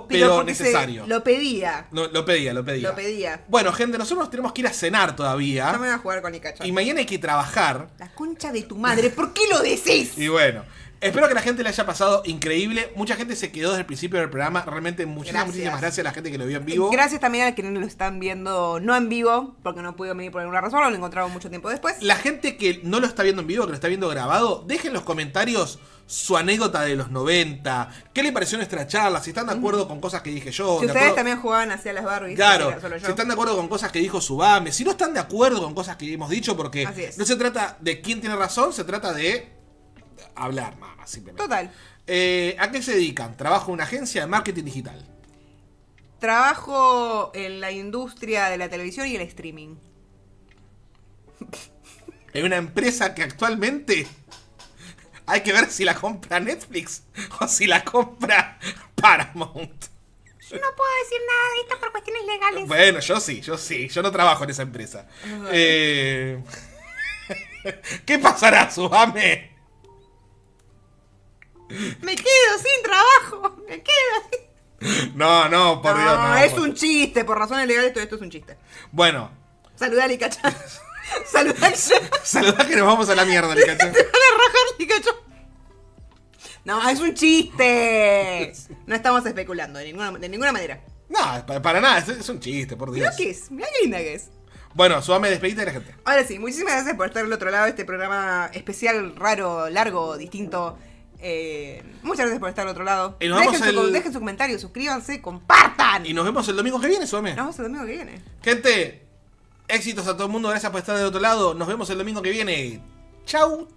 pero porque necesario. lo pedía. No, lo pedía. Lo pedía. Bueno, gente, nosotros tenemos que ir a cenar todavía. Yo me voy a jugar con Ikacha. Y mañana hay que trabajar. La concha de tu madre, ¿por qué lo decís? Y bueno, espero que la gente le haya pasado increíble. Mucha gente se quedó desde el principio del programa. Realmente muchísimas gracias a la gente que lo vio en vivo. Gracias también a quienes lo están viendo no en vivo, porque no pudieron venir por alguna razón, o lo encontraron mucho tiempo después. La gente que no lo está viendo en vivo, que lo está viendo grabado, dejen en los comentarios su anécdota de los 90. ¿Qué le pareció nuestra charla? Si están de acuerdo con cosas que dije yo. Si ustedes también jugaban hacia las Barbies. Claro, solo yo. si están de acuerdo con cosas que dijo Subame, si no están de acuerdo con cosas que hemos dicho, porque Así es. no se trata de quién tiene razón, se trata de hablar, mamá, simplemente. Total. ¿A qué se dedican? Trabajo en una agencia de marketing digital. Trabajo en la industria de la televisión y el streaming. En una empresa que actualmente hay que ver si la compra Netflix o si la compra Paramount. Yo no puedo decir nada de esto por cuestiones legales. Bueno, yo sí, yo no trabajo en esa empresa. ¿Qué pasará, Subame? Me quedo sin trabajo. Me quedo sin... No, por Dios, no. es un chiste. Por razones legales todo esto es un chiste. Bueno, Saludá a Licacha. Saludá a saludá que nos vamos a la mierda, Licacho. Te van a rajar, Licacho. No, es un chiste. No estamos especulando de ninguna manera. No, para nada, es un chiste, por Dios. Mirá qué es. Mirá qué linda que es. Bueno, Subame, despedite de la gente. Ahora sí, muchísimas gracias por estar del otro lado de este programa especial, raro, largo, distinto. Muchas gracias por estar del otro lado. Y nos vemos Dejen su comentario, suscríbanse, compartan. Y nos vemos el domingo que viene, Subame. Nos vemos el domingo que viene. Gente, éxitos a todo el mundo, gracias por estar del otro lado. Nos vemos el domingo que viene. Chau.